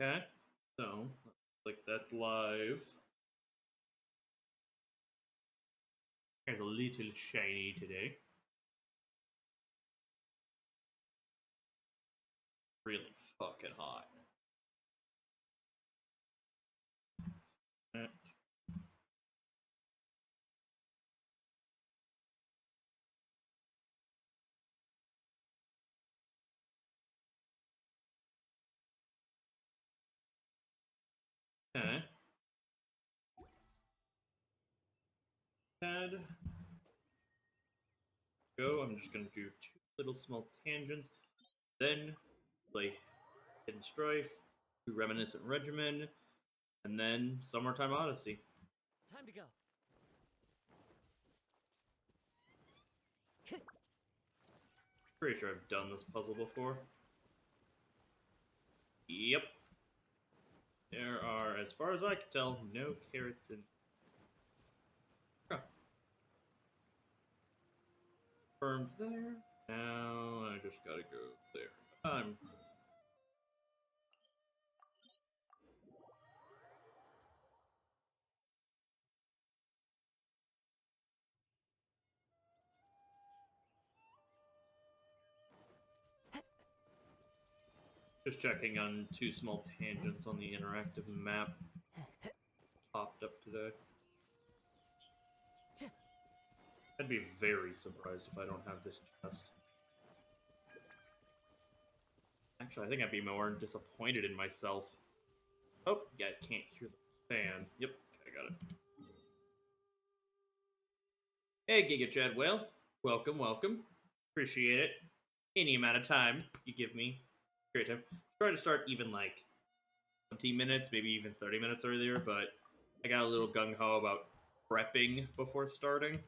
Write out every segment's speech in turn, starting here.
Okay, so looks like that's live. It's a little shiny today. Really fucking hot. Okay. Pad. Go. I'm just gonna do two little small tangents. Then play Hidden Strife, do Reminiscent Regimen, and then Summertime Odyssey. Time to go. Pretty sure I've done this puzzle before. Yep. There are, as far as I can tell, no carrots in. Confirmed there. Now I just gotta go there. I'm just checking on two small tangents on the interactive map. Popped up today. I'd be very surprised if I don't have this chest. Actually, I think I'd be more disappointed in myself. Oh, you guys can't hear the fan. Yep, I got it. Hey, Giga Chad Whale. Welcome, welcome. Appreciate it. Any amount of time you give me. Great time. Try to start even like 20 minutes, maybe even 30 minutes earlier, but I got a little gung-ho about prepping before starting.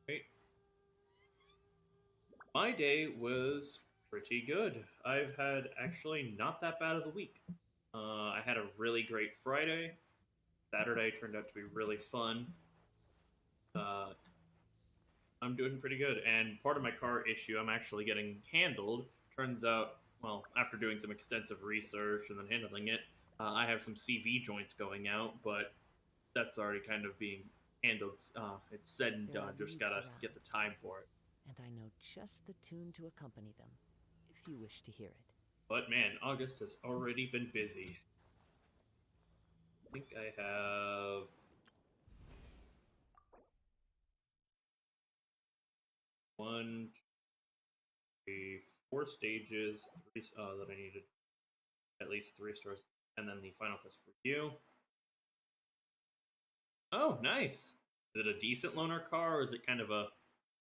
Right. My day was pretty good. I've had actually not that bad of a week. I had a really great Friday. Saturday turned out to be really fun. Uh, I'm doing pretty good, and part of my car issue I'm actually getting handled. Turns out, well, after doing some extensive research and then handling it, I have some CV joints going out, but that's already kind of being handled. It's said and There done. are Just leaves gotta around, get the time for it. and I know just the tune to accompany them, if you wish to hear it. But man, August has already been busy. I think I have one, three, four stages, three that I needed. At least three stars, and then the final quest for you. Oh, nice. Is it a decent loaner car, or is it kind of a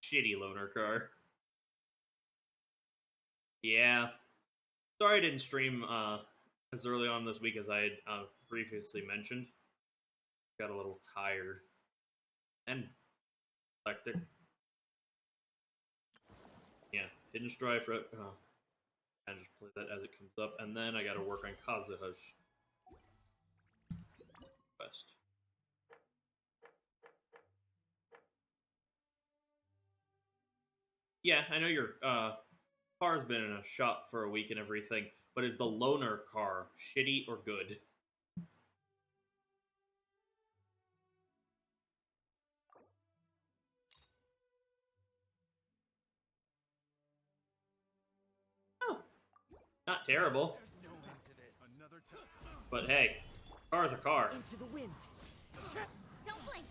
shitty loaner car? Yeah. Sorry I didn't stream as early on this week as I had previously mentioned. Got a little tired. And hectic. Yeah, Hidden Strife. I just play that as it comes up, and then I got to work on Kazuha's quest. Yeah, I know your car's been in a shop for a week and everything, but is the loaner car shitty or good? Oh, not terrible. But hey, car's a car. Into the wind. Don't blink.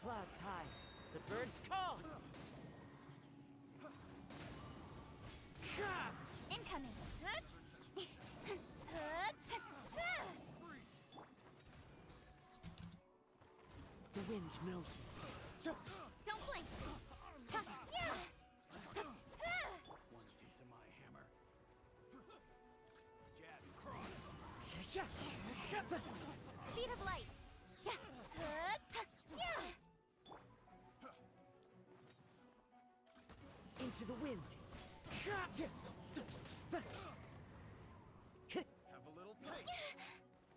Clouds high. The birds call. Incoming. The wind knows me. Don't blink. Want a taste of my hammer? Jab cross. Speed of light. Into the wind. Have a little taste.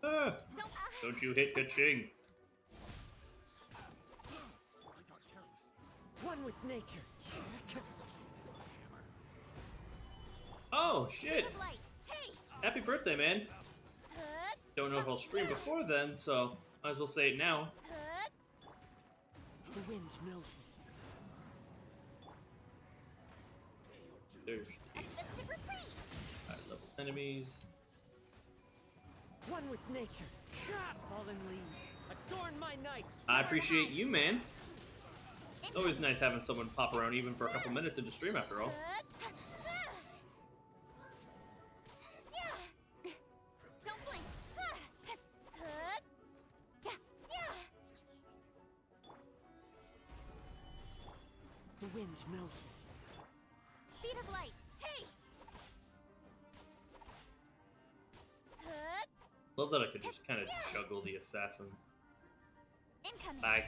Ah, Don't. don't you hit Kaching. I got careless. One with nature. Oh, Speed shit. of light. Hey. Happy birthday, man. Huh? Don't know if I'll stream before then, so might as well say it now. Huh? The wind knows me. There's A festive reprise. high-level enemies. One with nature. Fallen leaves. Adorn my night. I appreciate you, man. Incoming. Always nice having someone pop around even for a couple minutes into stream after all. Don't blink. The wind knows me. Speed of light. Hey. Love that I could just kind of juggle the assassins. Incoming. Bye.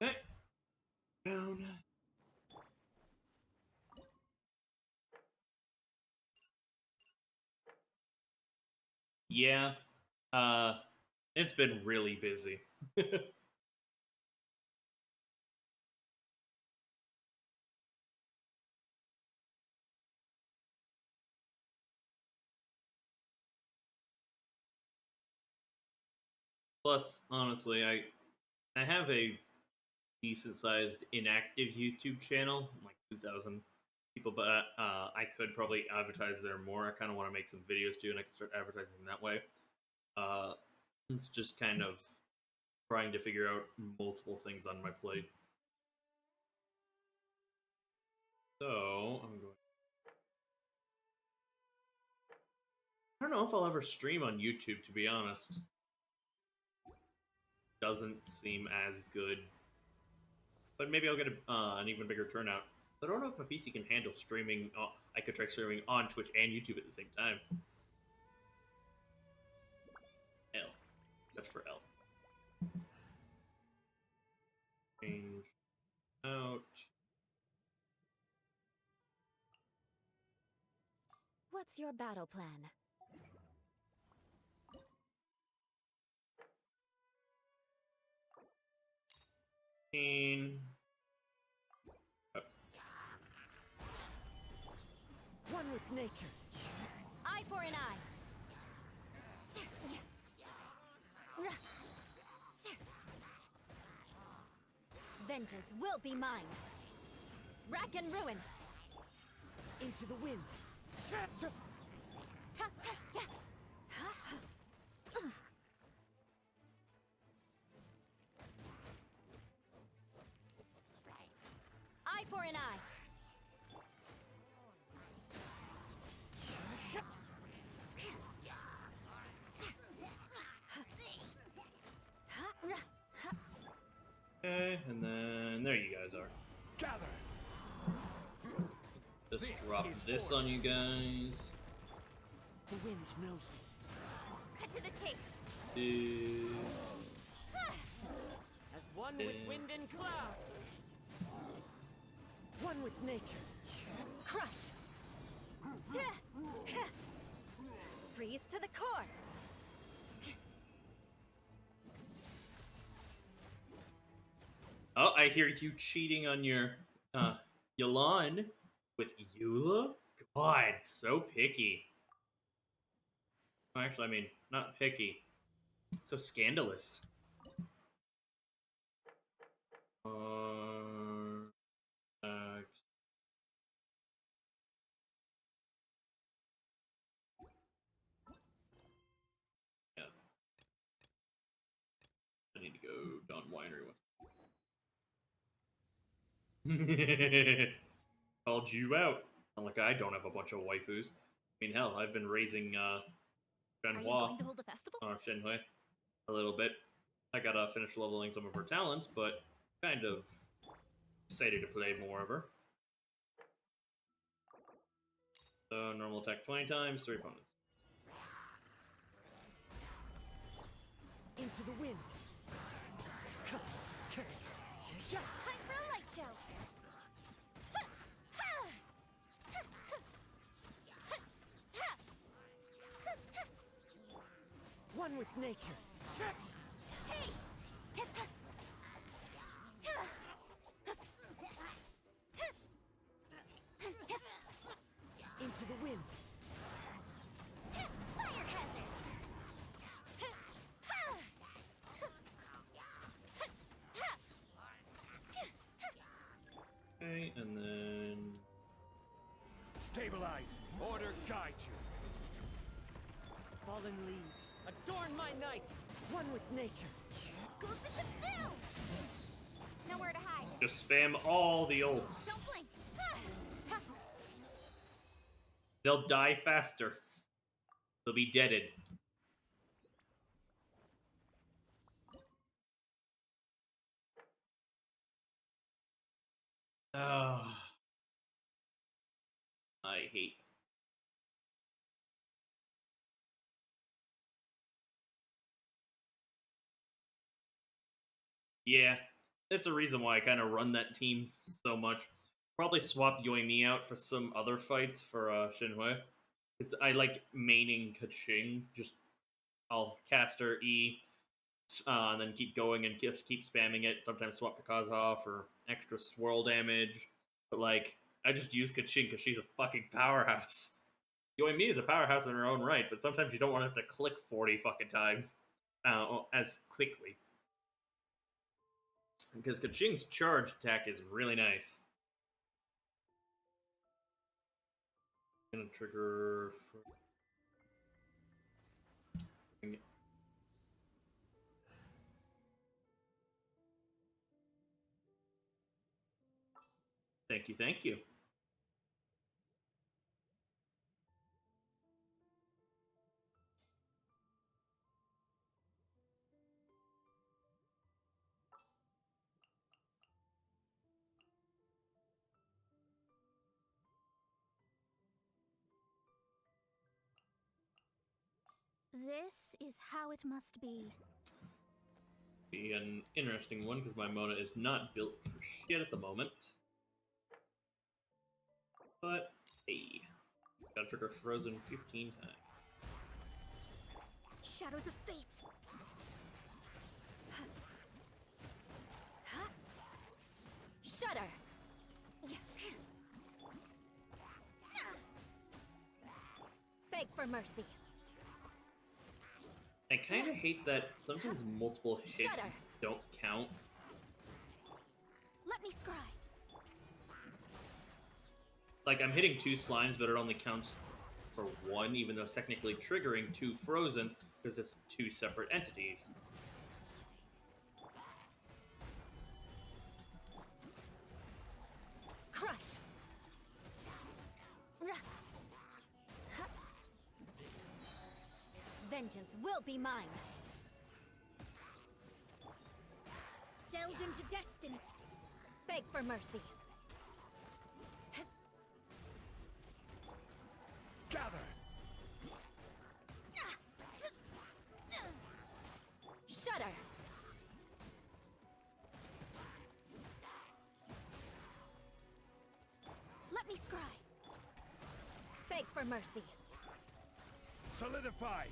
Okay. Down. Yeah. It's been really busy. Plus, honestly, I have a decent sized inactive YouTube channel, like 2,000 people, but I could probably advertise there more. I kind of want to make some videos too, and I can start advertising that way. It's just kind of trying to figure out multiple things on my plate. So I'm going. I don't know if I'll ever stream on YouTube, to be honest. Doesn't seem as good. But maybe I'll get an even bigger turnout. I don't know if my PC can handle streaming. I could try streaming on Twitch and YouTube at the same time. L. That's for L. Change out. What's your battle plan? One with nature. Eye for an eye. Vengeance will be mine. Rack and ruin. Into the wind. Eye for an eye. Okay, and then there you guys are. Gather. Just This drop is this order. on you guys. The wind knows me. Cut to the chase. As one with wind and cloud. One with nature. Crush. Freeze to the core. Oh, I hear you cheating on your Yalan with Eula? God, so picky. Oh, actually, I mean, not picky. So scandalous. Uh, yeah. I need to go Don Winery once. Called you out. It's not like I don't have a bunch of waifus. I mean, hell, I've been raising Are you Shenhua, going to hold a festival? or Shenhui, a little bit. I gotta finish leveling some of her talents, but kind of excited to play more of her. So, normal attack 20 times, 3 opponents. Into the wind. Time for a One with nature. Hey! Into the wind. Fire hazard! Okay, and then Stabilize. Order guide you. Fallen leaves. Adorn my night. One with nature. Goes the ship down! Nowhere to hide. just spam all the ults. Don't blink. They'll die faster. They'll be deaded. Oh, I hate. Yeah, that's a reason why I kind of run that team so much. Probably swap Yoimi out for some other fights for Shinhui. Because I like maining Kaching. Just I'll cast her E, and then keep going and just keep spamming it. Sometimes swap to Kazuha for extra swirl damage. But like, I just use Kaching because she's a fucking powerhouse. Yoimi is a powerhouse in her own right, but sometimes you don't want to have to click 40 fucking times as quickly. Because Kaching's charge attack is really nice. Gonna trigger. Thank you, thank you. This is how it must be. Be an interesting one because my Mona is not built for shit at the moment. But hey, gotta trigger Frozen 15 times. Shadows of fate. Shudder. Beg for mercy. I kind of hate that sometimes multiple hits Shudder. don't count. Let me scry. Like, I'm hitting 2 slimes, but it only counts for 1, even though it's technically triggering 2 Frozens, because it's 2 separate entities. Crush. Vengeance will be mine. Delved into destiny. Beg for mercy. Gather. Shudder. Let me scry. Beg for mercy. Solidify.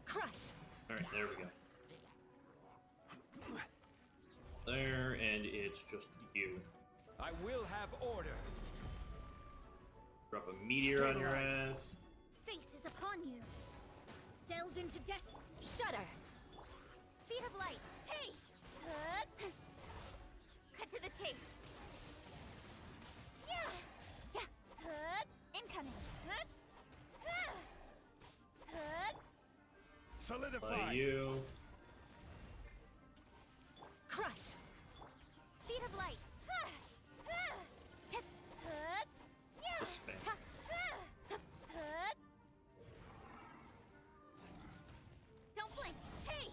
Crush. Alright, there we go. There, and it's just you. I will have order. Drop a meteor on your ass. Fate is upon you. Delved into destiny. Shudder. Speed of light. Hey! Cut to the chase. Yeah! Incoming. Solidify. By you. Crush. Speed of light. Don't blink. Hey.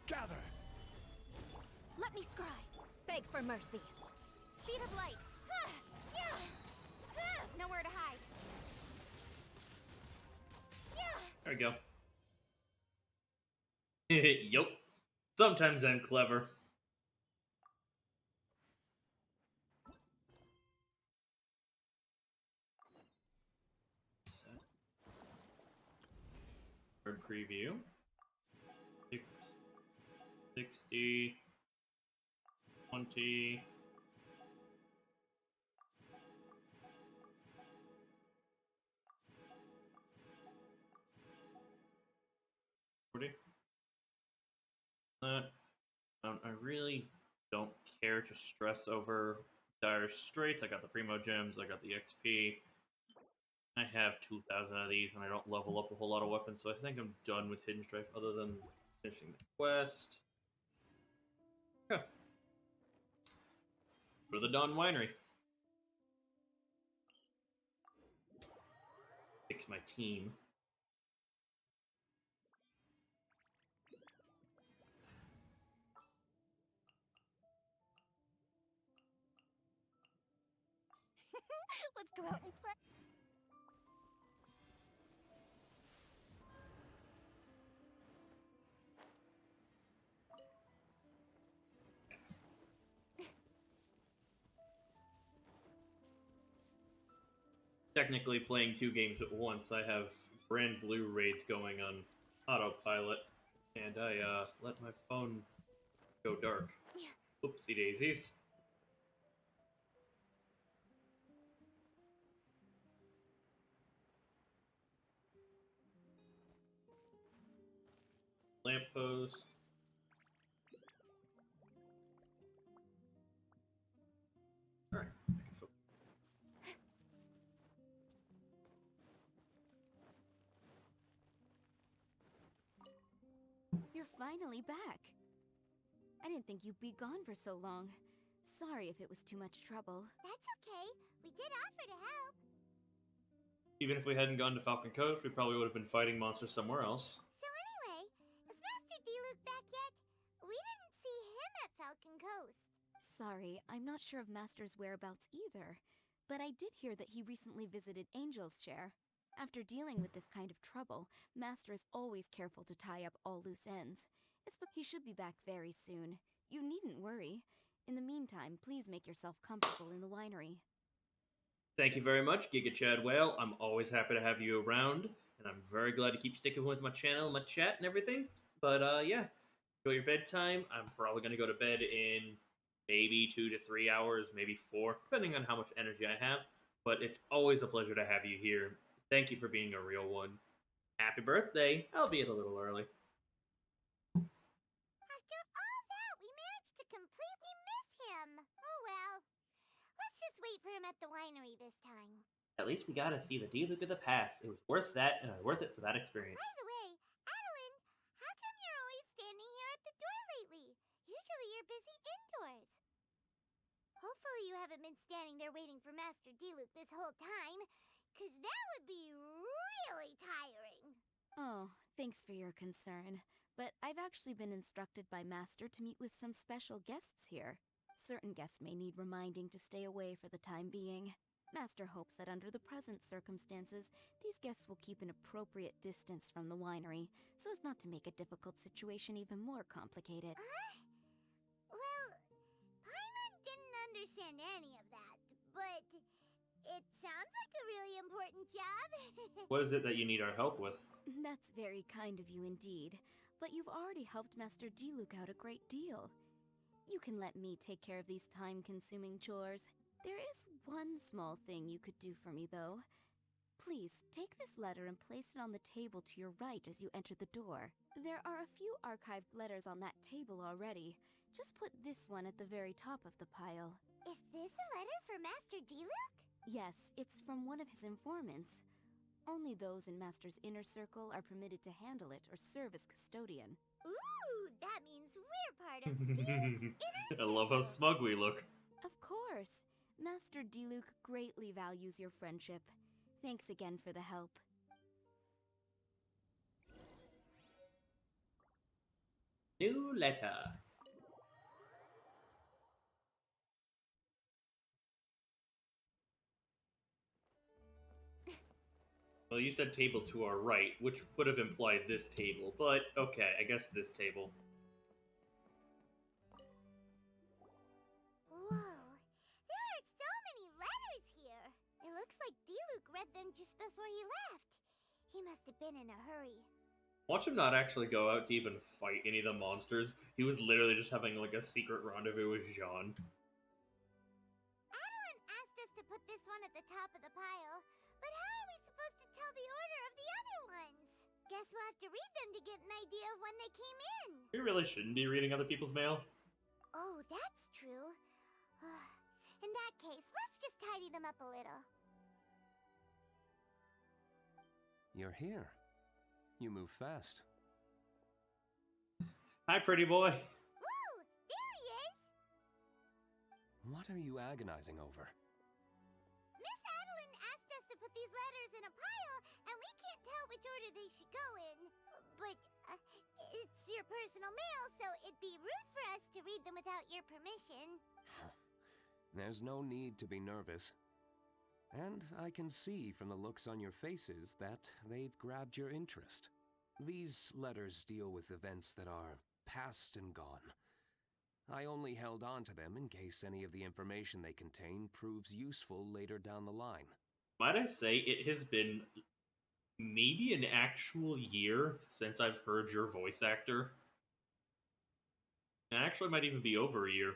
Gather. Let me scry. Beg for mercy. Speed of light. Nowhere to hide. There we go. Yup. Sometimes I'm clever. preview. 60, 20. I really don't care to stress over Dire Straits. I got the Primo Gems, I got the XP. I have 2,000 of these, and I don't level up a whole lot of weapons, so I think I'm done with Hidden Strife other than finishing the quest. Yeah. Go to the Dawn Winery. Fix my team. Let's go out and play. Technically playing two games at once. I have Grand Blue raids going on autopilot, and I let my phone go dark. Oopsie daisies. Lamppost. Alright. You're finally back. I didn't think you'd be gone for so long. Sorry if it was too much trouble. That's okay. We did offer to help. Even if we hadn't gone to Falcon Coast, we probably would have been fighting monsters somewhere else. So anyway, is Master Diluc back yet? We didn't see him at Falcon Coast. Sorry, I'm not sure of Master's whereabouts either. But I did hear that he recently visited Angel's Share. After dealing with this kind of trouble, Master is always careful to tie up all loose ends. He should be back very soon. You needn't worry. In the meantime, please make yourself comfortable in the winery. Thank you very much, Giga Chad Whale. I'm always happy to have you around, and I'm very glad to keep sticking with my channel, my chat, and everything. But yeah, enjoy your bedtime. I'm probably gonna go to bed in maybe 2 to 3 hours, maybe 4, depending on how much energy I have. But it's always a pleasure to have you here. Thank you for being a real one. Happy birthday, albeit a little early. After all that, we managed to completely miss him. Oh well. Let's just wait for him at the winery this time. At least we got to see the Diluc of the past. It was worth that, and worth it for that experience. By the way, Adeline, how come you're always standing here at the door lately? Usually you're busy indoors. Hopefully you haven't been standing there waiting for Master Diluc this whole time, because that would be really tiring. Oh, thanks for your concern. But I've actually been instructed by Master to meet with some special guests here. Certain guests may need reminding to stay away for the time being. Master hopes that under the present circumstances, these guests will keep an appropriate distance from the winery, so as not to make a difficult situation even more complicated. Well, Paimon didn't understand any of that, but it sounds like a really important job. What is it that you need our help with? That's very kind of you indeed, but you've already helped Master Diluc out a great deal. You can let me take care of these time-consuming chores. There is one small thing you could do for me, though. Please, take this letter and place it on the table to your right as you enter the door. There are a few archived letters on that table already. Just put this one at the very top of the pile. Is this a letter for Master Diluc? Yes, it's from one of his informants. Only those in Master's inner circle are permitted to handle it or serve as custodian. Ooh, that means we're part of Diluc's inner I love how smug we look. Of course. Master Diluc greatly values your friendship. Thanks again for the help. New letter. Well, you said table to our right, which would have implied this table, but okay, I guess this table. Whoa, there are so many letters here. It looks like Diluc read them just before he left. He must have been in a hurry. Watch him not actually go out to even fight any of the monsters. He was literally just having like a secret rendezvous with Jean. Adeline asked us to put this one at the top of the pile, but how are we supposed to tell the order of the other ones? Guess we'll have to read them to get an idea of when they came in. We really shouldn't be reading other people's mail. Oh, that's true. In that case, let's just tidy them up a little. You're here. You move fast. Hi, pretty boy. Woo! There he is! What are you agonizing over? Miss Adeline asked us to put these letters in a pile, and we can't tell which order they should go in. But, it's your personal mail, so it'd be rude for us to read them without your permission. There's no need to be nervous. And I can see from the looks on your faces that they've grabbed your interest. These letters deal with events that are past and gone. I only held on to them in case any of the information they contain proves useful later down the line. Might I say it has been maybe an actual year since I've heard your voice actor. It actually might even be over a year.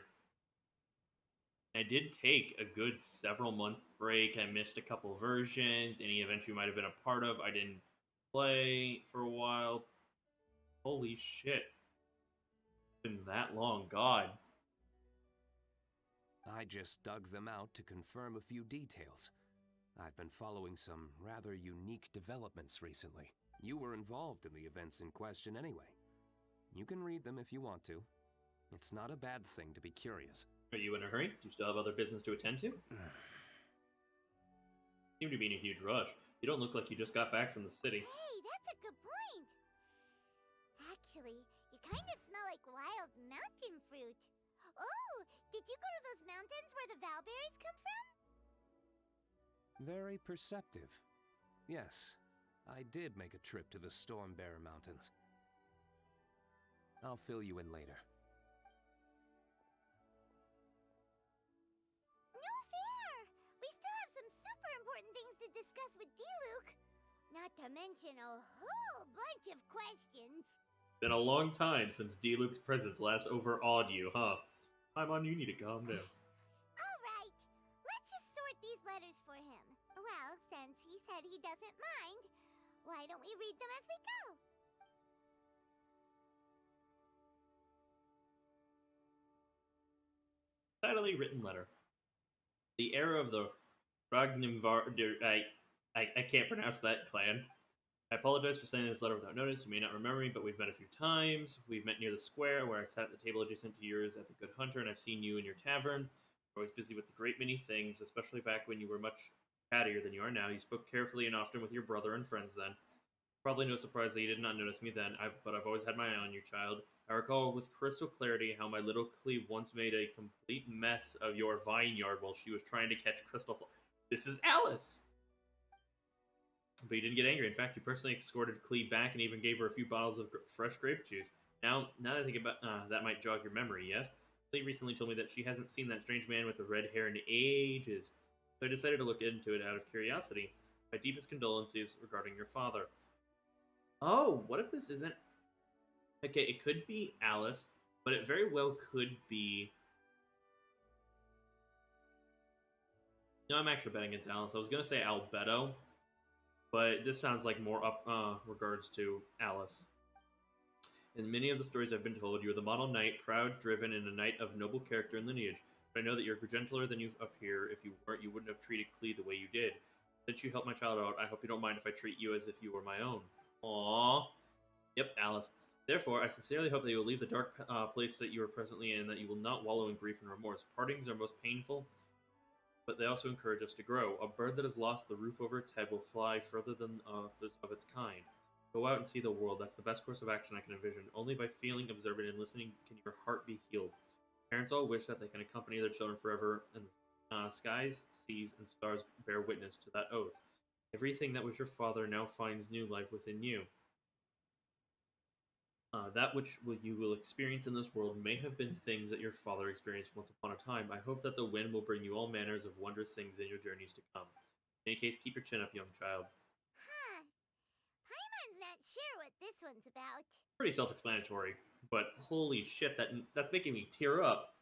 I did take a good several month break. I missed a couple versions. Any event you might have been a part of, I didn't play for a while. Holy shit. It's been that long, God. I just dug them out to confirm a few details. I've been following some rather unique developments recently. You were involved in the events in question anyway. You can read them if you want to. It's not a bad thing to be curious. Are you in a hurry? Do you still have other business to attend to? You seem to be in a huge rush. You don't look like you just got back from the city. Hey, that's a good point. Actually, you kind of smell like wild mountain fruit. Oh, did you go to those mountains where the valberries come from? Very perceptive. Yes, I did make a trip to the Stormbearer Mountains. I'll fill you in later. No fair! We still have some super important things to discuss with D-Luke. Not to mention a whole bunch of questions. Been a long time since D-Luke's presence last overawed you, huh? Paimon, you need to calm down. Alright, let's just sort these letters for him. Well, since he said he doesn't mind, why don't we read them as we go? Tidily written letter. The era of the Ragnimvar... I can't pronounce that clan. I apologize for sending this letter without notice. You may not remember me, but we've met a few times. We've met near the square, where I sat at the table adjacent to yours at the Good Hunter, and I've seen you in your tavern. You're always busy with a great many things, especially back when you were much cattier than you are now. You spoke carefully and often with your brother and friends then. Probably no surprise that you did not notice me then, but I've always had my eye on you, child. I recall with crystal clarity how my little Cleve once made a complete mess of your vineyard while she was trying to catch crystal. This is Alice! But you didn't get angry. In fact, you personally escorted Cleve back and even gave her a few bottles of fresh grape juice. Now that I think about that might jog your memory, yes? Cleve recently told me that she hasn't seen that strange man with the red hair in ages. So I decided to look into it out of curiosity. My deepest condolences regarding your father. Oh, what if this isn't... Okay, it could be Alice, but it very well could be... No, I'm actually betting it's Alice. I was going to say Albedo, but this sounds like more up regards to Alice. In many of the stories I've been told, you are the model knight, proud, driven, and a knight of noble character and lineage. But I know that you're gentler than you appear. If you weren't, you wouldn't have treated Clee the way you did. Since you helped my child out, I hope you don't mind if I treat you as if you were my own. Aww. Yep, Alice. Therefore, I sincerely hope that you will leave the dark place that you are presently in, and that you will not wallow in grief and remorse. Partings are most painful, but they also encourage us to grow. A bird that has lost the roof over its head will fly further than others of its kind. Go out and see the world. That's the best course of action I can envision. Only by feeling, observing, and listening can your heart be healed. Parents all wish that they can accompany their children forever, and the skies, seas, and stars bear witness to that oath. Everything that was your father now finds new life within you. That which you will experience in this world may have been things that your father experienced once upon a time. I hope that the wind will bring you all manners of wondrous things in your journeys to come. In any case, keep your chin up, young child. Huh. Aaron's not sure what this one's about. Pretty self-explanatory, but holy shit, that's making me tear up.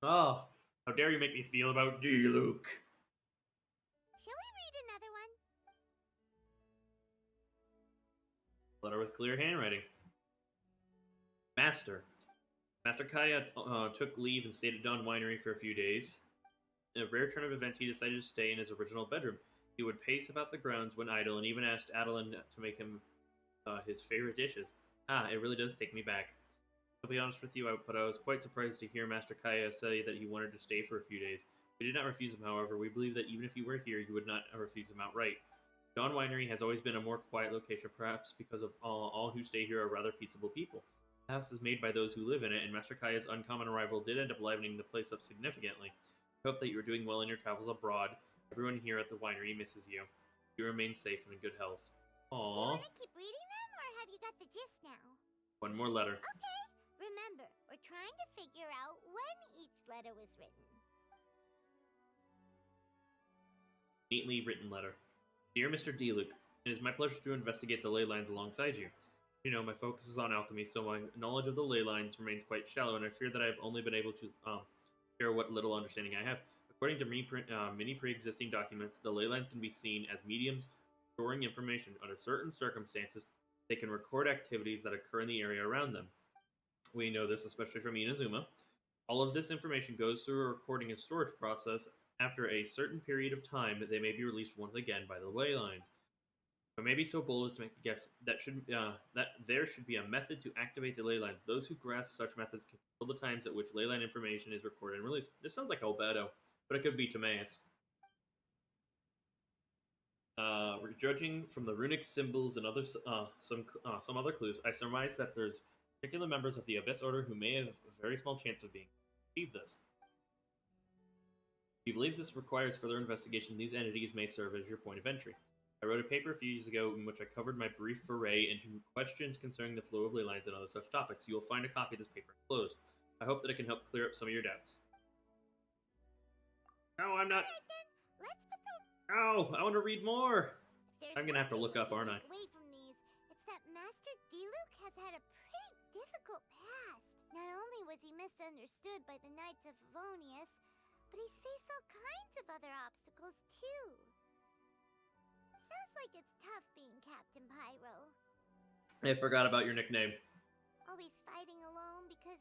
Oh, how dare you make me feel about Diluc? Shall we read another one? Letter with clear handwriting. Master. Master Kaya took leave and stayed at Dawn Winery for a few days. In a rare turn of events, he decided to stay in his original bedroom. He would pace about the grounds when idle, and even asked Adeline to make him his favorite dishes. It really does take me back. I'll be honest with you, but I was quite surprised to hear Master Kaya say that he wanted to stay for a few days. We did not refuse him, however. We believe that even if he were here, you would not refuse him outright. Dawn Winery has always been a more quiet location, perhaps because of all who stay here are rather peaceable people. The house is made by those who live in it, and Master Kaya's uncommon arrival did end up livening the place up significantly. I hope that you are doing well in your travels abroad. Everyone here at the winery misses you. You remain safe and in good health. Do you Aww. want to keep reading them, or have you got the gist now? One more letter. Okay. Remember, we're trying to figure out when each letter was written. Neatly written letter. Dear Mr. Diluc, it is my pleasure to investigate the ley lines alongside you. You know, my focus is on alchemy, so my knowledge of the ley lines remains quite shallow, and I fear that I have only been able to share what little understanding I have. According to many pre-existing documents, the ley lines can be seen as mediums storing information. Under certain circumstances, they can record activities that occur in the area around them. We know this especially from Inazuma. All of this information goes through a recording and storage process. After a certain period of time, they may be released once again by the ley lines. I may be so bold as to make a guess that there should be a method to activate the ley lines. Those who grasp such methods can control the times at which ley line information is recorded and released. This sounds like Albedo, but it could be Timaeus. Judging from the runic symbols and some other clues, I surmise that there's particular members of the Abyss Order who may have a very small chance of being achieve this. If you believe this requires further investigation, these entities may serve as your point of entry. I wrote a paper a few years ago in which I covered my brief foray into questions concerning the flow of ley lines and other such topics. You will find a copy of this paper enclosed. I hope that it can help clear up some of your doubts. No, I'm not. Alright then, let's put the... Oh, I want to read more. There's I'm gonna have to one look thing up, we can aren't I? take away from these, it's that Master Diluc has had a pretty difficult past. Not only was he misunderstood by the Knights of Favonius, but he's faced all kinds of other obstacles too. Sounds like it's tough being Captain Pyro. I forgot about your nickname. Always fighting alone because,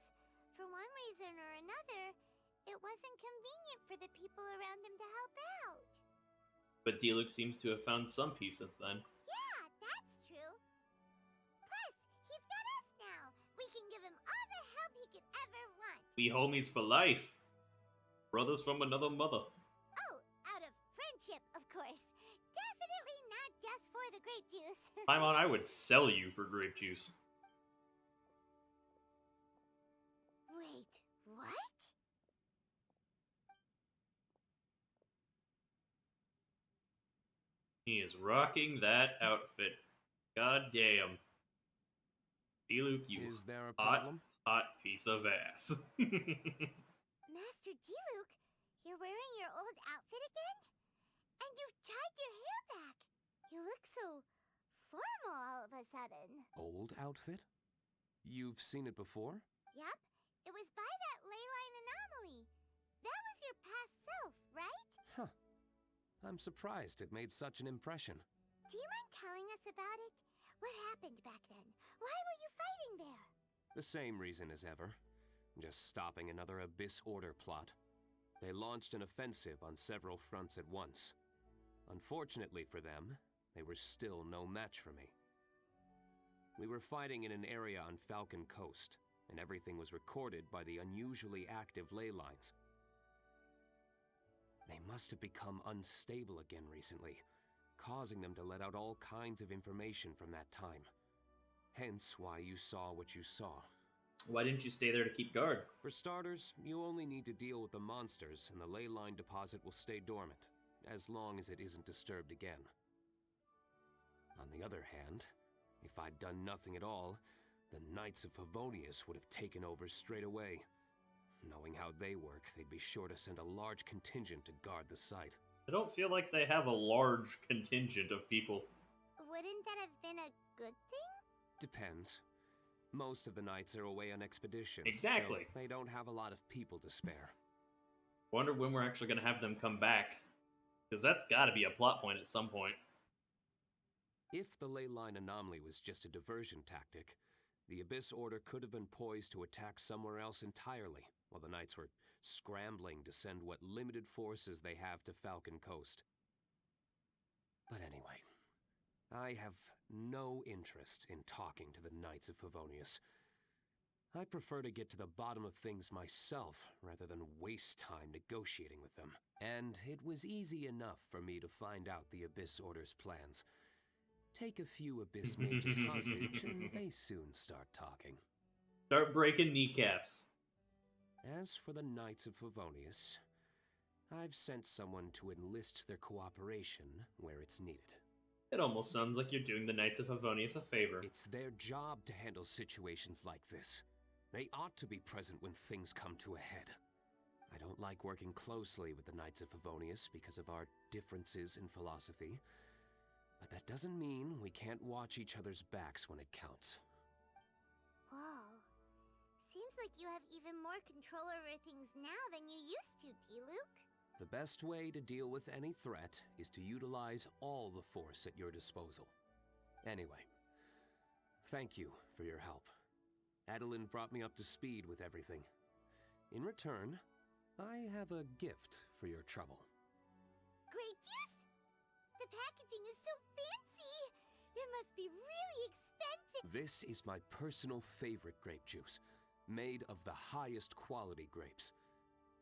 for one reason or another, it wasn't convenient for the people around him to help out. But Diluc seems to have found some peace since then. Yeah, that's true. Plus, he's got us now. We can give him all the help he could ever want. We homies for life. Brothers from another mother. Oh, out of friendship, of course. Definitely not just for the grape juice. Paimon, I would sell you for grape juice. Wait, what? He is rocking that outfit. God damn. Diluc, you Is there a hot, problem? hot piece of ass. Master Diluc, you're wearing your old outfit again? And you've tied your hair back. You look so formal all of a sudden. Old outfit? You've seen it before? Yup, it was by that ley line anomaly. That was your past self, right? Huh. I'm surprised it made such an impression. Do you mind telling us about it? What happened back then? Why were you fighting there? The same reason as ever. Just stopping another Abyss Order plot. They launched an offensive on several fronts at once. Unfortunately for them, they were still no match for me. We were fighting in an area on Falcon Coast, and everything was recorded by the unusually active ley lines. They must have become unstable again recently, causing them to let out all kinds of information from that time. Hence why you saw what you saw. Why didn't you stay there to keep guard? For starters, you only need to deal with the monsters, and the ley line deposit will stay dormant, as long as it isn't disturbed again. On the other hand, if I'd done nothing at all, the Knights of Favonius would have taken over straight away. Knowing how they work, they'd be sure to send a large contingent to guard the site. I don't feel like they have a large contingent of people. wouldn't that have been a good thing? Depends. Most of the knights are away on expeditions, Exactly. so they don't have a lot of people to spare. Wonder when we're actually going to have them come back. Because that's got to be a plot point at some point. If the ley line anomaly was just a diversion tactic, the Abyss Order could have been poised to attack somewhere else entirely, while the knights were scrambling to send what limited forces they have to Falcon Coast. But anyway, I have no interest in talking to the Knights of Favonius. I prefer to get to the bottom of things myself, rather than waste time negotiating with them. And it was easy enough for me to find out the Abyss Order's plans. Take a few Abyss mages hostage, and they soon start talking. Start breaking kneecaps. As for the Knights of Favonius, I've sent someone to enlist their cooperation where it's needed. It almost sounds like you're doing the Knights of Favonius a favor. It's their job to handle situations like this. They ought to be present when things come to a head. I don't like working closely with the Knights of Favonius because of our differences in philosophy, but that doesn't mean we can't watch each other's backs when it counts. Whoa. Seems like you have even more control over things now than you used to, Diluc. The best way to deal with any threat is to utilize all the force at your disposal. Anyway, thank you for your help. Adeline brought me up to speed with everything. In return, I have a gift for your trouble. Grape juice? The packaging is so fancy! It must be really expensive! This is my personal favorite grape juice, made of the highest quality grapes.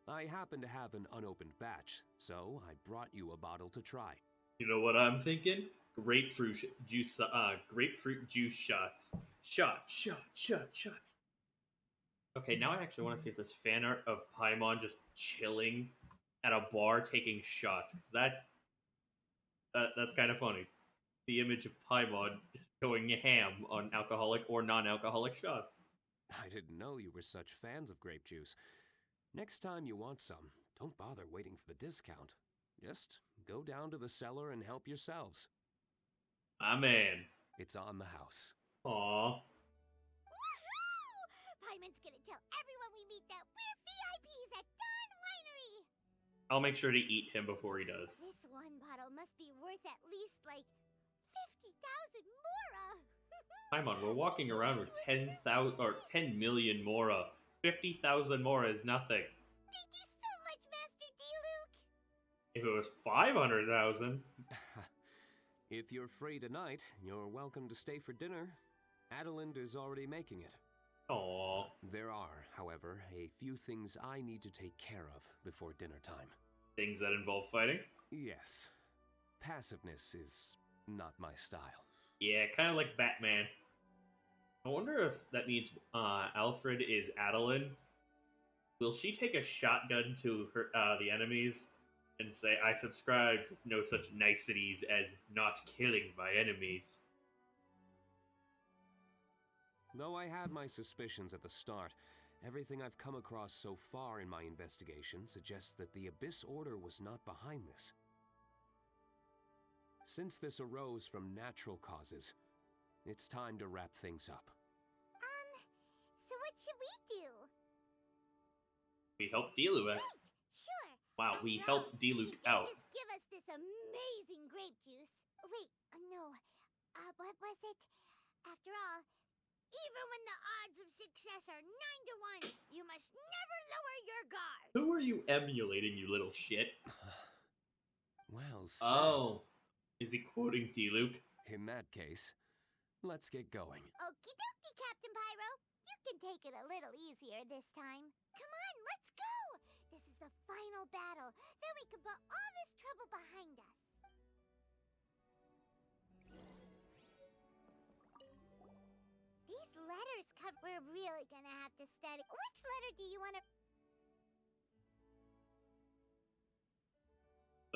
I happen to have an unopened batch, so I brought you a bottle to try. You know what I'm thinking? Grapefruit juice shots. Shots. Okay, now I actually want to see if there's fan art of Paimon just chilling at a bar taking shots, because that's kind of funny. The image of Paimon going ham on alcoholic or non-alcoholic shots. I didn't know you were such fans of grape juice. Next time you want some, don't bother waiting for the discount. Just go down to the cellar and help yourselves. Ah, man. It's on the house. Aww. Woohoo! Paimon's gonna tell everyone we meet that we're VIPs at Dawn Winery! I'll make sure to eat him before he does. This one bottle must be worth at least, like, 50,000 mora! Paimon, we're walking around with 10,000 or 10 million mora. 50,000 mora is nothing. Thank you so much, Master Diluc! If it was 500,000. If you're free tonight, you're welcome to stay for dinner. Adeline is already making it. Aww. There are, however, a few things I need to take care of before dinner time. Things that involve fighting? Yes. Passiveness is not my style. Yeah, kind of like Batman. I wonder if that means Alfred is Adeline. Will she take a shotgun to her the enemies and say, "I subscribe to no such niceties as not killing my enemies"? Though I had my suspicions at the start, everything I've come across so far in my investigation suggests that the Abyss Order was not behind this. Since this arose from natural causes, it's time to wrap things up. So what should we do? We helped Diluc out. Right, sure. Wow, we No, helped Diluc he did out. just give us this amazing grape juice. Wait, no. What was it? After all, even when the odds of success are 9 to 1, you must never lower your guard. Who are you emulating, you little shit? Well said. Oh, is he quoting Diluc? In that case, let's get going. Okie dokie, Captain Pyro. You can take it a little easier this time. Come on, let's go. This is the final battle. Then we can put all this trouble behind us. These letters cover. We're really gonna have to study. Which letter do you want to?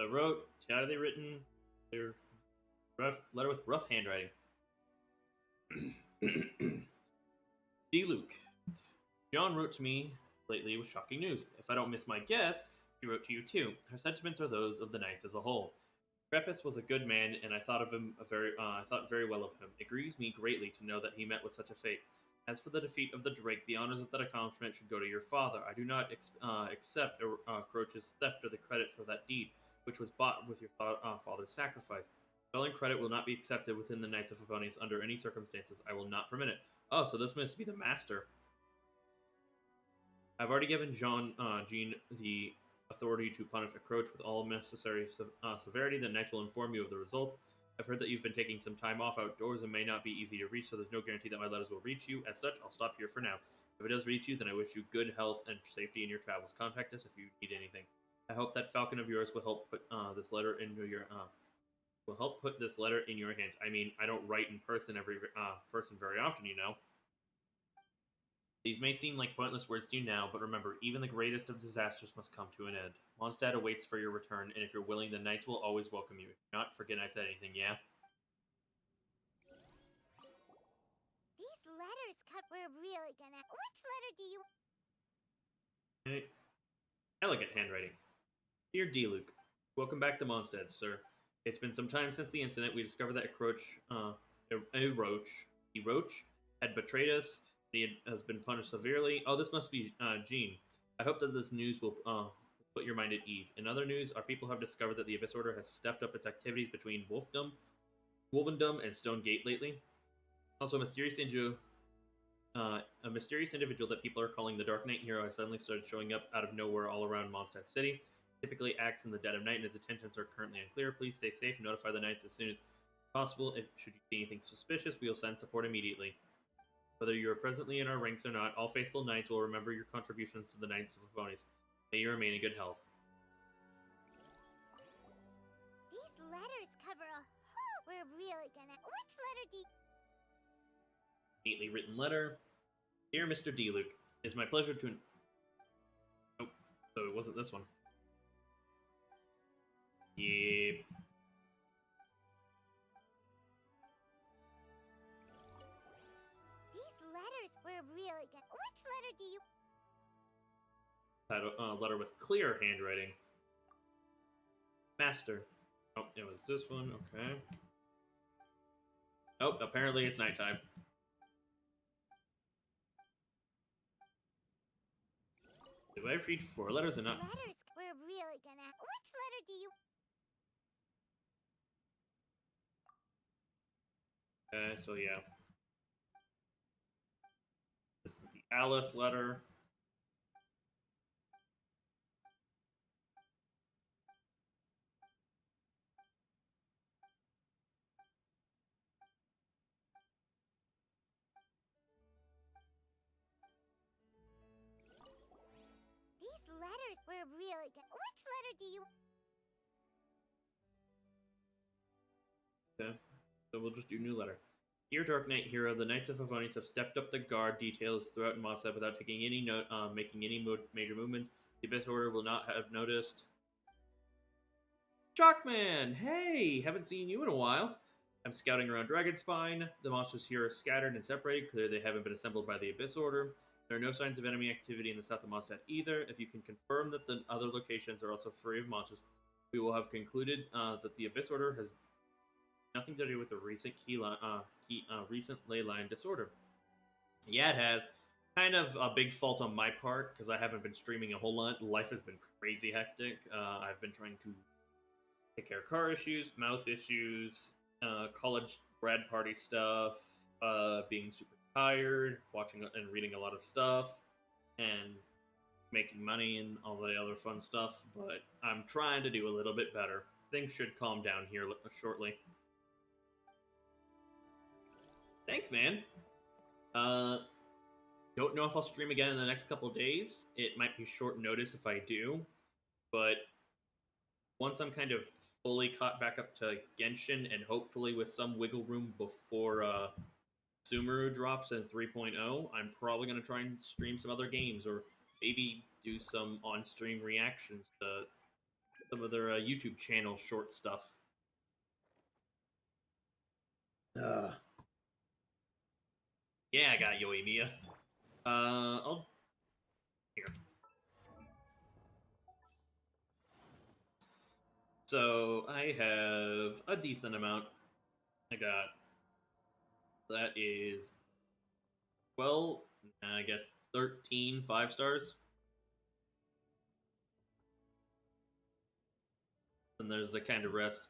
I wrote, how are they written? They're rough, letter with rough handwriting. Diluc. John wrote to me lately with shocking news. If I don't miss my guess, she wrote to you too. Her sentiments are those of the Knights as a whole. Repus was a good man, and I thought of him I thought very well of him. It grieves me greatly to know that he met with such a fate. As for the defeat of the Drake, the honors of that accomplishment should go to your father. I do not accept Croach's theft or the credit for that deed, which was bought with your father's sacrifice. Stolen credit will not be accepted within the Knights of Favonius under any circumstances. I will not permit it. Oh, so this must be the master. I've already given Jean the authority to punish a Croach with all necessary severity. The Knights will inform you of the results. I've heard that you've been taking some time off outdoors and may not be easy to reach, so there's no guarantee that my letters will reach you. As such, I'll stop here for now. If it does reach you, then I wish you good health and safety in your travels. Contact us if you need anything. I hope that falcon of yours will help put this letter into your will help put this letter in your hands. I mean, I don't write in person very often, you know. These may seem like pointless words to you now, but remember, even the greatest of disasters must come to an end. Mondstadt awaits for your return, and if you're willing, the Knights will always welcome you. If you're not, forget I said anything, yeah? These letters we're really gonna. Which letter do you? Okay. Elegant handwriting. Dear D. Luke, welcome back to Mondstadt, sir. It's been some time since the incident. We discovered that a roach had betrayed us. He has been punished severely. Oh, this must be Jean. I hope that this news will put your mind at ease. In other news, our people have discovered that the Abyss Order has stepped up its activities between Wolvendom, and Stone Gate lately. Also, a mysterious individual that people are calling the Dark Knight Hero has suddenly started showing up out of nowhere all around Mondstadt City. Typically acts in the dead of night, and his intentions are currently unclear. Please stay safe and notify the Knights as soon as possible. If should you see anything suspicious, we will send support immediately. Whether you are presently in our ranks or not, all faithful knights will remember your contributions to the Knights of Favonius. May you remain in good health. These letters cover a whole. We're really gonna. Which letter do you? Neatly written letter. Dear Mr. D. Luke, it's my pleasure to. Oh, so it wasn't this one. Yep. These letters we're really gonna. Which letter do you? Had a letter with clear handwriting. Master. Oh, it was this one. Okay. Oh, apparently it's nighttime. Did I read 4 letters These enough? letters we're really gonna. Which letter do you? Okay, so yeah. This is the Alice letter. These letters we're really gonna. Which letter do you? Okay, so we'll just do new letter. Dear Dark Knight Hero, the Knights of Favonius have stepped up the guard details throughout Mondstadt without taking any making any major movements. The Abyss Order will not have noticed. Shockman! Hey! Haven't seen you in a while. I'm scouting around Dragonspine. The monsters here are scattered and separated. Clearly they haven't been assembled by the Abyss Order. There are no signs of enemy activity in the south of Mondstadt either. If you can confirm that the other locations are also free of monsters, we will have concluded that the Abyss Order has nothing to do with the recent recent ley line disorder. Yeah, it has. Kind of a big fault on my part because I haven't been streaming a whole lot. Life has been crazy hectic. I've been trying to take care of car issues, mouth issues, college grad party stuff, being super tired, watching and reading a lot of stuff, and making money and all the other fun stuff. But I'm trying to do a little bit better. Things should calm down here shortly. Thanks, man. Don't know if I'll stream again in the next couple days. It might be short notice if I do, but once I'm kind of fully caught back up to Genshin and hopefully with some wiggle room before Sumeru drops in 3.0, I'm probably going to try and stream some other games or maybe do some on-stream reactions to some of their YouTube channel short stuff. Yeah, I got Yoimiya. I'll... Here. So I have a decent amount. I got that is 12, I guess 13 5 stars. And there's the kind of rest.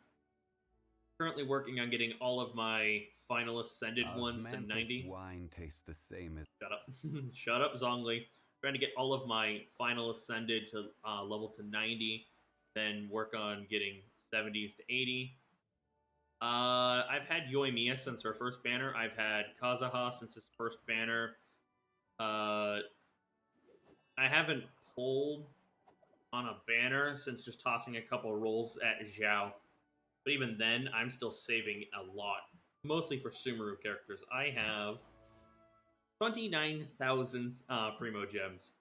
Currently working on getting all of my final ascended ones to 90. Wine tastes the same as. Shut up. Shut up, Zongli. Trying to get all of my final ascended to level to 90, then work on getting 70s to 80. I've had Yoimiya since her first banner. I've had Kazuha since his first banner. I haven't pulled on a banner since just tossing a couple rolls at Zhao. But even then, I'm still saving a lot. Mostly for Sumeru characters. I have 29,000 Primo Gems.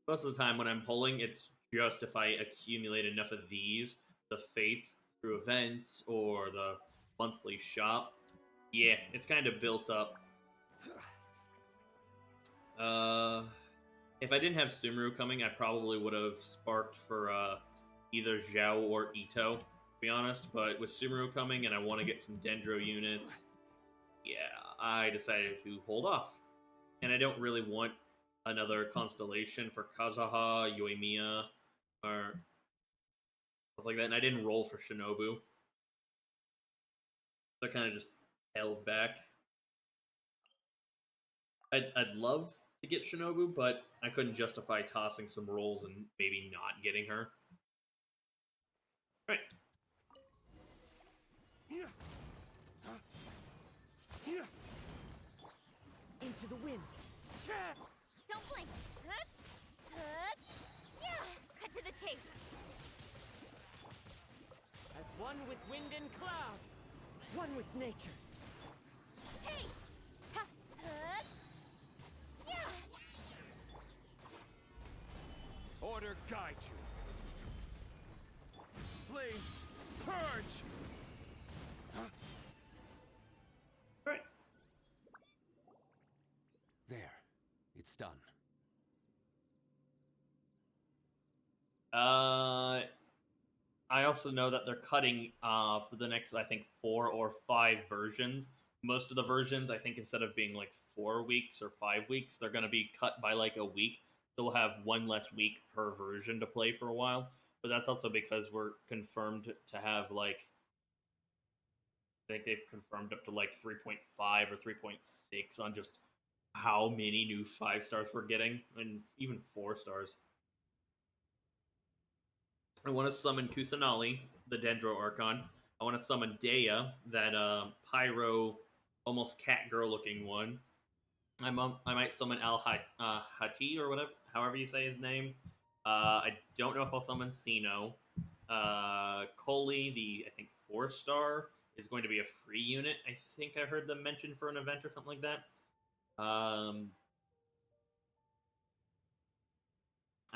Most of the time when I'm pulling, it's just if I accumulate enough of these, the Fates through events or the monthly shop. Yeah, it's kind of built up. If I didn't have Sumeru coming, I probably would have sparked for either Zhao or Ito, to be honest. But with Sumeru coming and I want to get some Dendro units, yeah, I decided to hold off. And I don't really want another constellation for Kazuha, Yoimiya, or stuff like that. And I didn't roll for Shinobu. So I kind of just held back. I'd love to get Shinobu, but I couldn't justify tossing some rolls and maybe not getting her. Right. Into the wind. Don't blink. Hup, hup. Yeah. Cut to the chase. As one with wind and cloud. One with nature. Hey. Hup, hup. Yeah. Order guide you. Flames, purge! Right. There. It's done. I also know that they're cutting for the next, I think, 4 or 5 versions. Most of the versions, I think, instead of being like 4 weeks or 5 weeks, they're going to be cut by like a week. So we'll have one less week per version to play for a while. But that's also because we're confirmed to have like, I think they've confirmed up to like 3.5 or 3.6 on just how many new 5 stars we're getting, and even 4 stars. I want to summon Kusanali, the Dendro Archon. I want to summon Dea, that Pyro, almost cat girl looking one. I might summon Hati or whatever, however you say his name. I don't know if I'll summon Sino. Coley, the I think 4-star, is going to be a free unit. I think I heard them mention for an event or something like that. I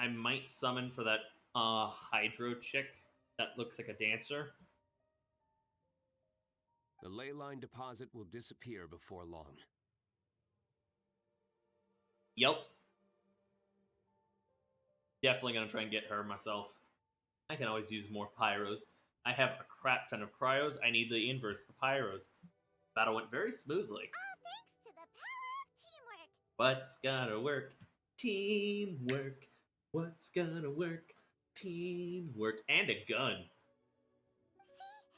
might summon for that Hydro chick that looks like a dancer. The ley line deposit will disappear before long. Yep. Definitely gonna try and get her myself. I can always use more pyros. I have a crap ton of cryos. I need the inverse, the pyros. Battle went very smoothly. All thanks to the power of teamwork. What's gotta work? Teamwork. What's gonna work? Teamwork. And a gun. See,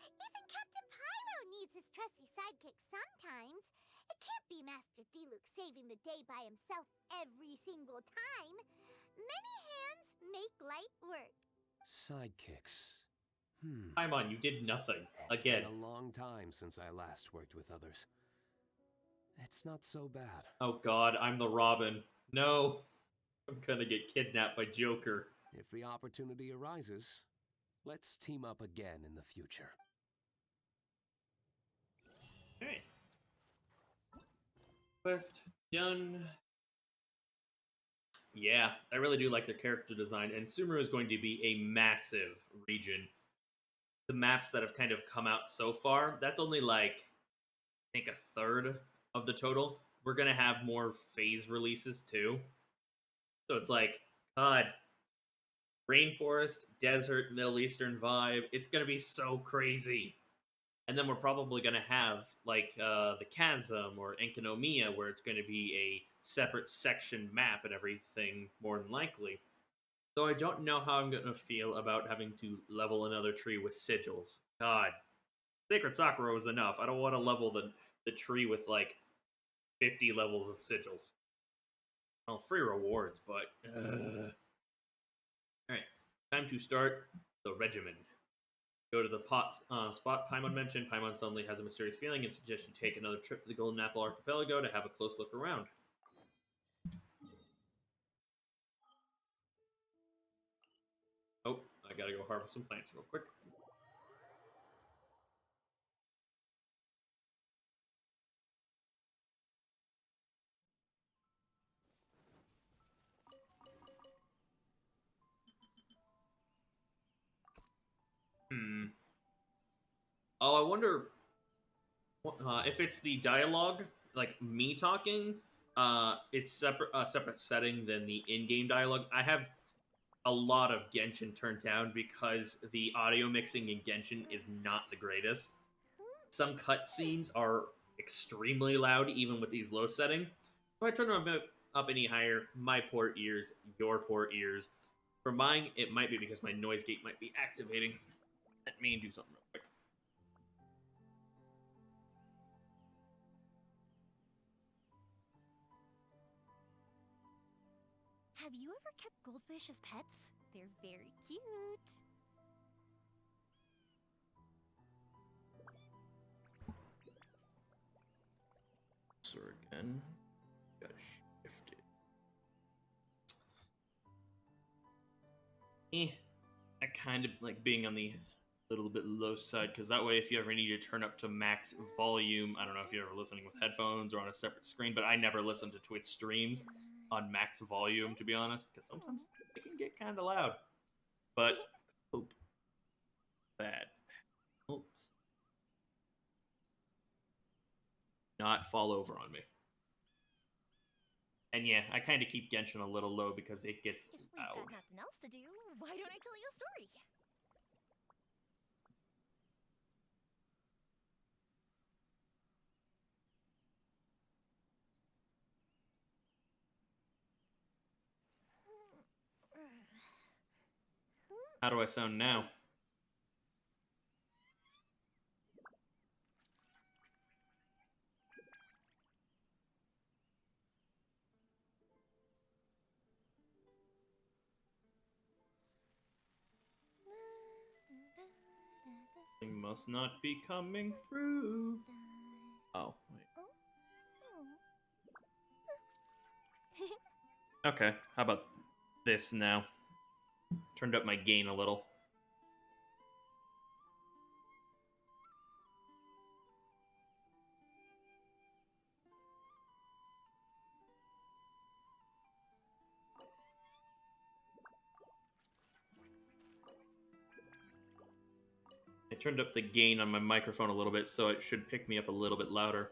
even Captain Pyro needs his trusty sidekick sometimes. It can't be Master Diluc saving the day by himself every single time. Many hands make light work. Sidekicks. Come on, you did nothing. It's Again. been a long time since I last worked with others. It's not so bad. Oh god, I'm the Robin. No. I'm gonna get kidnapped by Joker. If the opportunity arises, let's team up again in the future. Alright. Quest done. Yeah, I really do like their character design, and Sumeru is going to be a massive region. The maps that have kind of come out so far, that's only like, I think, a third of the total. We're gonna have more phase releases too. So it's like, God, rainforest, desert, Middle Eastern vibe. It's gonna be so crazy. And then we're probably gonna have like the chasm or Enkinomiya, where it's gonna be a separate section map and everything, more than likely. Though I don't know how I'm gonna feel about having to level another tree with sigils. God, Sacred Sakura was enough. I don't want to level the tree with like 50 levels of sigils. Well, free rewards, but all right, time to start the regimen. Go to the spot Paimon mentioned. Paimon suddenly has a mysterious feeling and suggests you take another trip to the Golden Apple Archipelago to have a close look around. Oh, I gotta go harvest some plants real quick. Oh, I wonder if it's the dialogue, like me talking. It's separate, separate setting than the in-game dialogue. I have a lot of Genshin turned down because the audio mixing in Genshin is not the greatest. Some cutscenes are extremely loud, even with these low settings. If I turn them up any higher, my poor ears, your poor ears. For mine, it might be because my noise gate might be activating. Let me do something real quick. Have you ever kept goldfish as pets? They're very cute. So again, gotta shift it. I kind of like being on the little bit low side because that way, if you ever need to turn up to max volume, I don't know if you're ever listening with headphones or on a separate screen, but I never listen to Twitch streams on max volume, to be honest, because sometimes they can get kind of loud. But, oop, bad. Oops. Not fall over on me. And yeah, I kind of keep Genshin a little low because it gets If we've loud. got nothing else to do, why don't I tell you a story? How do I sound now? It must not be coming through. Oh, wait. Okay, how about this now? Turned up my gain a little. I turned up the gain on my microphone a little bit, so it should pick me up a little bit louder.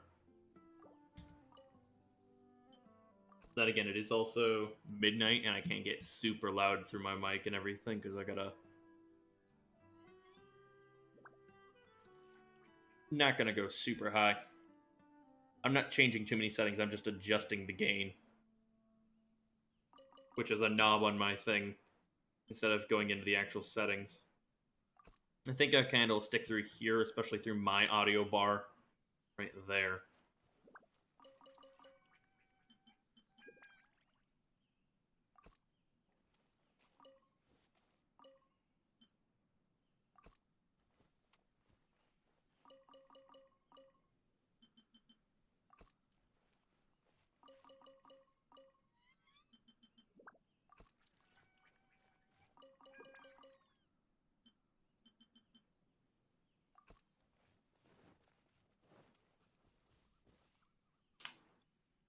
That again, it is also midnight, and I can't get super loud through my mic and everything because I gotta. Not gonna go super high. I'm not changing too many settings. I'm just adjusting the gain, which is a knob on my thing instead of going into the actual settings. I think I kind of stick through here, especially through my audio bar right there.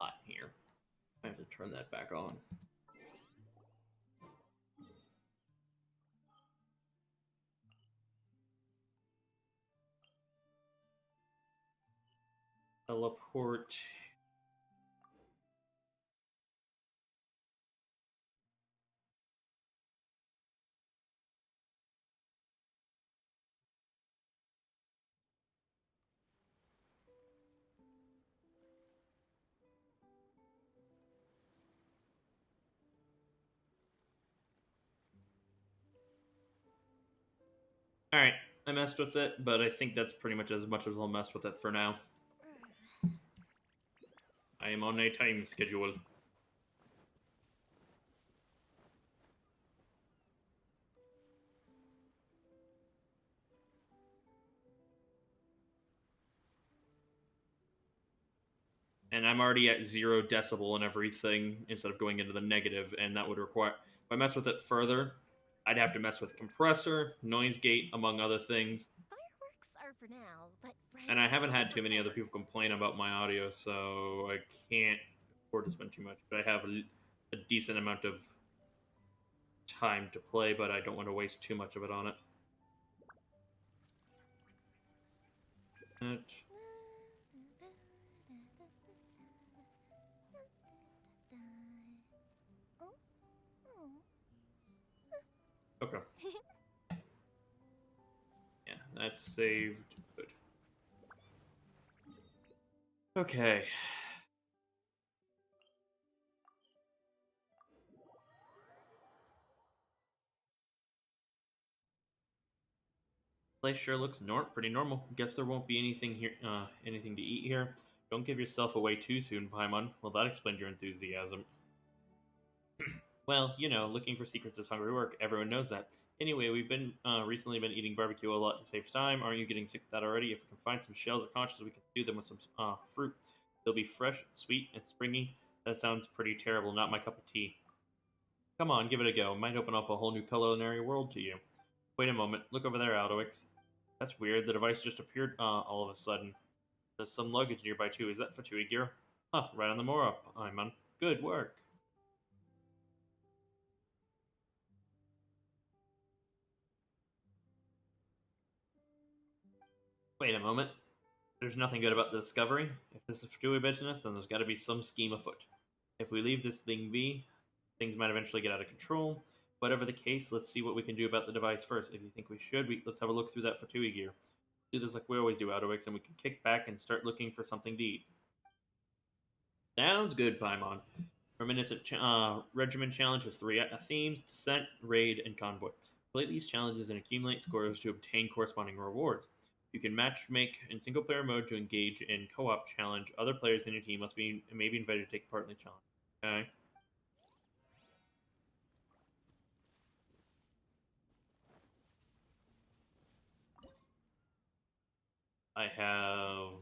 Hot here. I have to turn that back on. Teleport. Alright, I messed with it, but I think that's pretty much as I'll mess with it for now. I am on a time schedule. And I'm already at 0 decibel and everything instead of going into the negative, and that would require, if I mess with it further, I'd have to mess with compressor, noise gate, among other things. Fireworks are for now, but friends And I haven't are had too many other forever. people complain about my audio, so I can't afford to spend too much. But I have a decent amount of time to play, but I don't want to waste too much of it on it. Okay. Yeah, that's saved. Good. Okay. Place sure looks pretty normal. Guess there won't be anything here, anything to eat here. Don't give yourself away too soon, Paimon. Well, that explained your enthusiasm. Well, you know, looking for secrets is hungry work. Everyone knows that. Anyway, we've been recently been eating barbecue a lot to save time. Aren't you getting sick of that already? If we can find some shells or conches, we can stew them with some fruit. They'll be fresh, sweet, and springy. That sounds pretty terrible. Not my cup of tea. Come on, give it a go. It might open up a whole new culinary world to you. Wait a moment. Look over there, Alduics. That's weird. The device just appeared all of a sudden. There's some luggage nearby too. Is that Fatui gear? Huh, right on the more up, Iman. Good work. Wait a moment. There's nothing good about the discovery. If this is Fatui business, then there's got to be some scheme afoot. If we leave this thing be, things might eventually get out of control. Whatever the case, let's see what we can do about the device first. If you think we should, let's have a look through that Fatui gear. Do this like we always do, Alduics, and we can kick back and start looking for something to eat. Sounds good, Paimon. Reminiscent Regimen challenge with 3 themes: Descent, Raid, and Convoy. Play these challenges and accumulate scores to obtain corresponding rewards. You can match make in single player mode to engage in co op challenge. Other players in your team may be invited to take part in the challenge. Okay. I have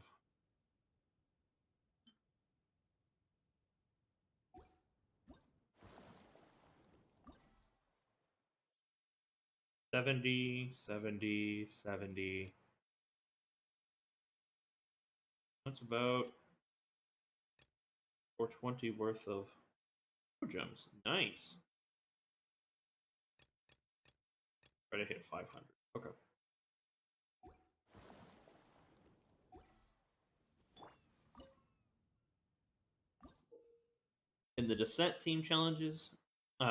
70, 70, 70. That's about 420 worth of gems. Nice. Try to hit 500. Okay. In the descent theme challenges,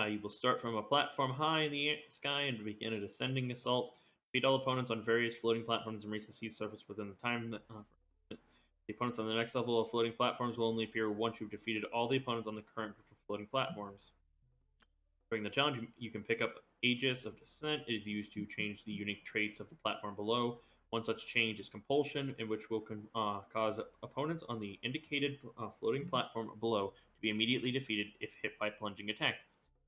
you will start from a platform high in the sky and begin a descending assault. Defeat all opponents on various floating platforms and reach the sea surface within the time. The opponents on the next level of floating platforms will only appear once you've defeated all the opponents on the current group of floating platforms. During the challenge, you can pick up Aegis of Descent. It is used to change the unique traits of the platform below. One such change is Compulsion, in which will cause opponents on the indicated floating platform below to be immediately defeated if hit by plunging attack.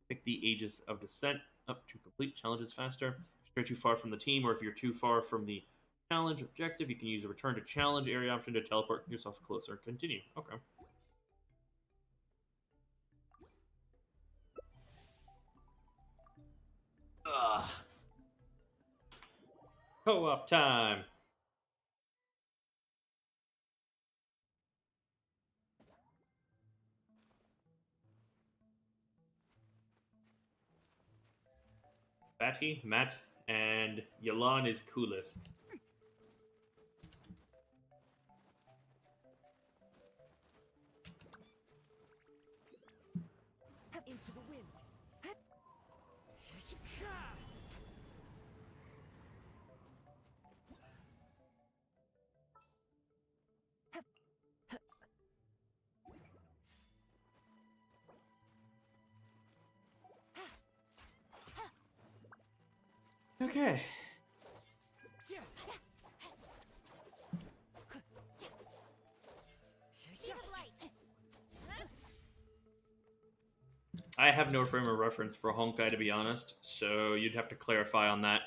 Pick the Aegis of Descent up to complete challenges faster. If you're too far from the team, or if you're too far from the challenge objective, you can use the Return to Challenge area option to teleport yourself closer. Continue. Okay. Ugh. Co-op time. Fatty, Matt, and Yalan is coolest. Into the wind. Okay. I have no frame of reference for Honkai, to be honest, so you'd have to clarify on that.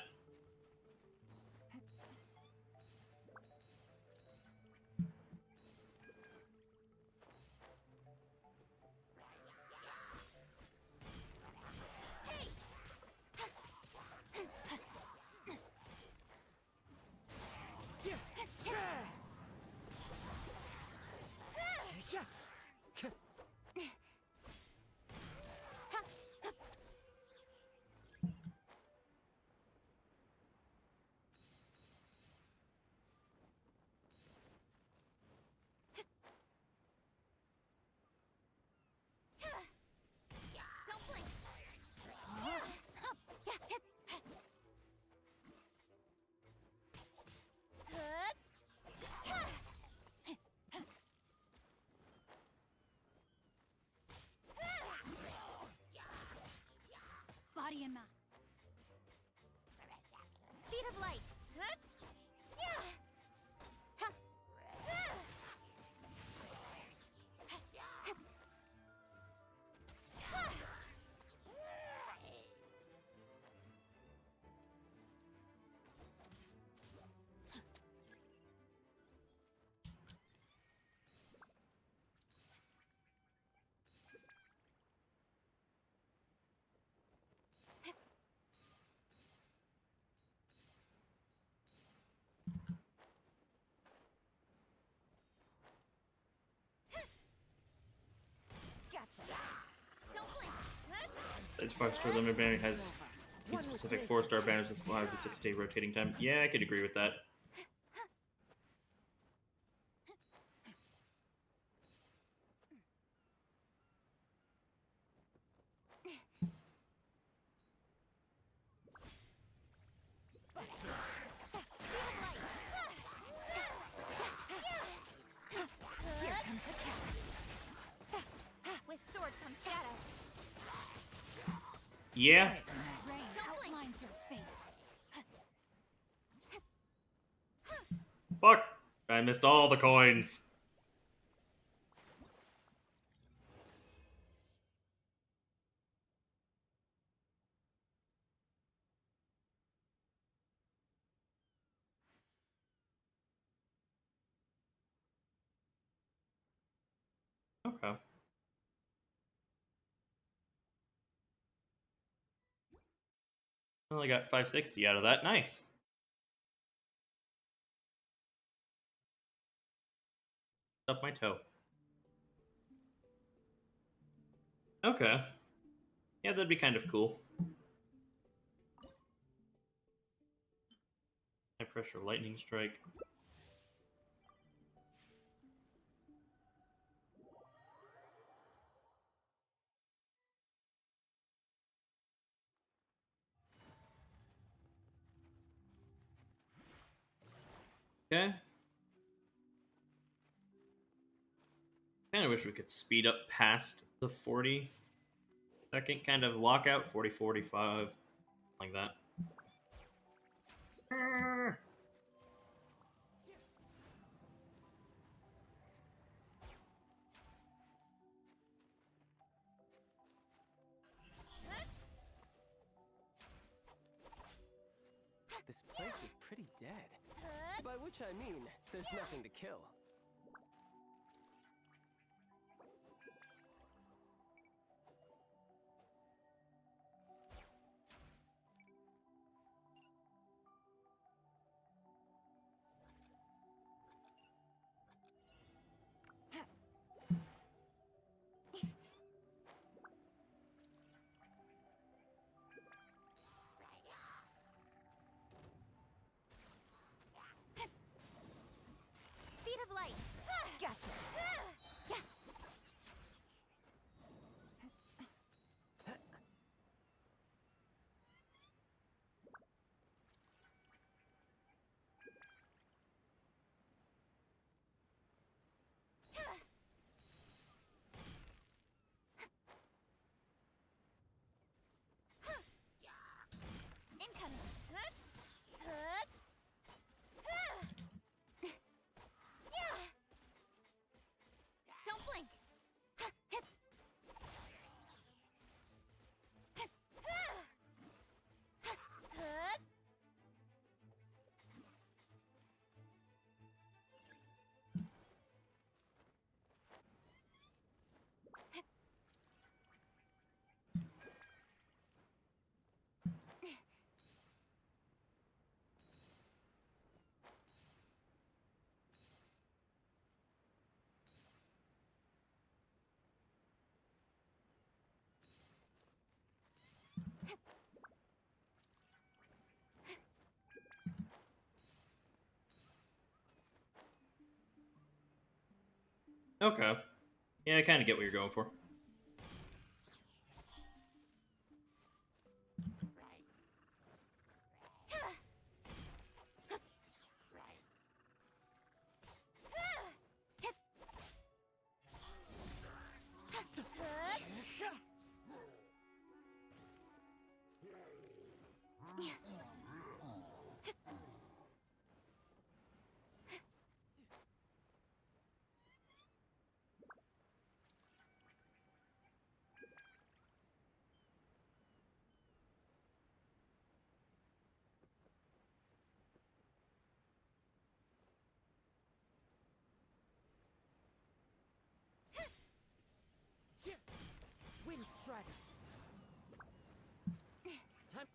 Don't blink. Body and mind. Speed of light. Gotcha. Don't blink. Its 5-star limit banner has a specific 4-star banners with 5 to 6 day rotating time. Yeah, I could agree with that. Here comes the catch. With sword comes shadow. Yeah. Rain outlines your fate. Fuck! I missed all the coins. Okay. Only got 560 out of that. Nice. Up my toe. Okay. Yeah, that'd be kind of cool. High pressure lightning strike. Okay. Kinda wish we could speed up past the 40-second kind of lockout. 40, 45. Like that. This place is pretty dead. By which I mean, there's nothing to kill. Speed of Okay. Yeah, I kind of get what you're going for. Wind Strider. Time.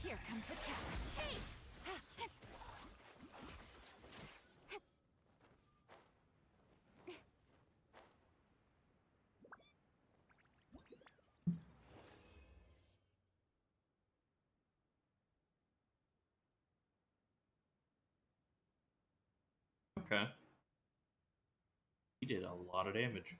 Here comes the catch. Hey! Okay. He did a lot of damage.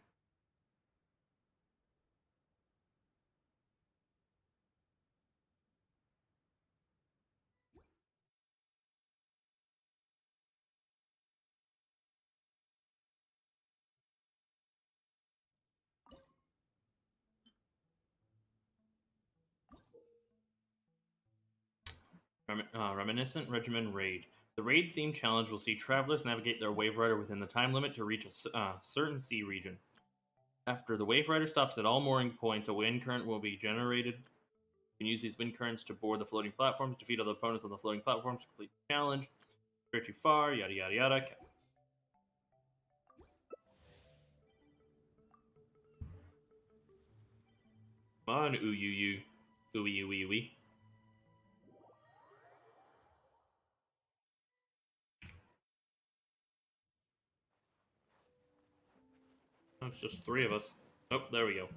Reminiscent Regimen Raid. The raid themed challenge will see travelers navigate their Wave Rider within the time limit to reach a certain sea region. After the Wave Rider stops at all mooring points, a wind current will be generated. You can use these wind currents to board the floating platforms, defeat other opponents on the floating platforms to complete the challenge. Go too far, yada yada yada. Come on, ooh you you. Ooey ooey ooey. Oh, it's just 3 of us. Oh, there we go.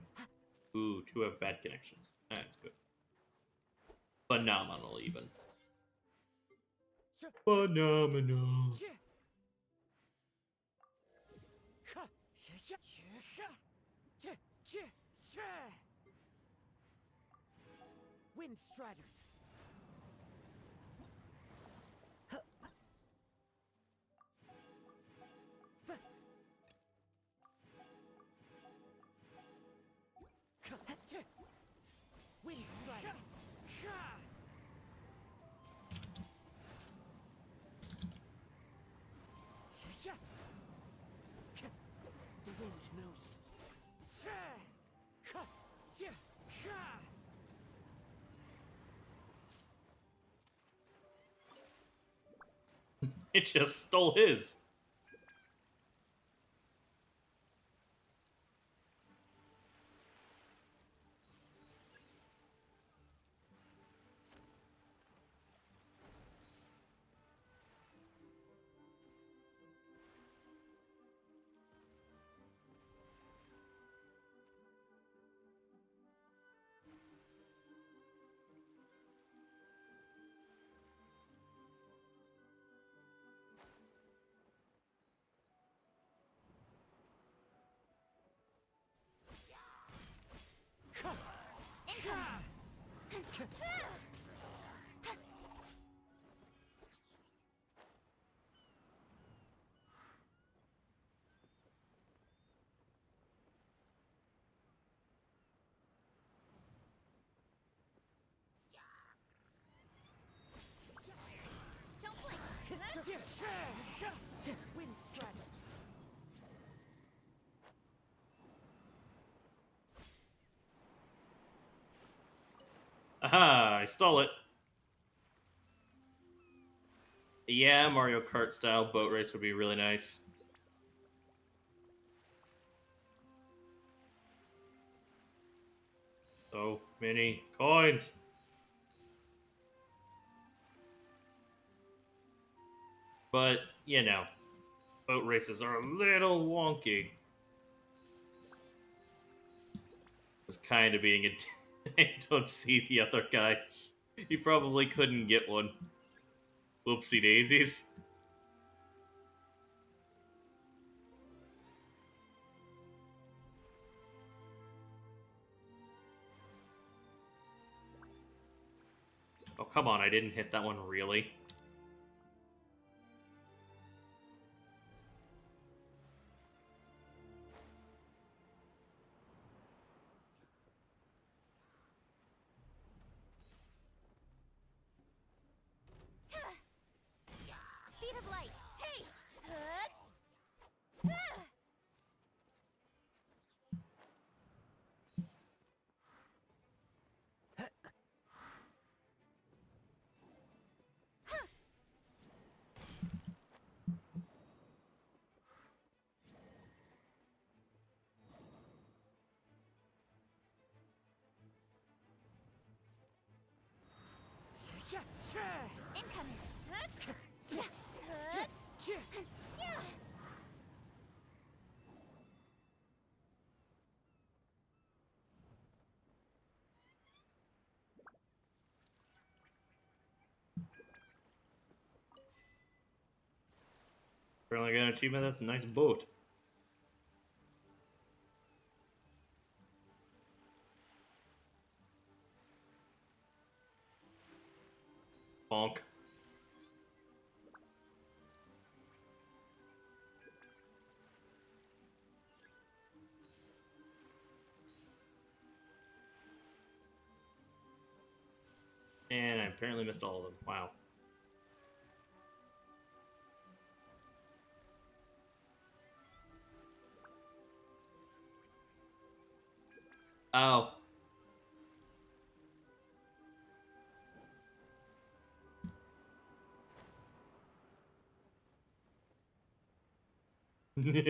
Ooh, 2 have bad connections. That's good. Phenomenal, even. Phenomenal. Wind Strider. Wind Strider. The wind knows It just stole his. Don't blink! Wind Strider. Aha, I stole it. Yeah, Mario Kart style boat race would be really nice. So, Mini coins. But, you know, boat races are a little wonky. Was kind of being a. I don't see the other guy. He probably couldn't get one. Whoopsie daisies. Oh, come on, I didn't hit that one, really? Speed of light. Hey! Incoming. Apparently got an achievement, that's a nice boat. Bonk. And I apparently missed all of them. Wow. Oh. Don't blink.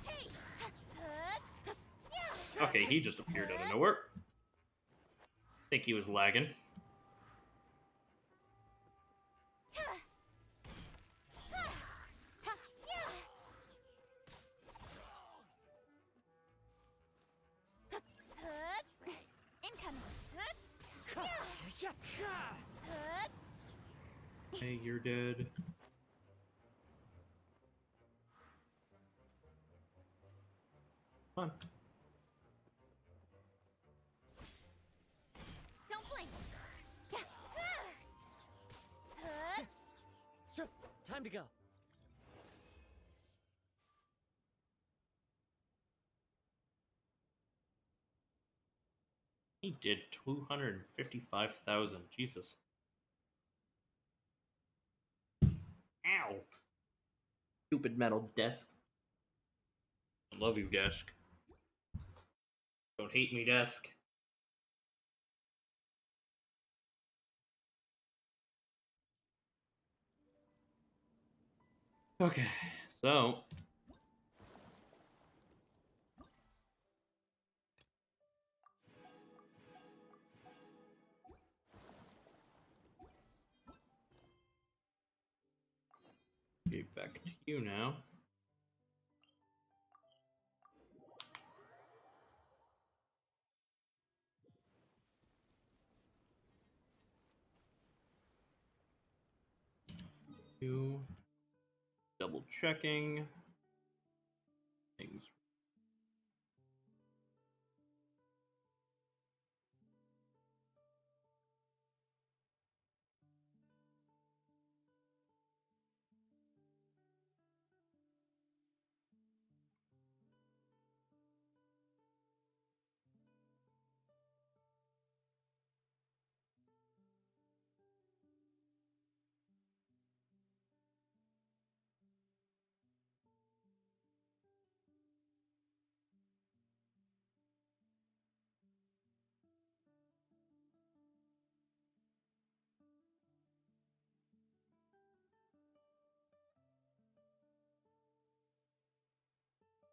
Hey! Okay, he just appeared out of nowhere. Think he was lagging. Incoming. Hey, you're dead. Come on. Don't blink. Sure, time to go. He did 255,000. Jesus. Ow. Stupid metal desk. I love you, desk. Don't hate me, desk. Okay, so be back to you now. You double checking things.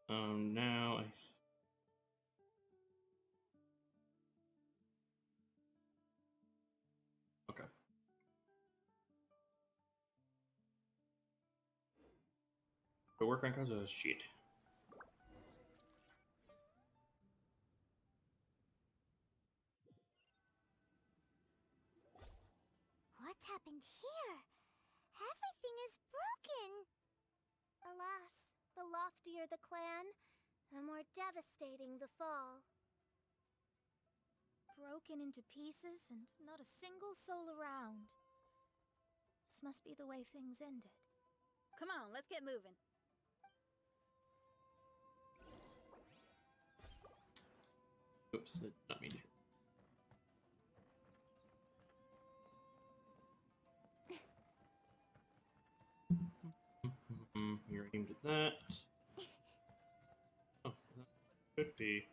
Now I To work on cause of shit. What's happened here? Everything is broken. Alas, the loftier the clan, the more devastating the fall. Broken into pieces and not a single soul around. This must be the way things ended. Come on, let's get moving. Oops, I did not mean to. You're aimed at that. Oh, that could be.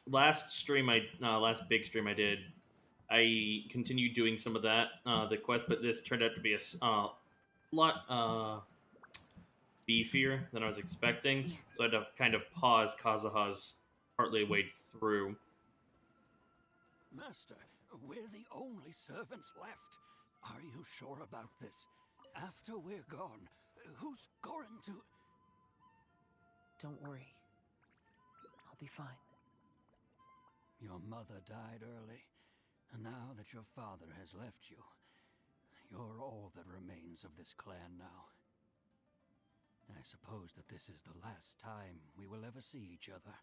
Last big stream I did, I continued doing some of that, the quest, but this turned out to be a lot beefier than I was expecting, so I had to kind of pause Kazuha's partly way through. Master, we're the only servants left. Are you sure about this? After we're gone, who's going to... Don't worry. I'll be fine. Your mother died early, and now that your father has left you, you're all that remains of this clan now. I suppose that this is the last time we will ever see each other.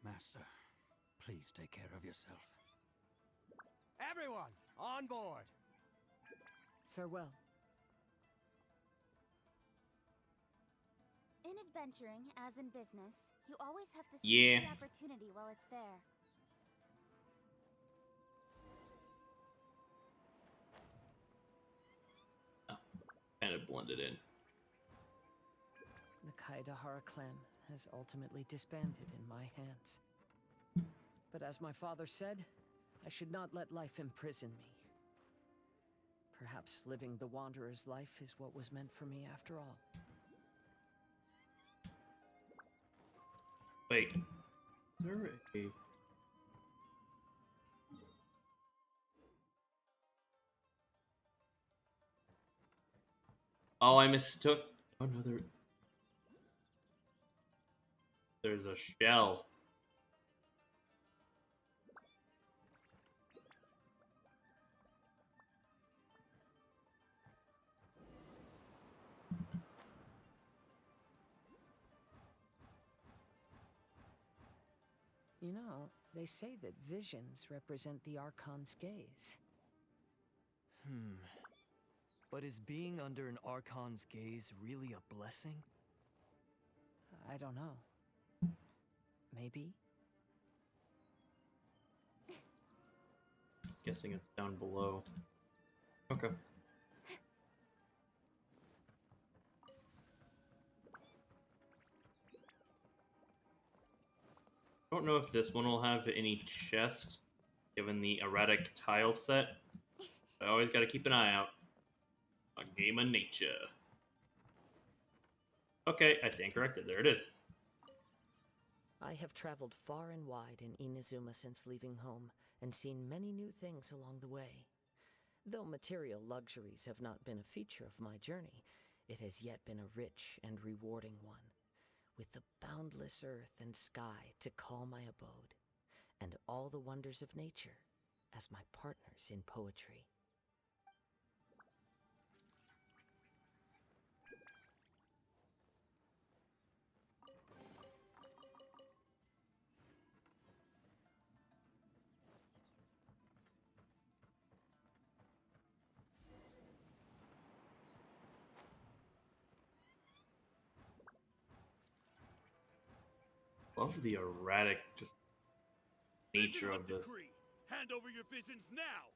Master, please take care of yourself. Everyone, on board! Farewell. In adventuring, as in business, you always have to Yeah. seize the opportunity while it's there. Kind of blended in. The Kaedahara clan has ultimately disbanded in my hands. But as my father said, I should not let life imprison me. Perhaps living the Wanderer's life is what was meant for me after all. Wait. Is there a... Oh, I mistook... Oh, no, there's a shell. You know, they say that visions represent the Archon's gaze. But is being under an Archon's gaze really a blessing? I don't know. Maybe? Guessing it's down below. Okay. I don't know if this one will have any chest, given the erratic tile set. I always got to keep an eye out. A game of nature. Okay, I stand corrected. There it is. I have traveled far and wide in Inazuma since leaving home, and seen many new things along the way. Though material luxuries have not been a feature of my journey, it has yet been a rich and rewarding one, with the boundless earth and sky to call my abode, and all the wonders of nature as my partners in poetry. Love the erratic just nature Vision of this. decree. Hand over your visions now!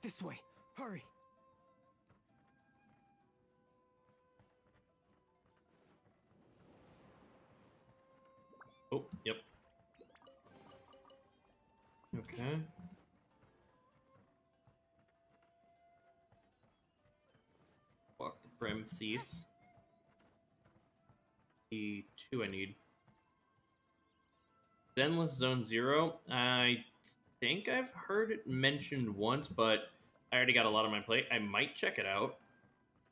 This way, hurry! Oh, yep. Okay. Walk the premises. the two I need. Zenless Zone Zero. I think I've heard it mentioned once, but I already got a lot on my plate. I might check it out.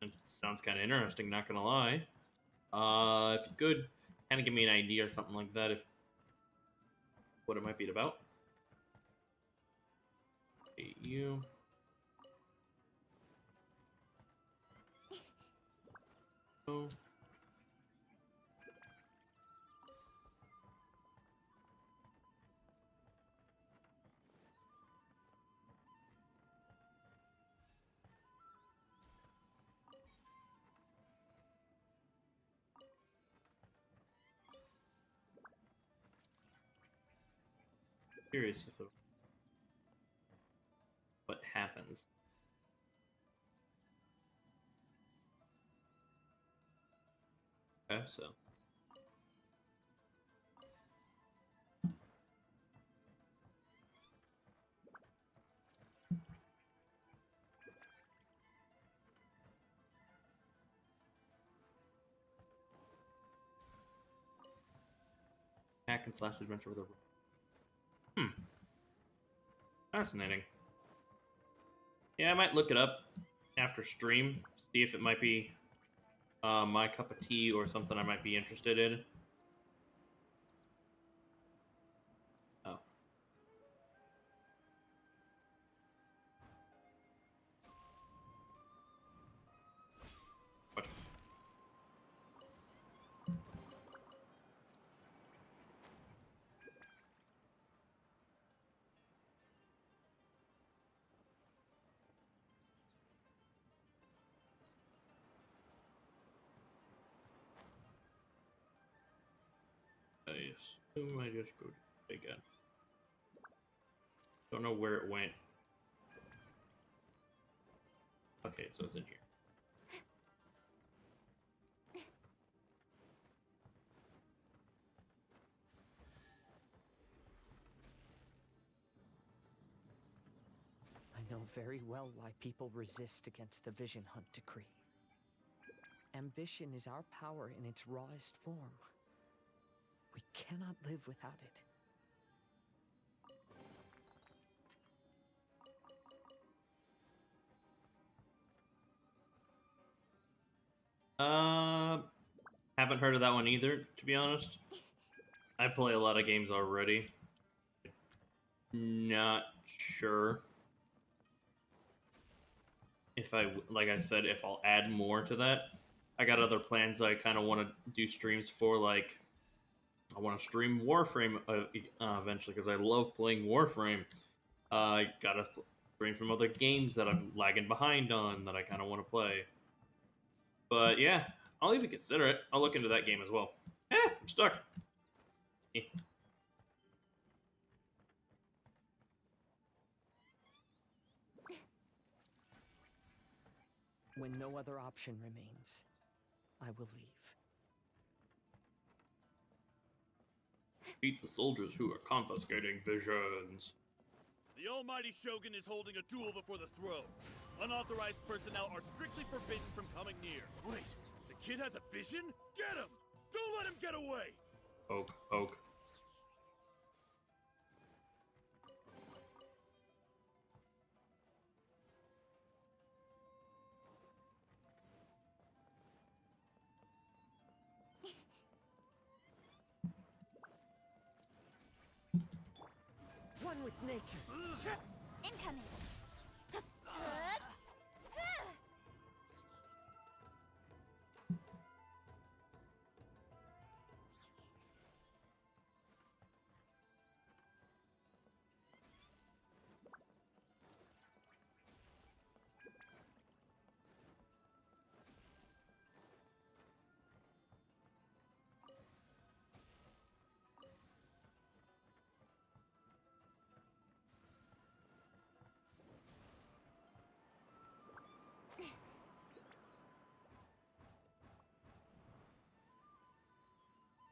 It sounds kind of interesting, not gonna lie. If you could kind of give me an idea or something like that, if what it might be about. Okay, you. Oh. Curious if what happens. Okay, so hack and slash adventure with a fascinating. Yeah, I might look it up after stream, see if it might be my cup of tea or something I might be interested in. Oh. What? I assume I just go to again. Don't know where it went. Okay, so it's in here. I know very well why people resist against the Vision Hunt decree. Ambition is our power in its rawest form. We cannot live without it. Haven't heard of that one either, to be honest. I play a lot of games already. Not sure if like I said, if I'll add more to that. I got other plans I kind of want to do streams for, like I want to stream Warframe eventually because I love playing Warframe. I gotta stream from other games that I'm lagging behind on that I kind of want to play. But yeah, I'll even consider it. I'll look into that game as well. I'm stuck. Eh. When no other option remains, I will leave. Beat the soldiers who are confiscating visions. The almighty Shogun is holding a duel before the throne. Unauthorized personnel are strictly forbidden from coming near. Wait, the kid has a vision? Get him! Don't let him get away! Oak, oak. One with nature. Incoming.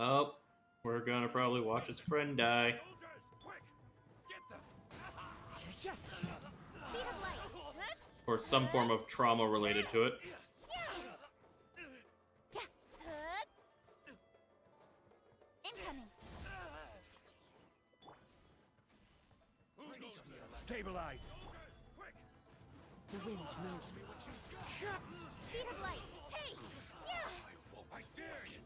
Oh, we're gonna probably watch his friend die. Soldiers, quick! Get them! Speed of light. Or some form of trauma related to it. Stabilize. The wind knows me. Speed of light. Hey! Yeah! I dare you.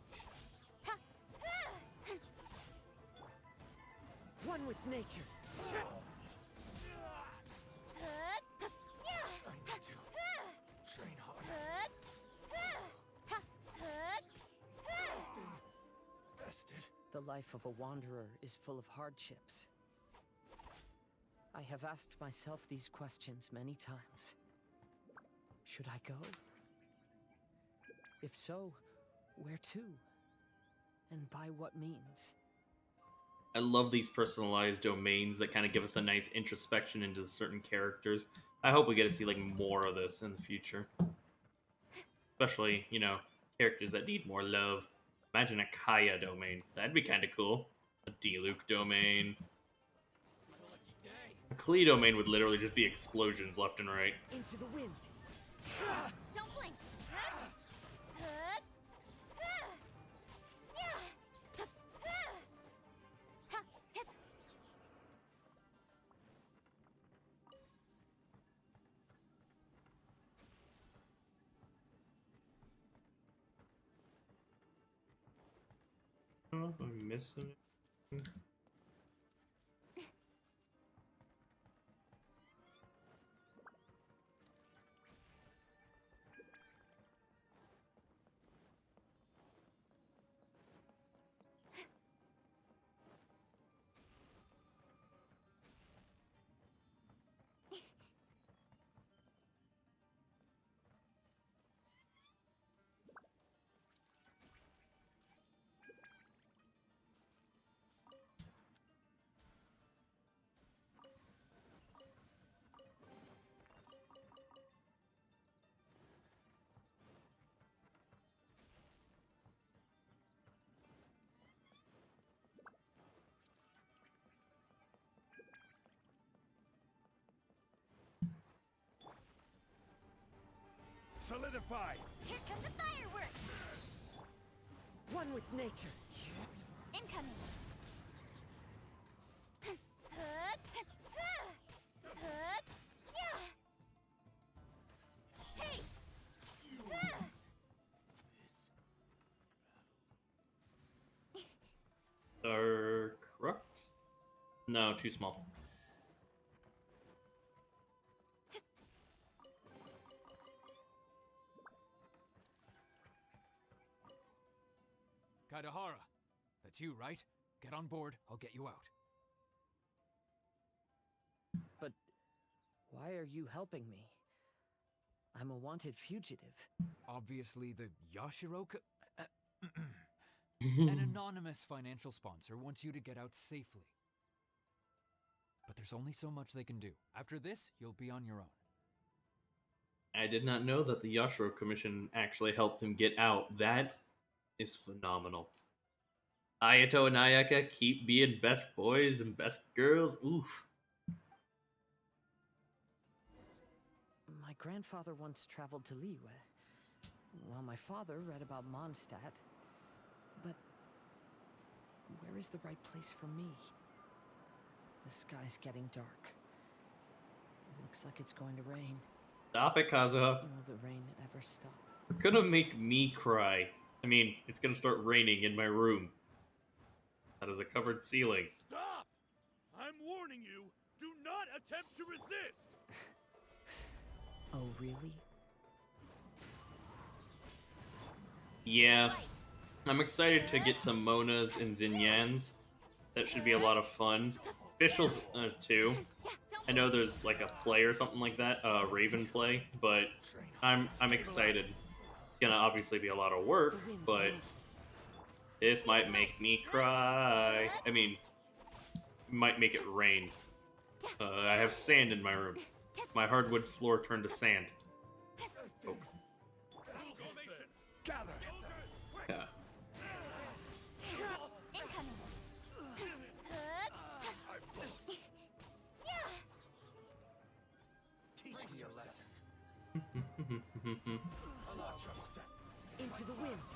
One with nature. Train hard. Vested. The life of a wanderer is full of hardships. I have asked myself these questions many times. Should I go? If so, where to? And by what means? I love these personalized domains that kind of give us a nice introspection into certain characters. I hope we get to see like more of this in the future. Especially, you know, characters that need more love. Imagine a Kaya domain. That'd be kind of cool. A Diluc domain. A Klee domain would literally just be explosions left and right. Into the wind. Don't blink. I don't know if I'm missing it. Solidify. Here come the fireworks. One with nature. Incoming. Hey! Dark Rocks? No, too small. Kaidahara, that's you, right? Get on board, I'll get you out. But why are you helping me? I'm a wanted fugitive. Obviously, the Yashiro... An anonymous financial sponsor wants you to get out safely. But there's only so much they can do. After this, you'll be on your own. I did not know that the Yashiro Commission actually helped him get out. That is phenomenal. Ayato and Ayaka keep being best boys and best girls. Oof. My grandfather once traveled to Liyue, while my father read about Mondstadt. But where is the right place for me? The sky's getting dark. It looks like it's going to rain. Stop it, Kazuha. Will the rain ever stop? You're gonna make me cry. I mean, it's gonna start raining in my room. That is a covered ceiling. Stop! I'm warning you. Do not attempt to resist. Oh, really? Yeah. I'm excited to get to Mona's and Zinyan's. That should be a lot of fun. Officials, too. I know there's like a play or something like that, Raven play, but I'm excited. It's gonna obviously be a lot of work, but this might make me cry. I mean, might make it rain. I have sand in my room. My hardwood floor turned to sand. Oh. Gather. Yeah. Incoming. Teach me a lesson. Into the wind.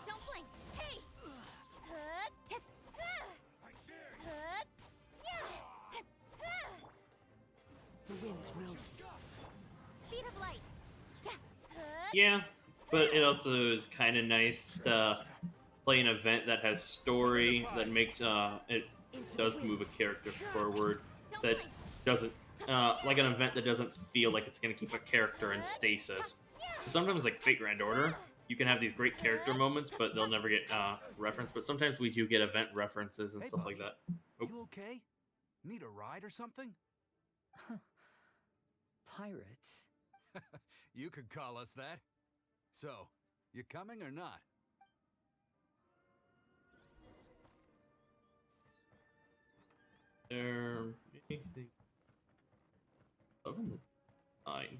Don't blink. Hey! Yeah, but it also is kind of nice to play an event that has story that makes it does move a character forward that doesn't like an event that doesn't feel like it's going to keep a character in stasis. Sometimes like Fate Grand Order, you can have these great character moments, but they'll never get referenced. But sometimes we do get event references and Hey, stuff buddy. like that. Oh, You okay? Need a ride or something? Pirates? You could call us that. So, you coming or not? there anything loving the design.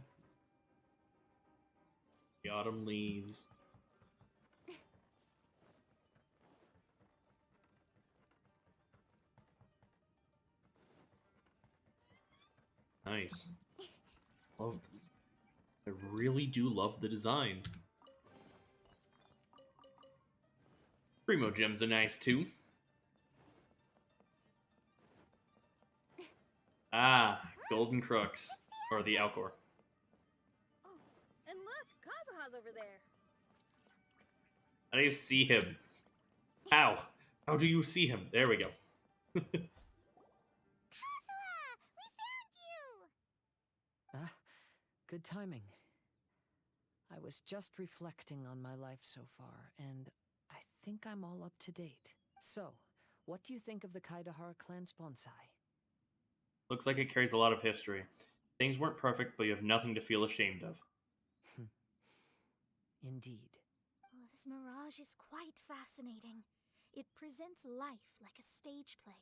The autumn leaves. Nice. Love these. I really do love the designs. Primo gems are nice too. Ah, golden crux. Or the Alcor. Oh, and look, Kazuha's over there. How do you see him? How? How do you see him? There we go. Kazuha! We found you! Ah, good timing. I was just reflecting on my life so far, and I think I'm all up to date. So, what do you think of the Kaidahara clan's bonsai? Looks like it carries a lot of history. Things weren't perfect, but you have nothing to feel ashamed of. Indeed. Oh, this mirage is quite fascinating. It presents life like a stage play,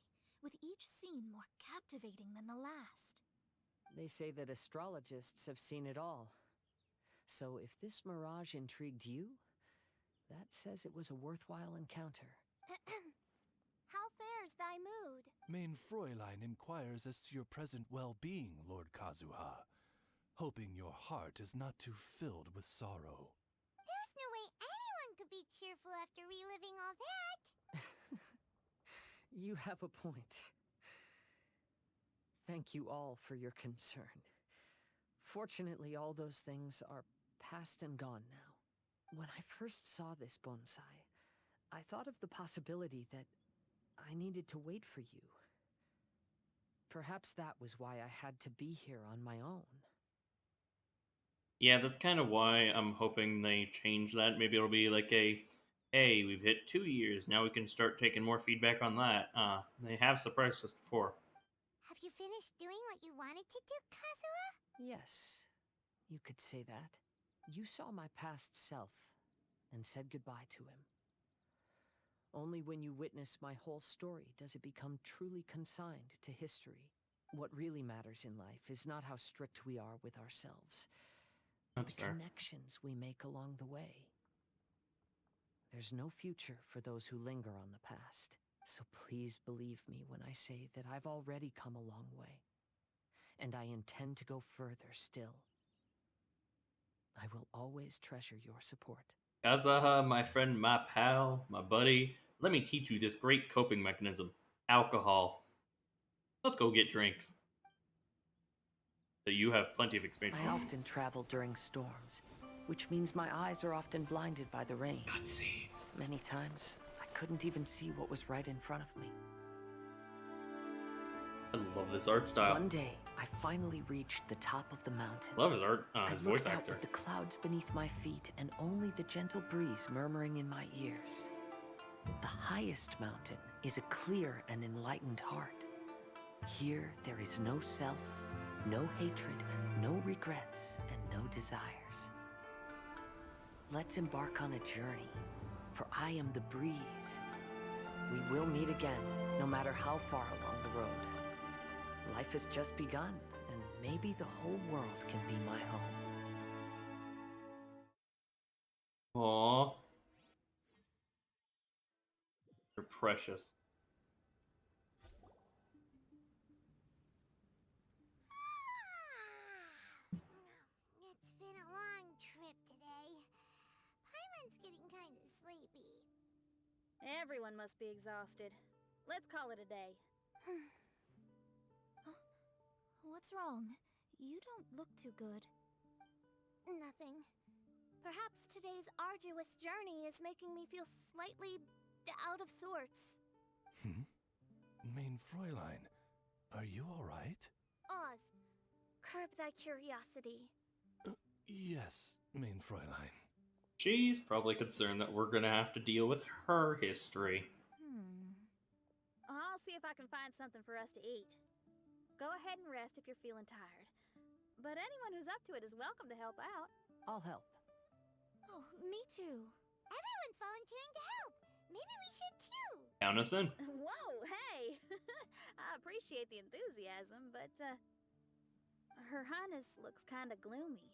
with each scene more captivating than the last. They say that astrologists have seen it all. So if this mirage intrigued you, that says it was a worthwhile encounter. How fares thy mood? Main Fräulein inquires as to your present well-being, Lord Kazuha, hoping your heart is not too filled with sorrow. There's no way anyone could be cheerful after reliving all that. You have a point. Thank you all for your concern. Fortunately, all those things are past and gone now. When I first saw this bonsai, I thought of the possibility that I needed to wait for you. Perhaps that was why I had to be here on my own. Yeah, that's kind of why I'm hoping they change that. Maybe it'll be like hey, we've hit 2 years. Now we can start taking more feedback on that. They have surprised us before. Have you finished doing what you wanted to do, Kazuha? Yes, you could say that. You saw my past self and said goodbye to him. Only when you witness my whole story does it become truly consigned to history. What really matters in life is not how strict we are with ourselves, but That's the fair. connections we make along the way. There's no future for those who linger on the past, so please believe me when I say that I've already come a long way, and I intend to go further still. I will always treasure your support. Kazaha, my friend, my pal, my buddy, let me teach you this great coping mechanism. Alcohol. Let's go get drinks. So you have plenty of experience. I often travel during storms, which means my eyes are often blinded by the rain. Cutscenes. Many times, I couldn't even see what was right in front of me. I love this art style. One day, I finally reached the top of the mountain. Love his art, his I voice looked out actor. with the clouds beneath my feet and only the gentle breeze murmuring in my ears. The highest mountain is a clear and enlightened heart. Here, there is no self, no hatred, no regrets, and no desires. Let's embark on a journey, for I am the breeze. We will meet again, no matter how far along the road. Life has just begun, and maybe the whole world can be my home. Aww. You're precious. It's been a long trip today. Paimon's getting kind of sleepy. Everyone must be exhausted. Let's call it a day. What's wrong? You don't look too good. Nothing. Perhaps today's arduous journey is making me feel slightly out of sorts. Main Fräulein, are you alright? Oz, curb thy curiosity. Yes, Main Fräulein. She's probably concerned that we're gonna have to deal with her history. I'll see if I can find something for us to eat. Go ahead and rest if you're feeling tired. But anyone who's up to it is welcome to help out. I'll help. Oh, me too. Everyone's volunteering to help. Maybe we should too. Count us in. Whoa, hey! I appreciate the enthusiasm, but, Her Highness looks kinda gloomy.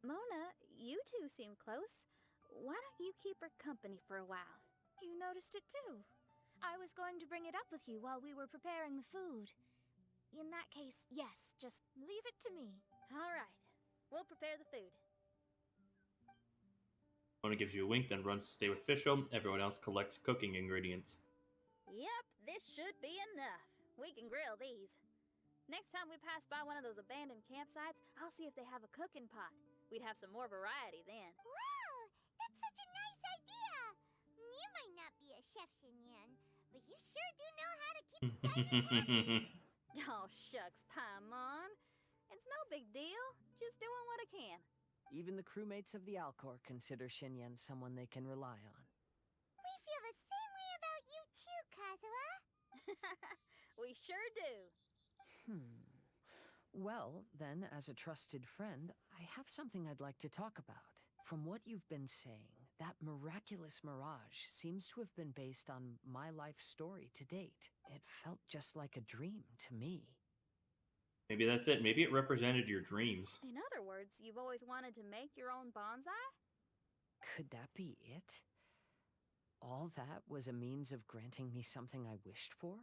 Mona, you two seem close. Why don't you keep her company for a while? You noticed it too. I was going to bring it up with you while we were preparing the food. In that case, yes, just leave it to me. All right. We'll prepare the food. Mona gives you a wink, then runs to stay with Fischl. Everyone else collects cooking ingredients. Yep, this should be enough. We can grill these. Next time we pass by one of those abandoned campsites, I'll see if they have a cooking pot. We'd have some more variety then. Wow, that's such a nice idea. You might not be a chef, Xinyan, but you sure do know how to keep diners happy. Oh, shucks, Paimon. It's no big deal. Just doing what I can. Even the crewmates of the Alcor consider Xinyan someone they can rely on. We feel the same way about you too, Kazuha. We sure do. Well, then, as a trusted friend, I have something I'd like to talk about. From what you've been saying, that miraculous mirage seems to have been based on my life story to date. It felt just like a dream to me. Maybe that's it. Maybe it represented your dreams. In other words, you've always wanted to make your own bonsai? Could that be it? All that was a means of granting me something I wished for?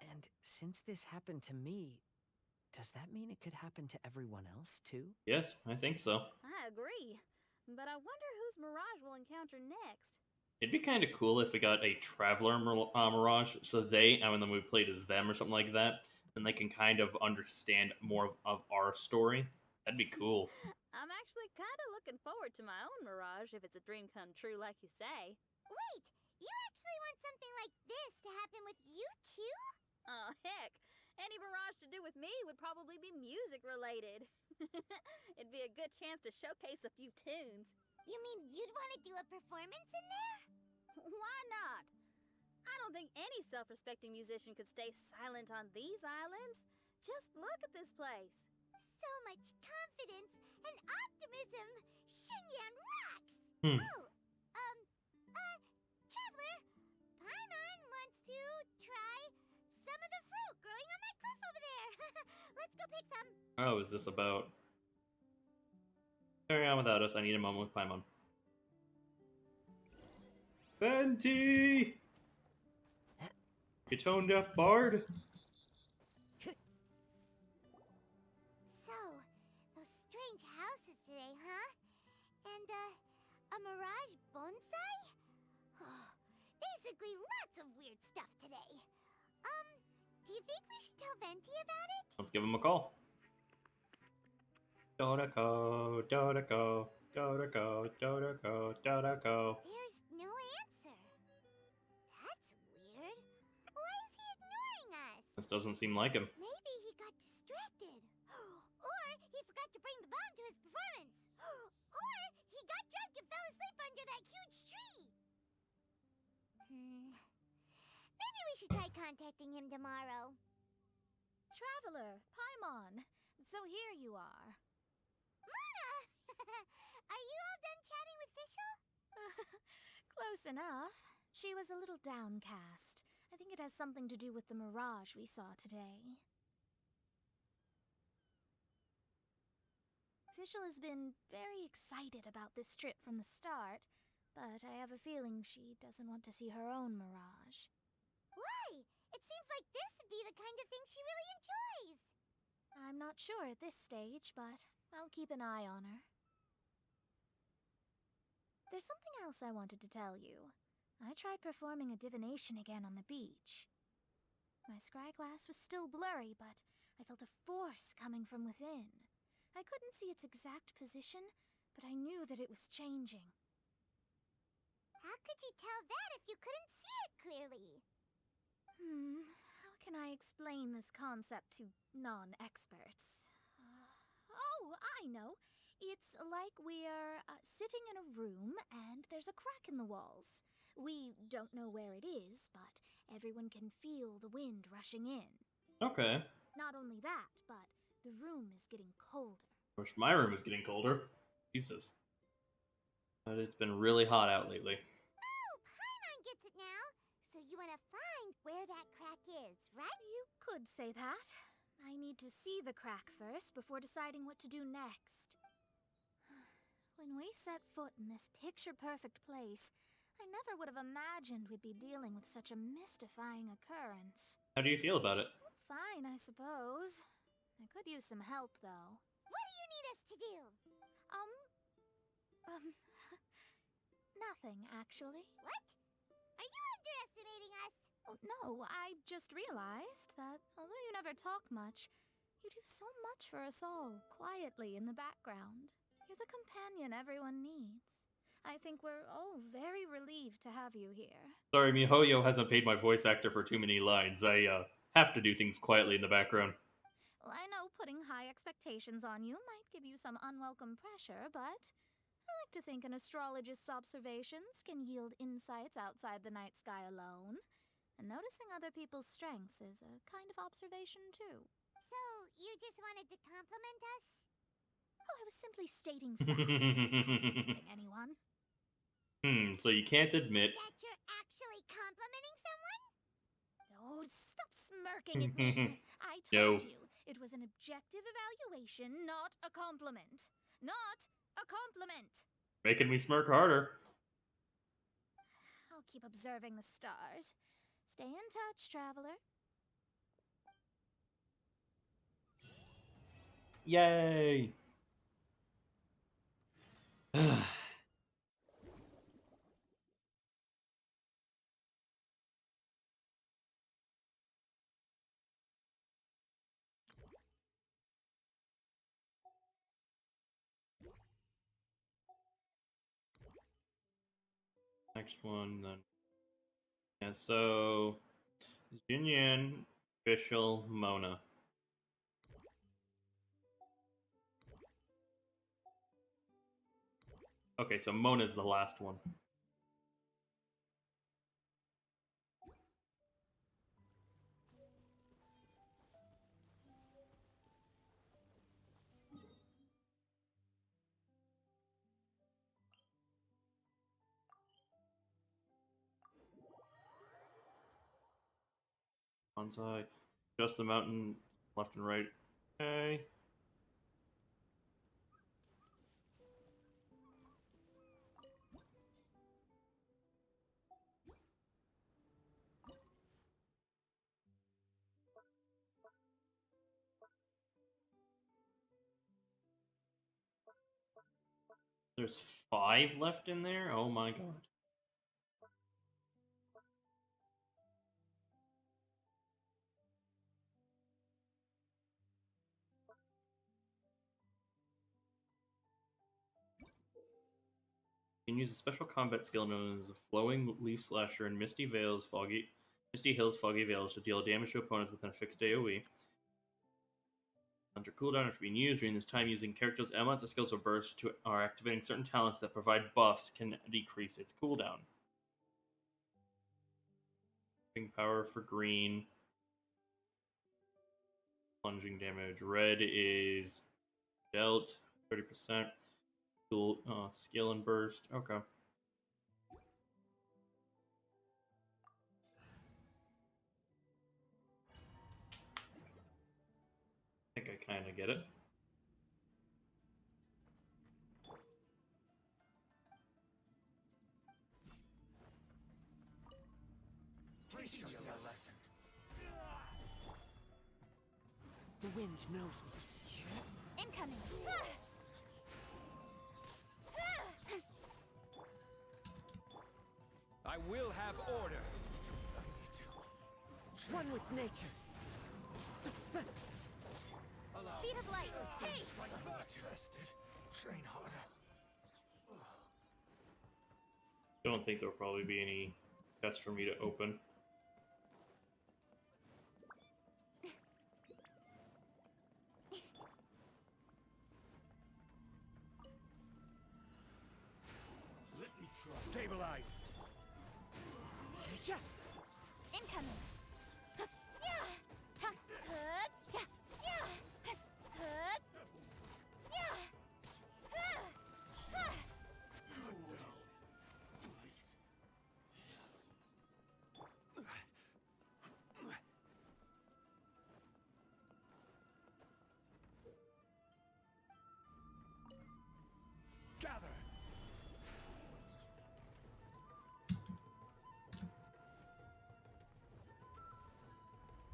And since this happened to me, does that mean it could happen to everyone else, too? Yes, I think so. I agree. But I wonder whose mirage we'll encounter next. It'd be kind of cool if we got a Traveler Mirage, so they, and then we played as them or something like that, and they can kind of understand more of our story. That'd be cool. I'm actually kind of looking forward to my own mirage if it's a dream come true like you say. Wait, you actually want something like this to happen with you too? Oh, heck. Any mirage to do with me would probably be music related. It'd be a good chance to showcase a few tunes. You mean you'd want to do a performance in there? Why not? I don't think any self-respecting musician could stay silent on these islands. Just look at this place. So much confidence and optimism. Xinyan rocks! Traveler, Paimon wants to try some of the fruit growing on that cliff over there. Let's go pick some. Oh, is this about? Carry on without us. I need a moment with Paimon. Venti! You tone-deaf bard? So, those strange houses today, huh? And, a mirage bonsai? Basically, lots of weird stuff today. Do you think we should tell Venti about it? Let's give him a call. Dodako, Dodako, Dodako, Dodako, Dodako. There's no answer. That's weird. Why is he ignoring us? This doesn't seem like him. Maybe he got distracted. Or he forgot to bring the bomb to his performance. Or he got drunk and fell asleep under that huge tree. Maybe we should try contacting him tomorrow. Traveler, Paimon. So here you are. Mona! Are you all done chatting with Fischl? Close enough. She was a little downcast. I think it has something to do with the mirage we saw today. Fischl has been very excited about this trip from the start, but I have a feeling she doesn't want to see her own mirage. Why? It seems like this would be the kind of thing she really enjoys. I'm not sure at this stage, but I'll keep an eye on her. There's something else I wanted to tell you. I tried performing a divination again on the beach. My scryglass was still blurry, but I felt a force coming from within. I couldn't see its exact position, but I knew that it was changing. How could you tell that if you couldn't see it clearly? How can I explain this concept to non-experts? Oh, I know. It's like we're sitting in a room and there's a crack in the walls. We don't know where it is, but everyone can feel the wind rushing in. Okay. Not only that, but the room is getting colder. Wish my room is getting colder. Jesus. But it's been really hot out lately. Oh, Paimon gets it now. So you want to find where that crack is, right? You could say that. I need to see the crack first before deciding what to do next. When we set foot in this picture-perfect place, I never would have imagined we'd be dealing with such a mystifying occurrence. How do you feel about it? Fine, I suppose. I could use some help, though. What do you need us to do? Nothing, actually. What? Are you underestimating us? Oh, no, I just realized that although you never talk much, you do so much for us all, quietly in the background. You're the companion everyone needs. I think we're all very relieved to have you here. Sorry, MiHoYo hasn't paid my voice actor for too many lines. I have to do things quietly in the background. Well, I know putting high expectations on you might give you some unwelcome pressure, but I like to think an astrologist's observations can yield insights outside the night sky alone. And noticing other people's strengths is a kind of observation, too. So, you just wanted to compliment us? Oh, I was simply stating facts, not complimenting anyone. So you can't admit... That you're actually complimenting someone? Oh, stop smirking at me. I told you, it was an objective evaluation, not a compliment. Not a compliment! Making me smirk harder. I'll keep observing the stars. Stay in touch, traveler. Yay! Next one, then. Yeah, so... Jinyan, official, Mona. Okay, so Mona's the last one. Bonsai. Just the mountain, left and right. Okay. There's 5 left in there? Oh my god. You can use a special combat skill known as a Flowing Leaf Slasher in Misty Hills, Foggy Vales to deal damage to opponents within a fixed AoE. Under cooldown after being used during this time, using characters' elements of skills or bursts or activating certain talents that provide buffs can decrease its cooldown. Power for green. Plunging damage. Red is dealt 30%. Skill and burst. Okay. I think I kind of get it. Teach yourself a lesson. The wind knows me. Incoming! I will have order. One with nature. Speed of light! Hey! Tested. Train harder. don't think there'll probably be any chests for me to open. Let me try. Stabilize. Incoming. Gather.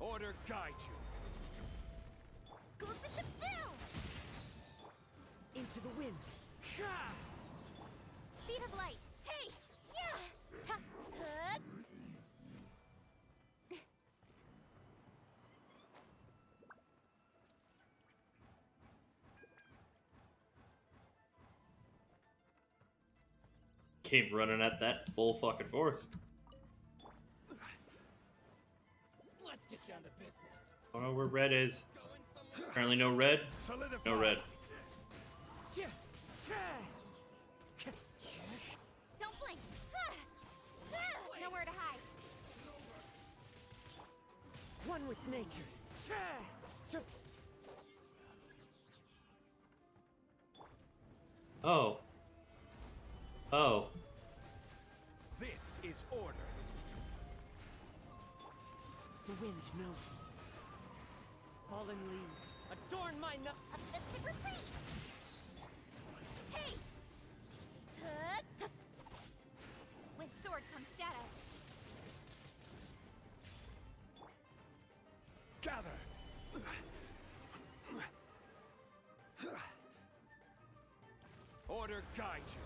Order guide you. Goes the ship down! Into the wind. Speed of light. Hey! Yeah! Ha! Huh! Came running at that full fucking force. Let's get down to business. I don't know where red is. Apparently no red. No red. Don't blink! Nowhere to hide. One with nature. Oh. Oh. This is order. The wind knows me. Fallen leaves adorn my no— A mystic retreat! Hey! Huh? With sword comes shadow. Gather. Order guide you.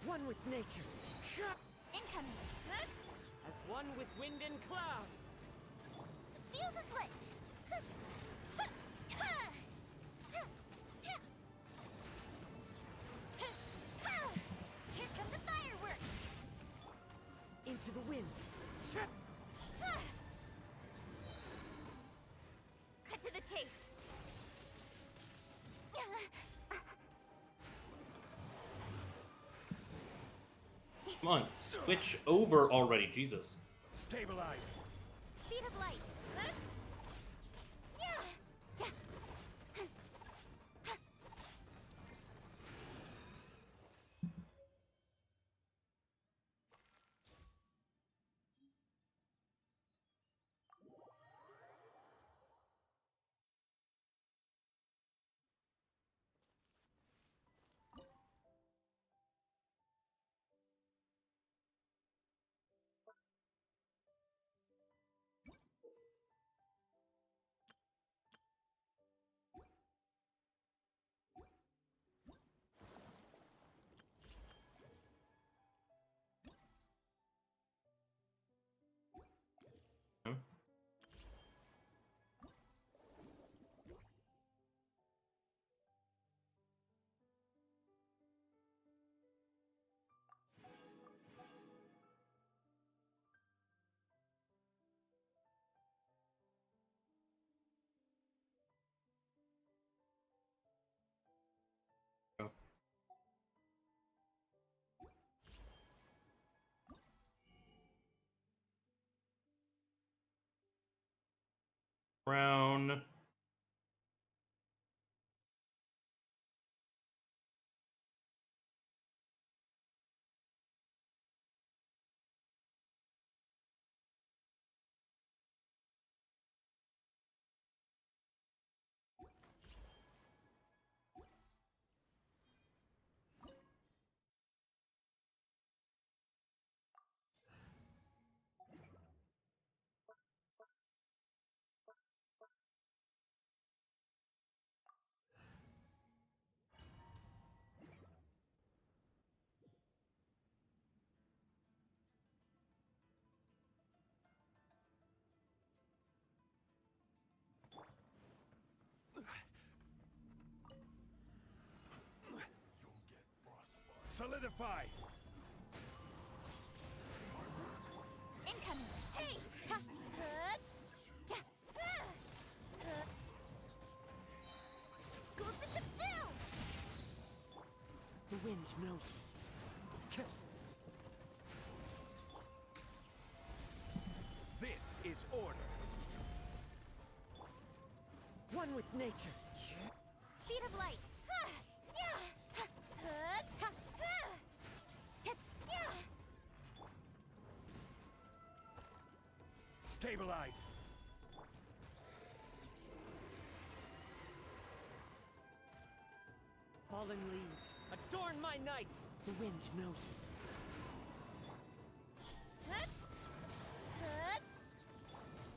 One with nature. Incoming. Huh? As one with wind and cloud. The fuse is lit. Here come the fireworks. Into the wind. Cut to the chase. Come on, switch over already, Jesus. Stabilize. Speed of light. Huh? Yeah. Brown. Solidify! Incoming! Hey! Goes the ship down! The wind knows me. This is order. One with nature. Speed of light! Stabilize! Fallen leaves, adorn my night! The wind knows me.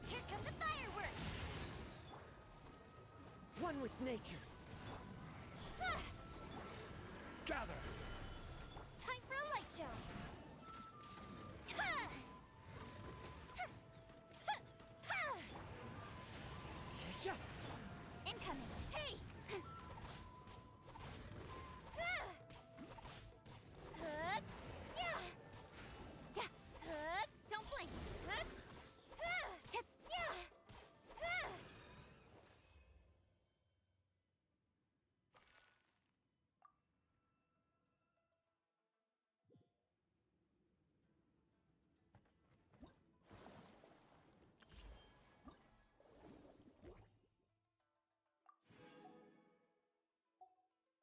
Here come the fireworks! One with nature. Gather! Time for a light show! Incoming! Hey! Don't blink!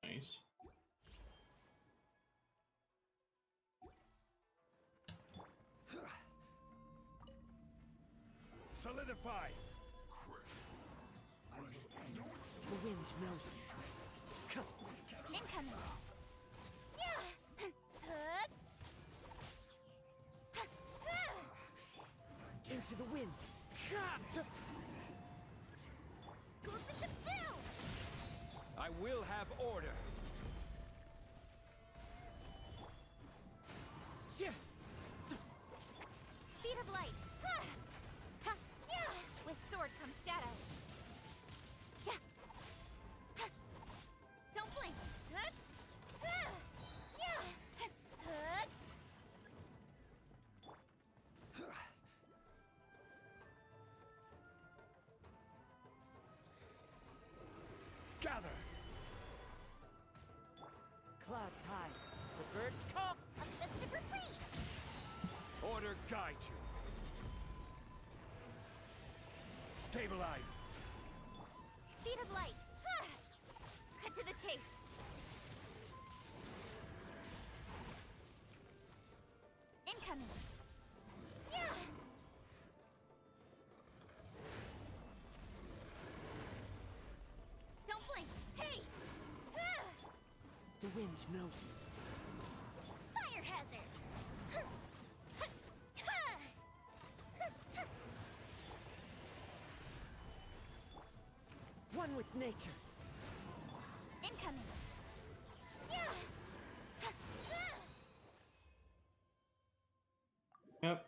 Nice. Solidify! The wind knows me. Incoming! Into the wind. Goes the ship down! I will have order. Speed of light! With sword comes shadow. Don't blink! Gather! Clouds high. The birds come. A festive reprise! Order guide you. Stabilize! Speed of light! Cut to the chase! Incoming! Don't blink! Hey! The wind knows me. Fire hazard! One with nature. Incoming! Yep.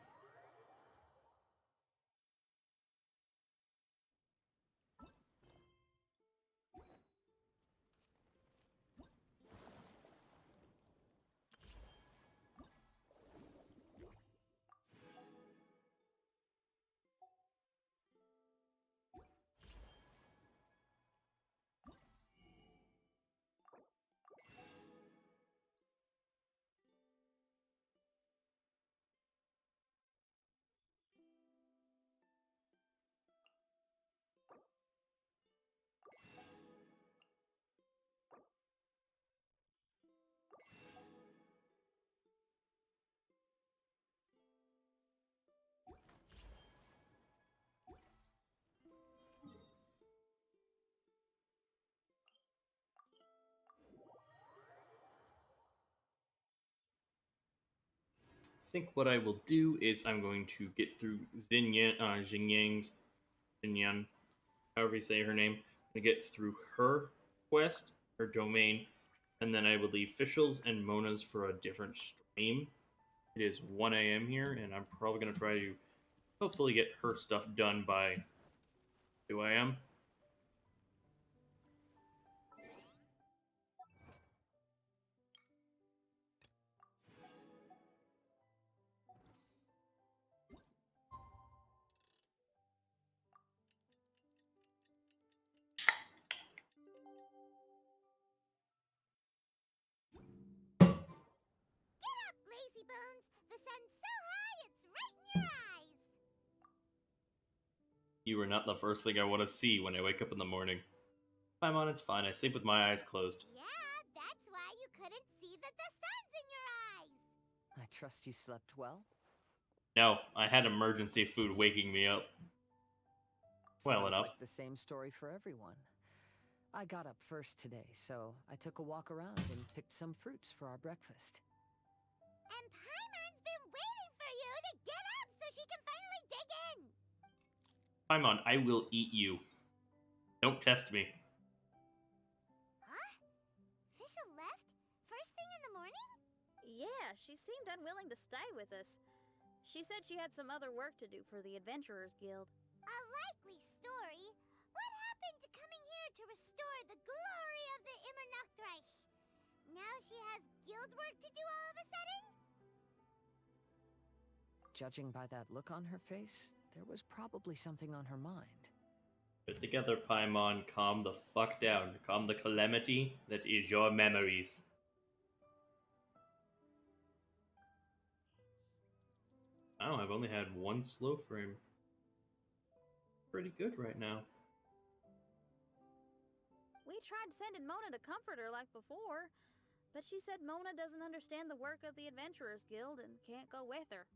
I think what I will do is I'm going to get through Xinyan, however you say her name, to get through her quest, her domain, and then I will leave Fischl's and Mona's for a different stream. It is 1 a.m. here, and I'm probably going to try to hopefully get her stuff done by 2 a.m. lazy bones. The sun's so high, it's right in your eyes. You are not the first thing I want to see when I wake up in the morning. Paimon, it's fine. I sleep with my eyes closed. Yeah, that's why you couldn't see that the sun's in your eyes. I trust you slept well? No, I had emergency food waking me up. Well Sounds enough. like the same story for everyone. I got up first today, so I took a walk around and picked some fruits for our breakfast. And Paimon's been waiting for you to get up so she can finally dig in. Paimon, I will eat you. Don't test me. Huh? Fischl left? First thing in the morning? Yeah, she seemed unwilling to stay with us. She said she had some other work to do for the Adventurers Guild. A likely story. What happened to coming here to restore the glory of the Immernachtreich? Now she has guild work to do all of a sudden? Judging by that look on her face, there was probably something on her mind. Get together, Paimon. Calm the fuck down. Calm the calamity that is your memories. I don't know, I've only had one slow frame. Pretty good right now. We tried sending Mona to comfort her like before, but she said Mona doesn't understand the work of the Adventurers Guild and can't go with her.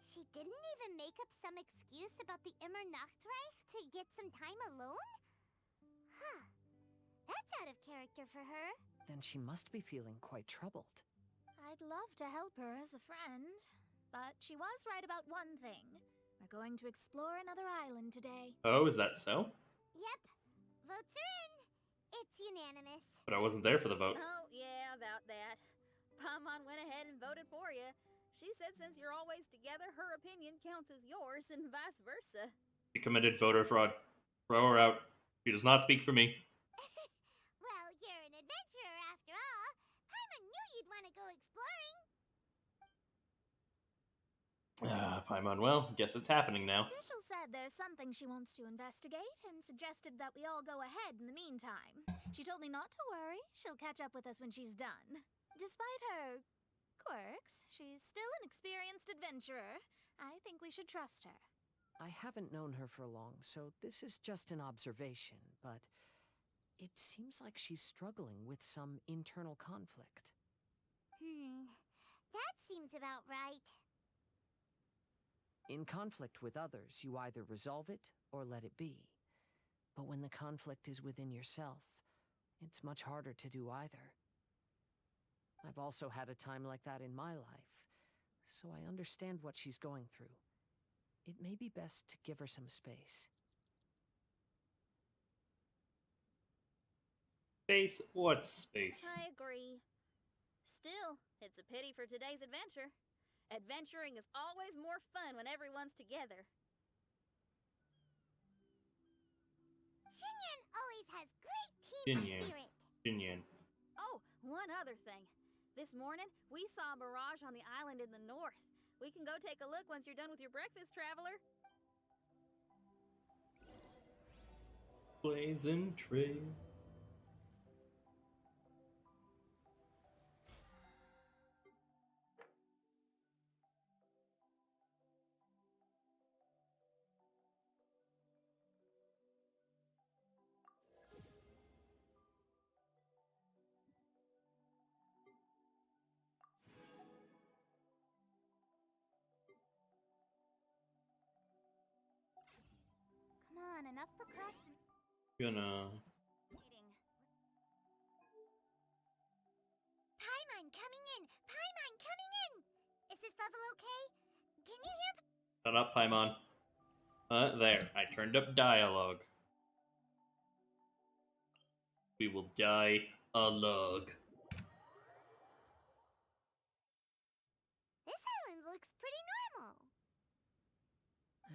She didn't even make up some excuse about the Immernachtreich to get some time alone? Huh. That's out of character for her. Then she must be feeling quite troubled. I'd love to help her as a friend, but she was right about one thing. We're going to explore another island today. Oh, is that so? Yep. Votes are in. It's unanimous. But I wasn't there for the vote. Oh, yeah, about that. Paimon went ahead and voted for you. She said since you're always together, her opinion counts as yours and vice versa. She committed voter fraud. Throw her out. She does not speak for me. Well, you're an adventurer after all. Paimon knew you'd want to go exploring. Paimon, well, guess it's happening now. Fischl said there's something she wants to investigate and suggested that we all go ahead in the meantime. She told me not to worry. She'll catch up with us when she's done. Despite her quirks, she's still an experienced adventurer. I think we should trust her. I haven't known her for long, so this is just an observation, but it seems like she's struggling with some internal conflict. That seems about right. In conflict with others, you either resolve it or let it be. But when the conflict is within yourself, it's much harder to do either. I've also had a time like that in my life, so I understand what she's going through. It may be best to give her some space. Space? What space? I agree. Still, it's a pity for today's adventure. Adventuring is always more fun when everyone's together. Xinyan always has great team Xinyan. spirit. Xinyan. Oh, one other thing. This morning, we saw a mirage on the island in the north. We can go take a look once you're done with your breakfast, traveler. Blazing trail. Come on, enough procrastinating. Gonna... Paimon coming in! Paimon coming in! Is this level okay? Can you hear? Shut up, Paimon. There. I turned up dialogue. We will die a log. This island looks pretty normal.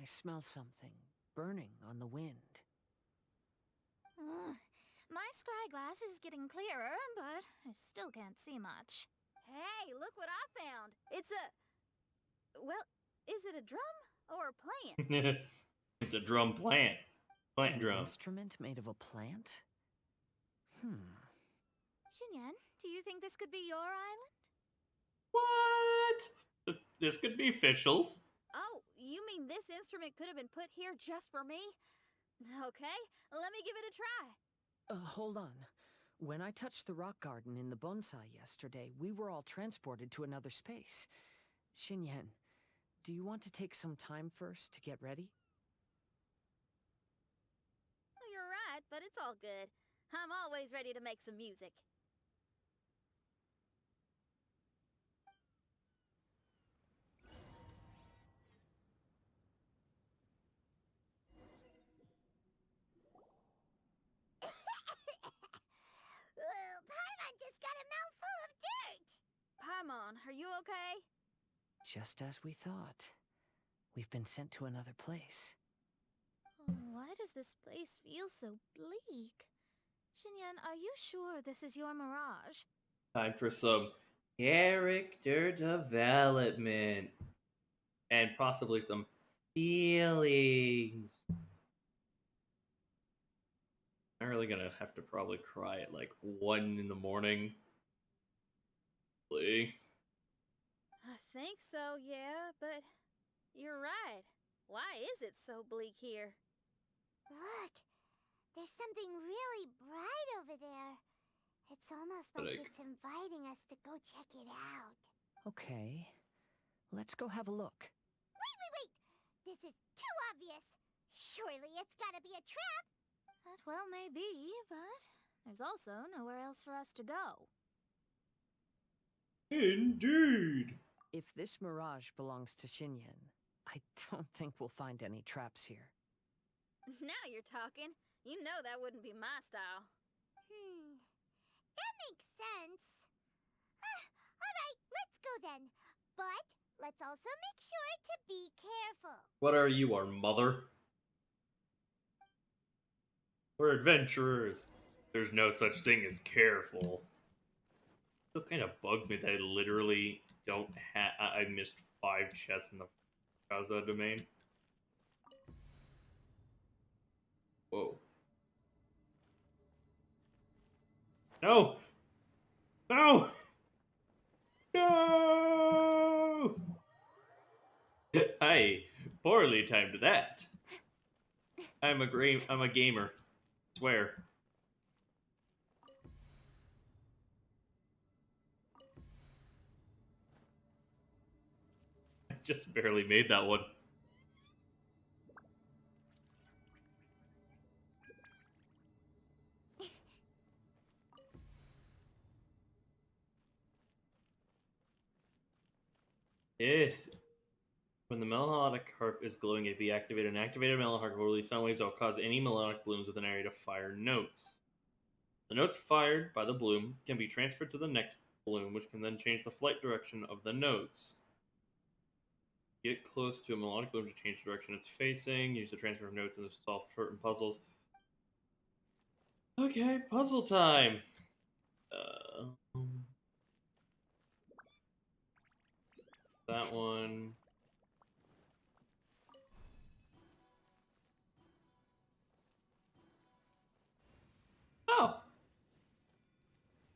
I smell something burning on the wind. My scryglass is getting clearer, but I still can't see much. Hey, look what I found. It's a... Well, is it a drum or a plant? It's a drum plant. Plant An drum. instrument made of a plant? Xinyan, do you think this could be your island? What? This could be officials. Oh, you mean this instrument could have been put here just for me? Okay, let me give it a try. Hold on. When I touched the rock garden in the bonsai yesterday, we were all transported to another space. Xinyan, do you want to take some time first to get ready? Well, you're right, but it's all good. I'm always ready to make some music. Paimon just got a mouthful of dirt! Paimon, are you okay? Just as we thought. We've been sent to another place. Oh, why does this place feel so bleak? Xinyan, are you sure this is your mirage? Time for some character development. And possibly some feelings. I'm really gonna have to probably cry at like 1 in the morning. Really? I think so, yeah, but you're right. Why is it so bleak here? Look, there's something really bright over there. It's almost like it's inviting us to go check it out. Okay. Let's go have a look. Wait! This is too obvious! Surely it's gotta be a trap! That well may be, but there's also nowhere else for us to go. Indeed! If this mirage belongs to Xinyan, I don't think we'll find any traps here. Now you're talking. You know that wouldn't be my style. That makes sense. Alright, let's go then. But let's also make sure to be careful. What are you, our mother? We're adventurers. There's no such thing as careful. It kind of bugs me that I literally don't have. I missed 5 chests in the Kaza domain. Whoa. No! No! No! I poorly timed that. I'm a gamer. I swear. I just barely made that one. Yes. When the melodic harp is glowing, it be activated. An activated melodic harp will release sound waves that will cause any melodic blooms within an area to fire notes. The notes fired by the bloom can be transferred to the next bloom, which can then change the flight direction of the notes. Get close to a melodic bloom to change the direction it's facing. Use the transfer of notes and solve certain puzzles. Okay, puzzle time! That one. Oh!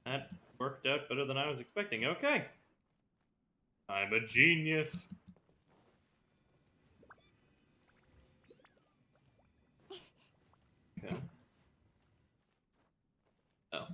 That worked out better than I was expecting. Okay. I'm a genius. Okay. Oh.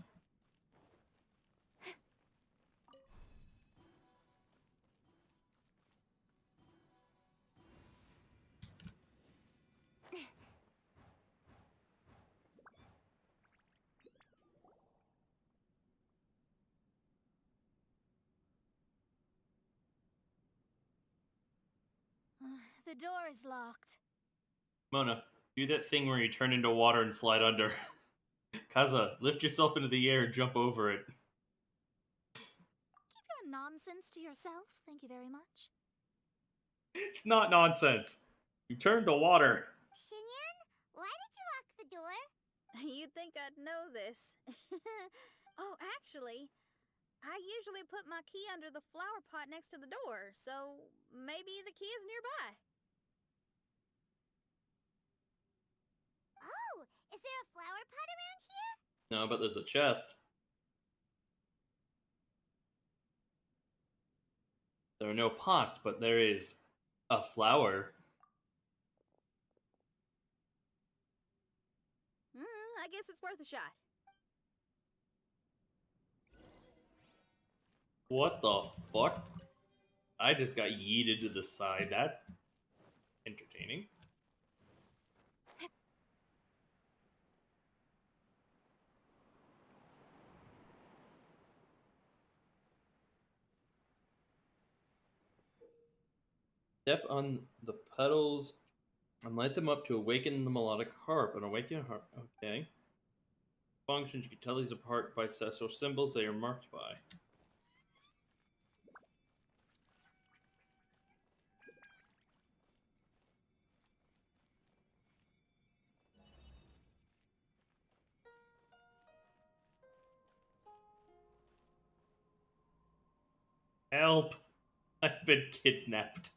The door is locked. Mona, do that thing where you turn into water and slide under. Kaza, lift yourself into the air and jump over it. Keep your nonsense to yourself, thank you very much. It's not nonsense. You turn to water. Xinyan, why did you lock the door? You'd think I'd know this. Oh, actually, I usually put my key under the flower pot next to the door, so maybe the key is nearby. Oh, is there a flower pot around here? No, but there's a chest. There are no pots, but there is a flower. I guess it's worth a shot. What the fuck? I just got yeeted to the side. That's entertaining. Step on the pedals and light them up to awaken the melodic harp. An awakened harp. Okay. Functions, you can tell these apart by special symbols they are marked by. Help! I've been kidnapped.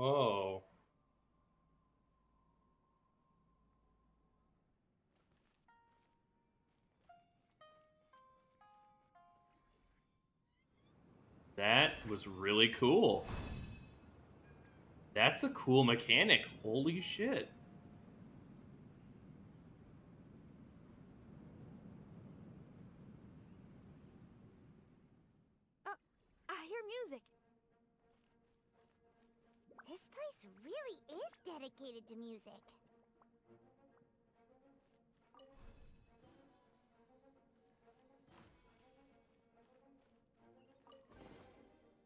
Oh. That was really cool. That's a cool mechanic. Holy shit. I hear music. This place really is dedicated to music.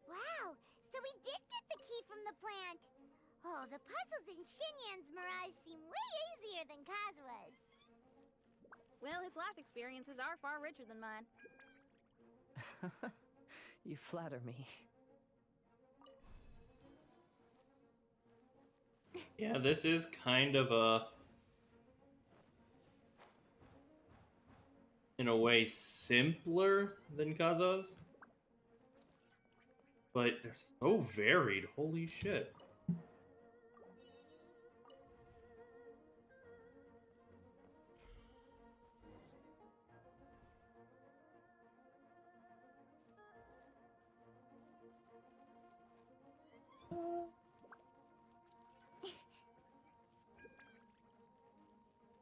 Wow, so we did get the key from the plant. Oh, the puzzles in Xinyan's Mirage seem way easier than Kazua's. Well, his life experiences are far richer than mine. You flatter me. Yeah, this is kind of a, in a way, simpler than Kazua's. But they're so varied. Holy shit.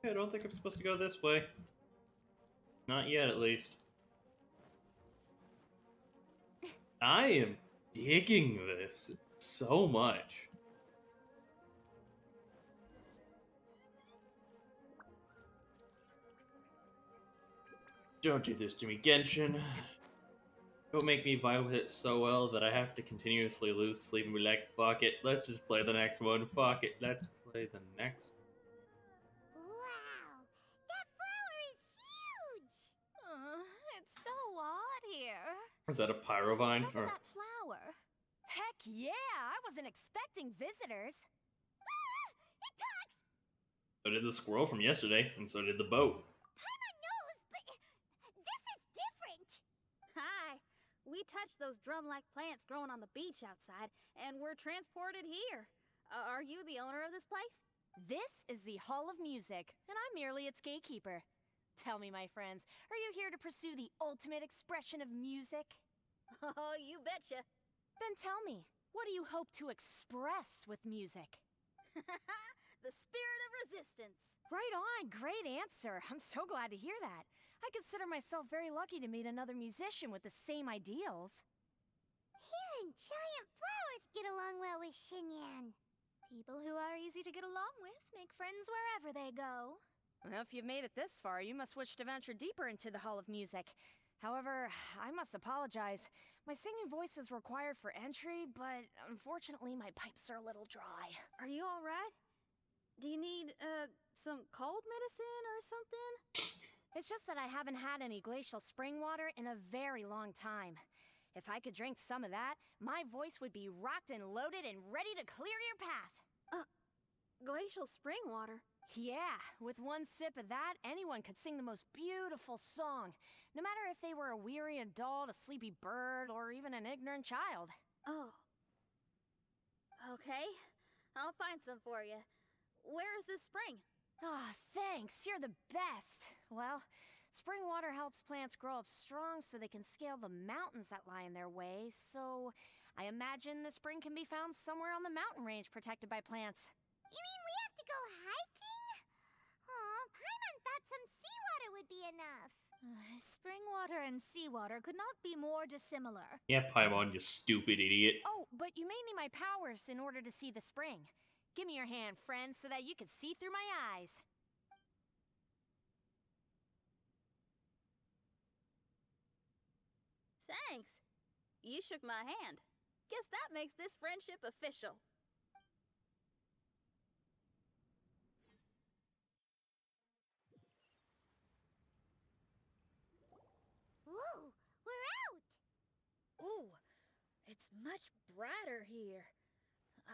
I don't think I'm supposed to go this way. Not yet, at least. I am digging this so much. Don't do this to me, Genshin. Don't make me vibe with it so well that I have to continuously lose sleep and be like, fuck it, let's just play the next one. Fuck it, let's play the next. Wow, that flower is huge! It's so odd here. Is that a pyrovine? Because of that flower. Heck yeah! I wasn't expecting visitors. Ah! It talks! So did the squirrel from yesterday, and so did the boat. Paimon knows, but this is different. Hi. We touched those drum-like plants growing on the beach outside, and we're transported here. Are you the owner of this place? This is the Hall of Music, and I'm merely its gatekeeper. Tell me, my friends, are you here to pursue the ultimate expression of music? Oh, you betcha. Then tell me, what do you hope to express with music? The spirit of resistance. Right on, great answer. I'm so glad to hear that. I consider myself very lucky to meet another musician with the same ideals. Even giant flowers get along well with Xinyan. People who are easy to get along with make friends wherever they go. Well, if you've made it this far, you must wish to venture deeper into the Hall of Music. However, I must apologize. My singing voice is required for entry, but unfortunately my pipes are a little dry. Are you all right? Do you need, some cold medicine or something? It's just that I haven't had any glacial spring water in a very long time. If I could drink some of that, my voice would be rocked and loaded and ready to clear your path. Glacial spring water? Yeah, with one sip of that, anyone could sing the most beautiful song, no matter if they were a weary adult, a sleepy bird, or even an ignorant child. Oh. Okay, I'll find some for you. Where is this spring? Ah, thanks. You're the best. Well, spring water helps plants grow up strong so they can scale the mountains that lie in their way. So, I imagine the spring can be found somewhere on the mountain range protected by plants. You mean we have to go hiking? Aw, Paimon thought some seawater would be enough. Spring water and seawater could not be more dissimilar. Yeah, Paimon, you stupid idiot. Oh, but you may need my powers in order to see the spring. Give me your hand, friend, so that you can see through my eyes. Thanks. You shook my hand. Guess that makes this friendship official. Whoa, we're out! Ooh, it's much brighter here.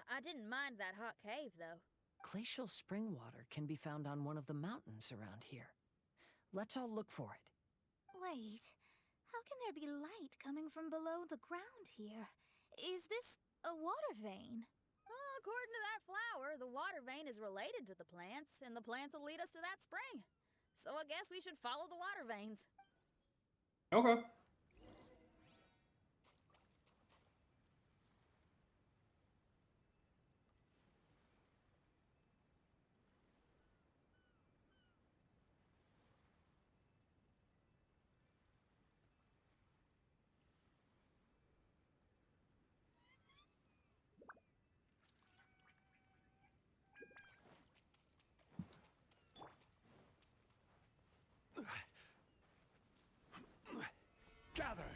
I didn't mind that hot cave, though. Glacial spring water can be found on one of the mountains around here. Let's all look for it. Wait, how can there be light coming from below the ground here? Is this a water vein? Well, according to that flower, the water vein is related to the plants, and the plants will lead us to that spring. So I guess we should follow the water veins. Okay. Gather!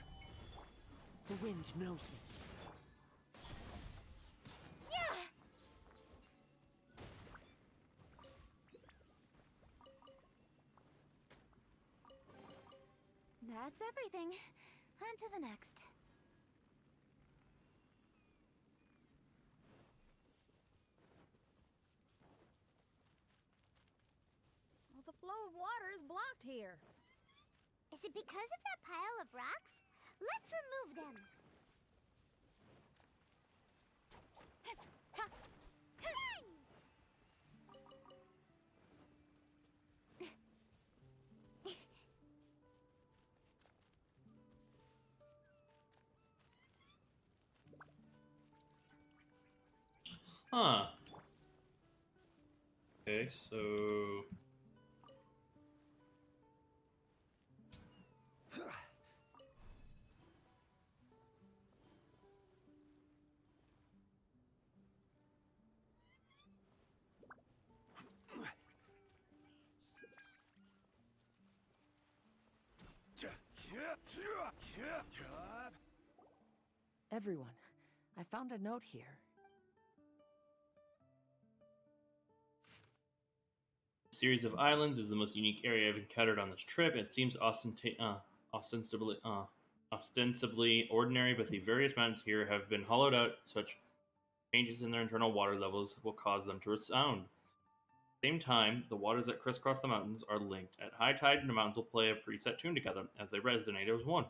The wind knows me. That's everything. On to the next. Well, the flow of water is blocked here. Is it because of that pile of rocks? Let's remove them. Huh. Okay, so... Everyone, I found a note here. Series of islands is the most unique area I've encountered on this trip. It seems ostensibly ordinary, but the various mountains here have been hollowed out. Such changes in their internal water levels will cause them to resound. At the same time, the waters that crisscross the mountains are linked. At high tide, the mountains will play a preset tune together as they resonate as one.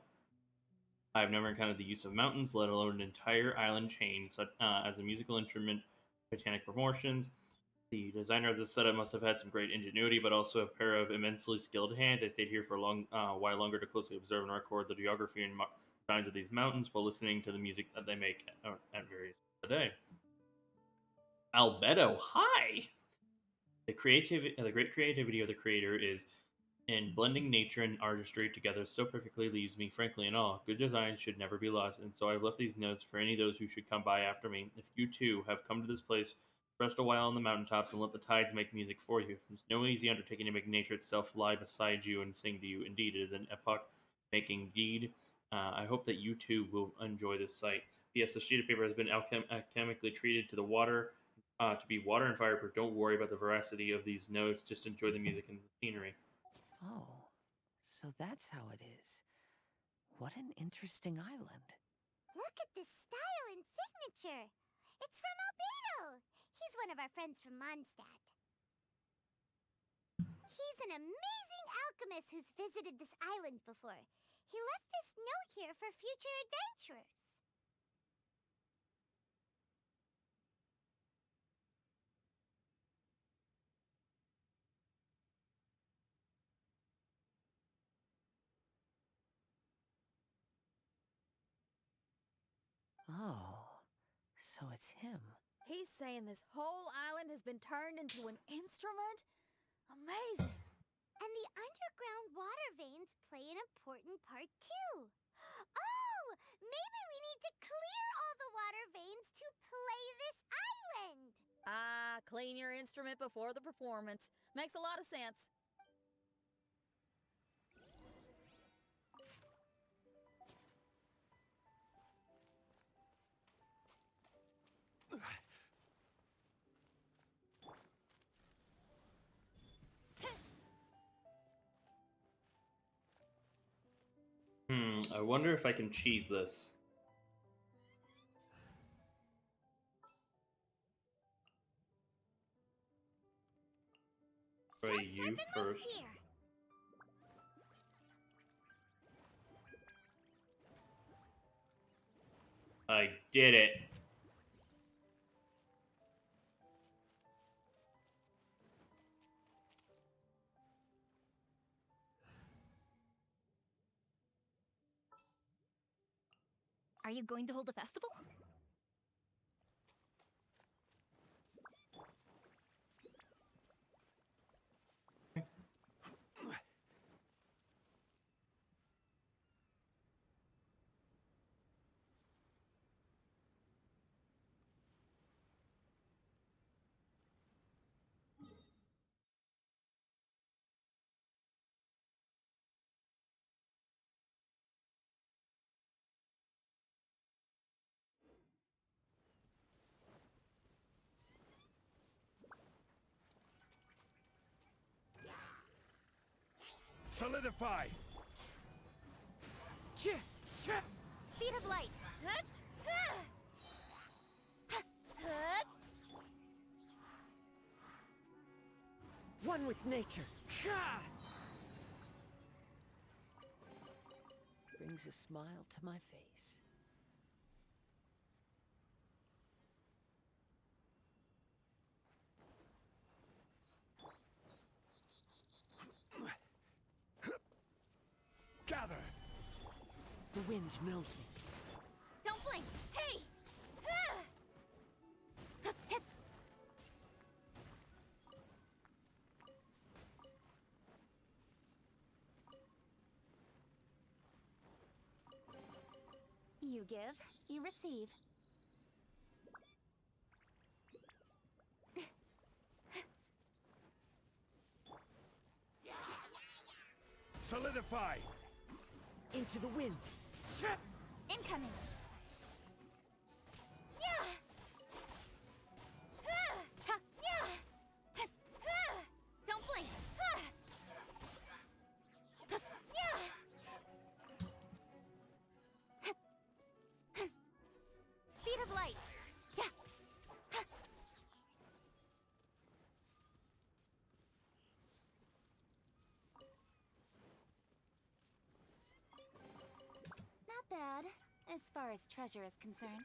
I've never encountered the use of mountains, let alone an entire island chain, such as a musical instrument, Titanic proportions. The designer of this setup must have had some great ingenuity, but also a pair of immensely skilled hands. I stayed here for a long while longer to closely observe and record the geography and signs of these mountains while listening to the music that they make at various times of the day. Albedo, hi! The great creativity of the creator is in blending nature and artistry together so perfectly leaves me frankly in awe. Good design should never be lost, and so I've left these notes for any of those who should come by after me. If you too have come to this place, rest a while on the mountaintops and let the tides make music for you. It's no easy undertaking to make nature itself lie beside you and sing to you. Indeed, it is an epoch-making deed. I hope that you too will enjoy this sight. Yes, the sheet of paper has been alchemically treated to the water to be water and fireproof. Don't worry about the veracity of these notes. Just enjoy the music and the scenery. Oh, so that's how it is. What an interesting island. Look at this style and signature. It's from Albedo. He's one of our friends from Mondstadt. He's an amazing alchemist who's visited this island before. He left this note here for future adventurers. So it's him. He's saying this whole island has been turned into an instrument? Amazing! And the underground water veins play an important part too. Oh, maybe we need to clear all the water veins to play this island. Clean your instrument before the performance. Makes a lot of sense. I wonder if I can cheese this. Try you first. Here. I did it. Are you going to hold a festival? Solidify! Speed of light. One with nature. Brings a smile to my face. Gather! The wind knows me. Don't blink. Hey! You give, you receive. Solidify! Into the wind. Incoming. Don't blink. Speed of light. Not bad, as far as treasure is concerned.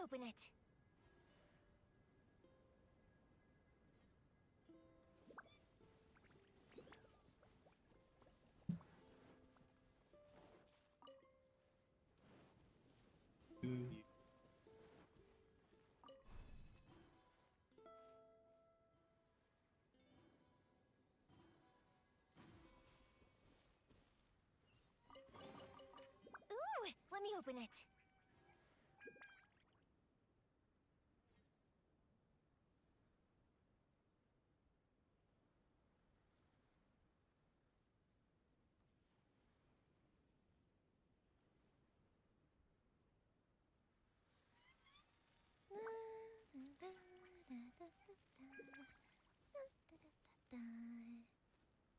open it. Ooh, let me open it.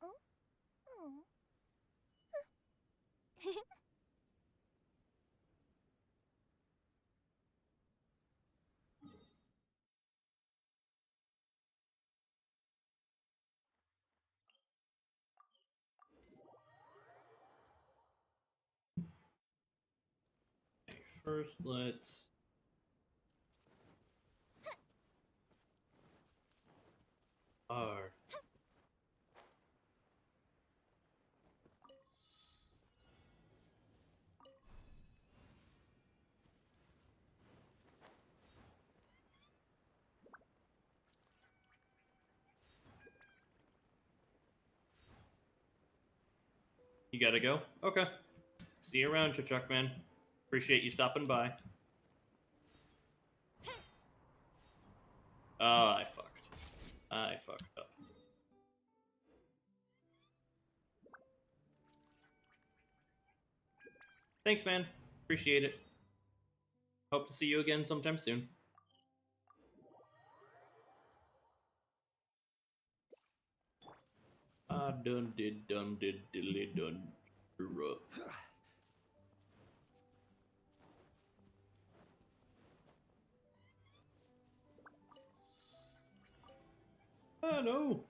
Oh, oh. First, let's. R. You gotta go? Okay. See you around, Chuck man. Appreciate you stopping by. Oh, I fucked. I fucked up. Thanks, man. Appreciate it. Hope to see you again sometime soon. Done did diddly done. Oh no.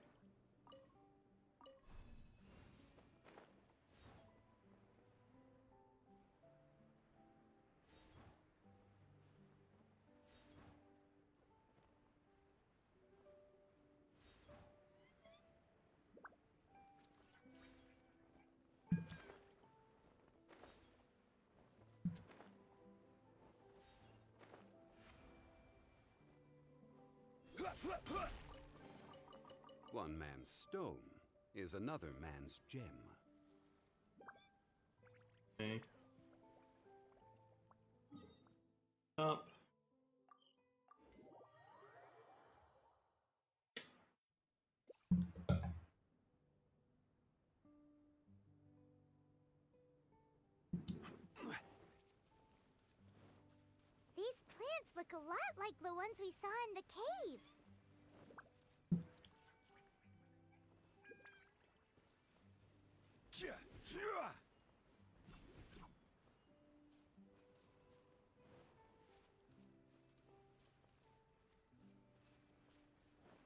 One man's stone is another man's gem. Okay. Up. These plants look a lot like the ones we saw in the cave.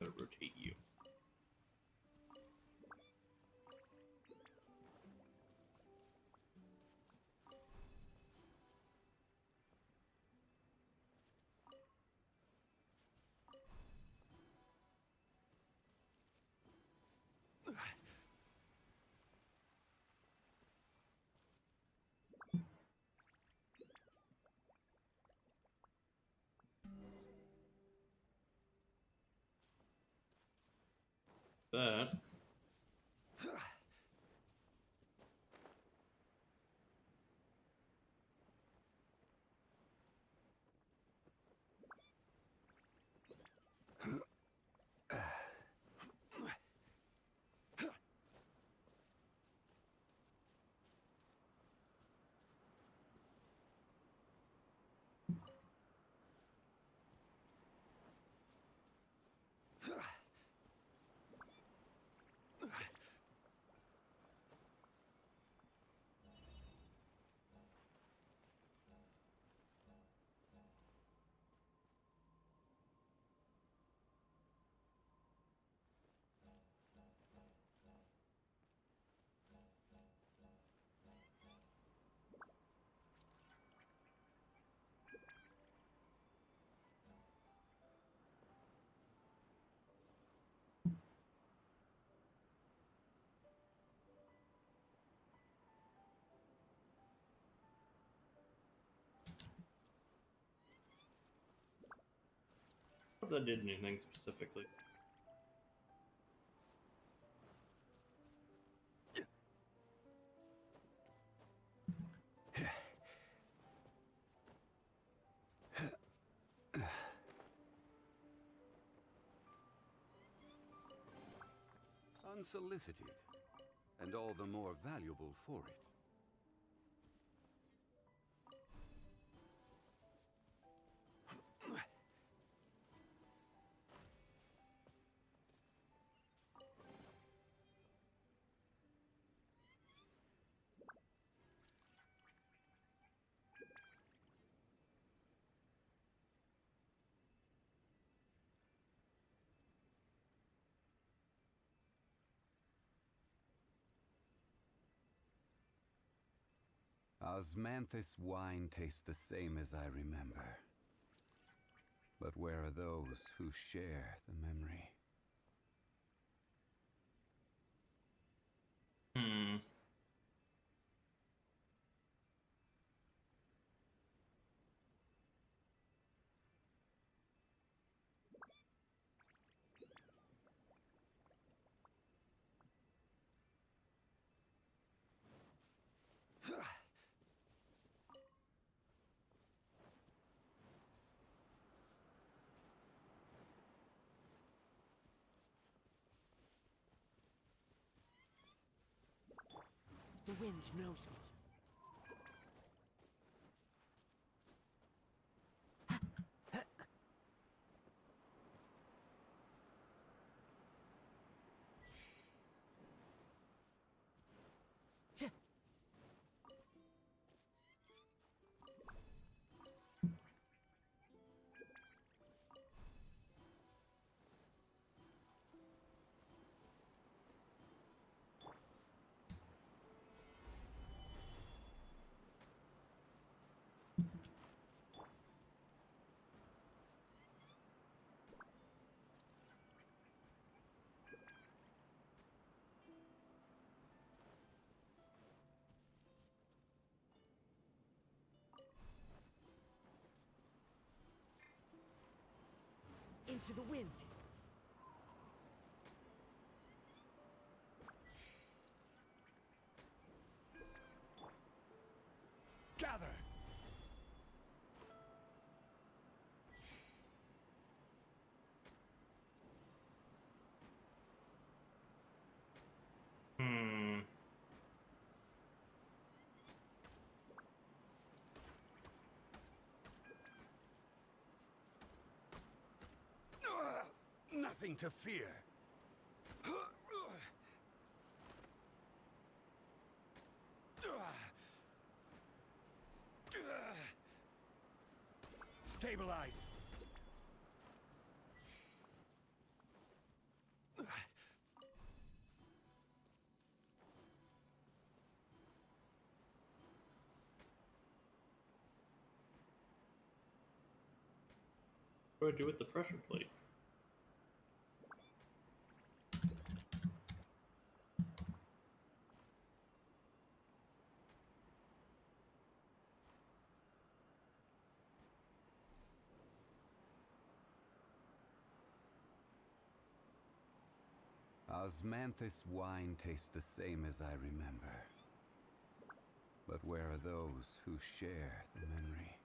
Gotta rotate you. That. If that did anything specifically. Unsolicited, and all the more valuable for it. Osmanthus wine tastes the same as I remember. But where are those who share the memory? Hmm. The wind knows me. Into the wind. Gather! Hmm. Nothing to fear. Stabilize! What do I do with the pressure plate? Osmanthus wine tastes the same as I remember. But where are those who share the memory?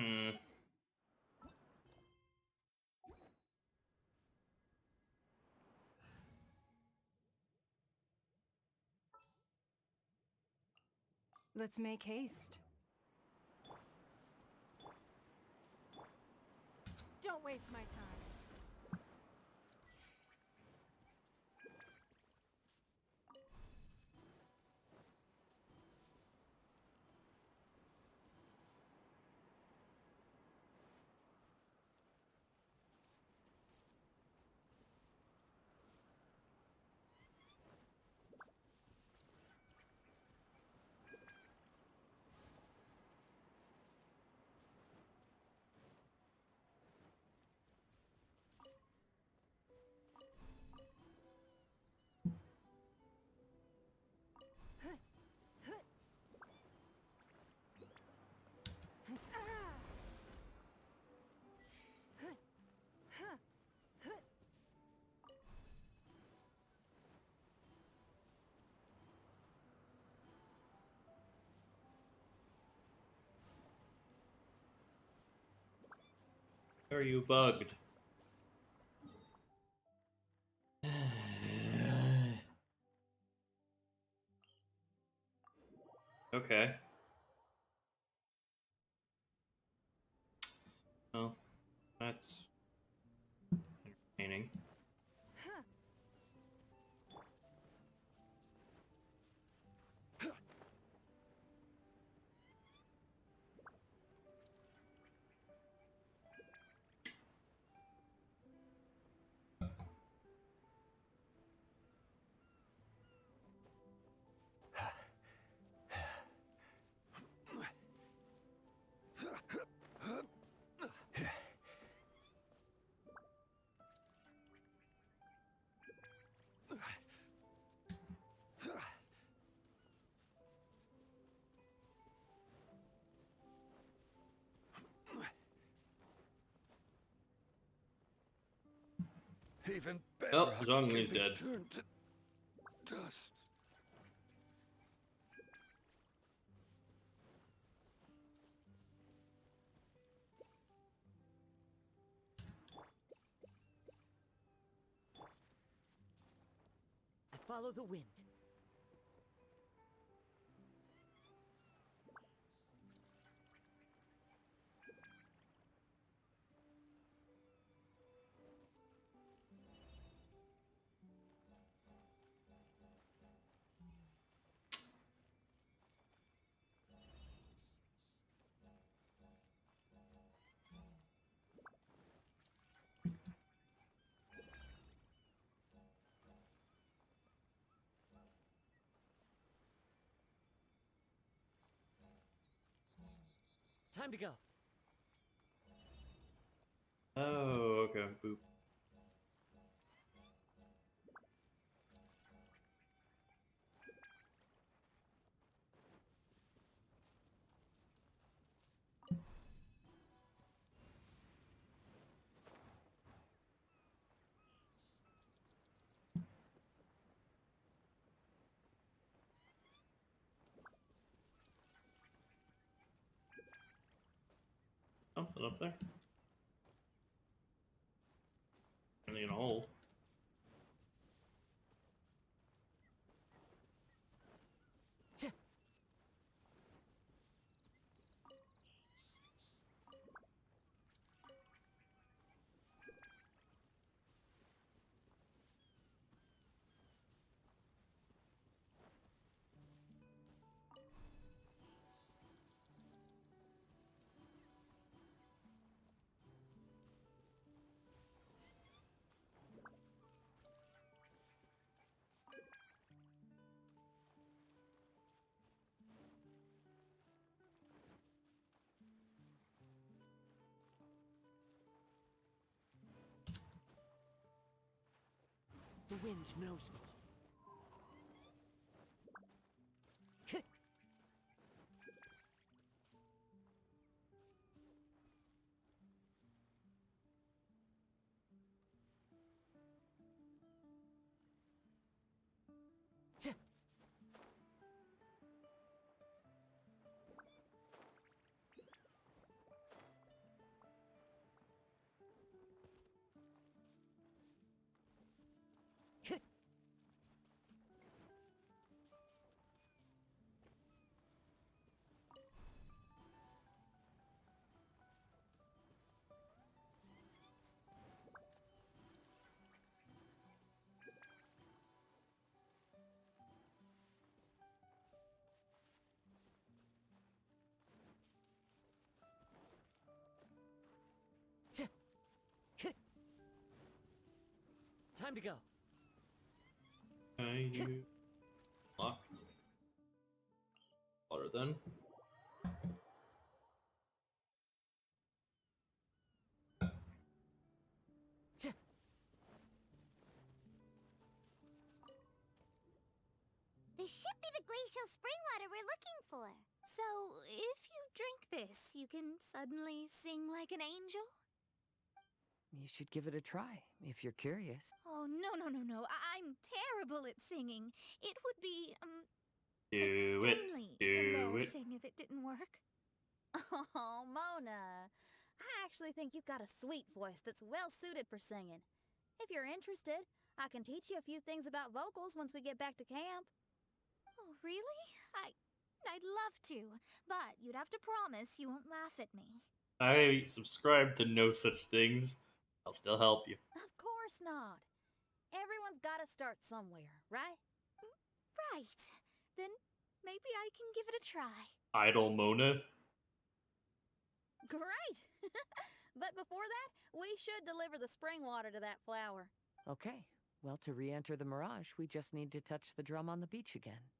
Hmm. Let's make haste. Don't waste my time. Are you bugged? Okay. Well, that's entertaining. Even Oh, bedrock Zhongli's can be dead. turned to dust. I follow the wind. Time to go. Oh, okay. Boop. Something up there. Only in a hole. The wind knows me. Time to go. You lock water then. This should be the glacial spring water we're looking for. So, if you drink this, you can suddenly sing like an angel? You should give it a try, if you're curious. Oh, no, no, no, no. I'm terrible at singing. It would be, Do it. extremely Do it. embarrassing if it didn't work. Oh, Mona. I actually think you've got a sweet voice that's well suited for singing. If you're interested, I can teach you a few things about vocals once we get back to camp. Oh, really? I'd love to, but you'd have to promise you won't laugh at me. I subscribe to no such things. I'll still help you. Of course not. Everyone's got to start somewhere, right? Right. Then maybe I can give it a try. Idle Mona. Great! But before that, we should deliver the spring water to that flower. Okay. Well, to re-enter the Mirage, we just need to touch the drum on the beach again.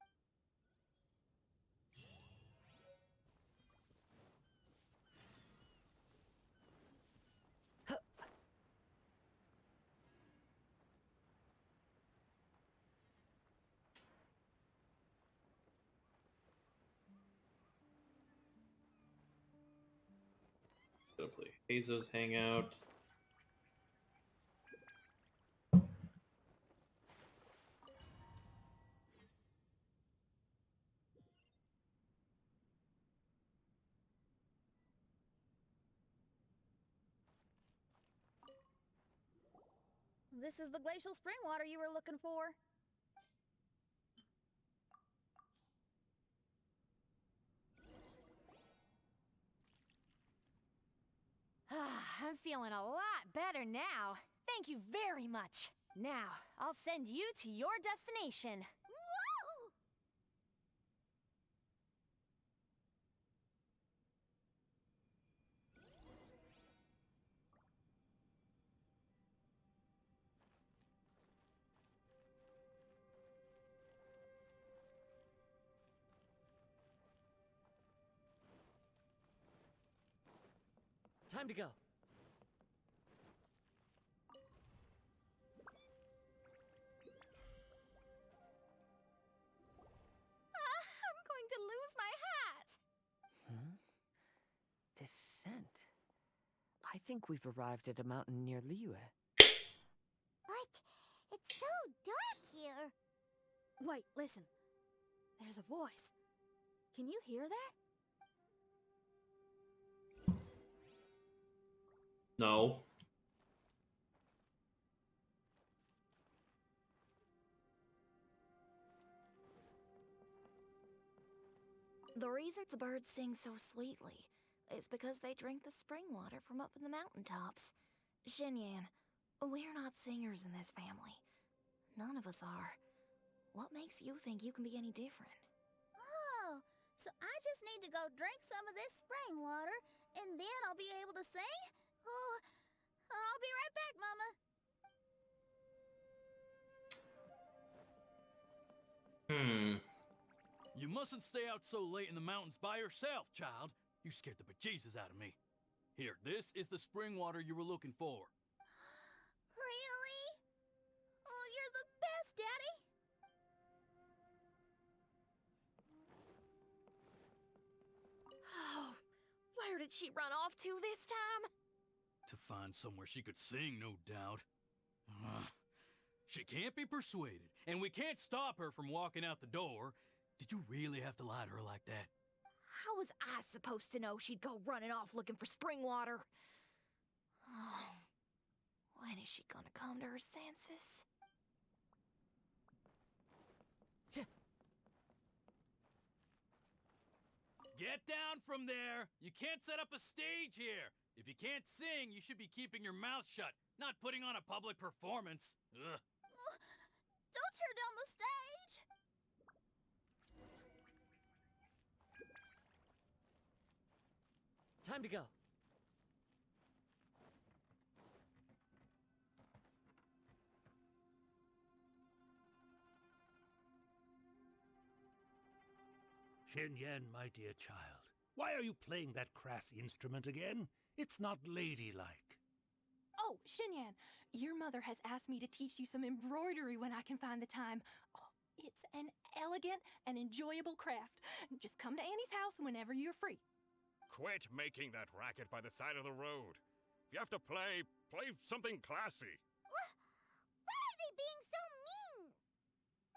Gonna play Hazo's Hangout. This is the glacial spring water you were looking for. I'm feeling a lot better now. Thank you very much. Now, I'll send you to your destination. Woo! Time to go. I'm going to lose my hat. This scent. I think we've arrived at a mountain near Liyue. What? It's so dark here. Wait, listen. There's a voice. Can you hear that? No. The reason the birds sing so sweetly is because they drink the spring water from up in the mountaintops. Xinyan, we're not singers in this family. None of us are. What makes you think you can be any different? Oh, so I just need to go drink some of this spring water, and then I'll be able to sing? Oh, I'll be right back, Mama. You mustn't stay out so late in the mountains by yourself, child. You scared the bejesus out of me. Here, this is the spring water you were looking for. Really? Oh, you're the best, Daddy. Oh, where did she run off to this time? To find somewhere she could sing, no doubt. She can't be persuaded, and we can't stop her from walking out the door. Did you really have to lie to her like that? How was I supposed to know she'd go running off looking for spring water? Oh, when is she gonna come to her senses? Get down from there! You can't set up a stage here! If you can't sing, you should be keeping your mouth shut, not putting on a public performance. Ugh. Don't tear down the stage! Time to go. Shen my dear child, why are you playing that crass instrument again? It's not ladylike. Oh, Shinyan, your mother has asked me to teach you some embroidery when I can find the time. Oh, it's an elegant and enjoyable craft. Just come to Annie's house whenever you're free. Quit making that racket by the side of the road. If you have to play something classy. Why are they being so mean?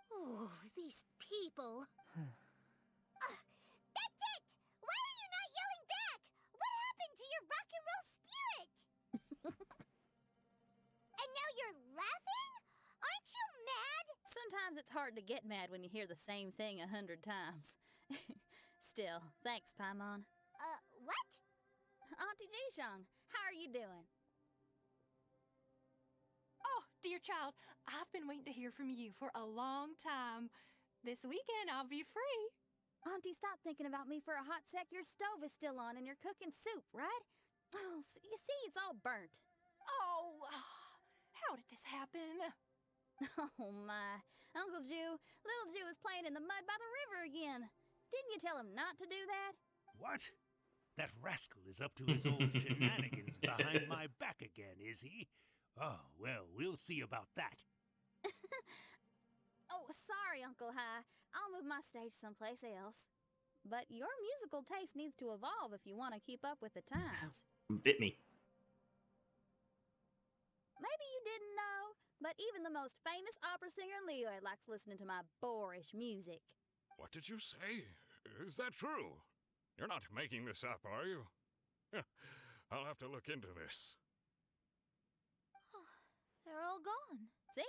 Oh, these people. That's it! Why are you not yelling back? What happened to your rock and roll spirit? And now you're laughing? Aren't you mad? Sometimes it's hard to get mad when you hear the same thing 100 times. Still, thanks, Paimon. What? Auntie Jishang, how are you doing? Oh, dear child, I've been waiting to hear from you for a long time. This weekend, I'll be free. Auntie, stop thinking about me for a hot sec. Your stove is still on and you're cooking soup, right? Oh, you see, it's all burnt. Oh, how did this happen? Oh, my. Uncle Jew, little Jew is playing in the mud by the river again. Didn't you tell him not to do that? What? That rascal is up to his old shenanigans behind my back again, is he? Oh, well, we'll see about that. Oh, sorry, Uncle High. I'll move my stage someplace else. But your musical taste needs to evolve if you want to keep up with the times. Bit me. Maybe you didn't know, but even the most famous opera singer Leo likes listening to my boorish music. What did you say? Is that true? You're not making this up, are you? I'll have to look into this. They're all gone. See?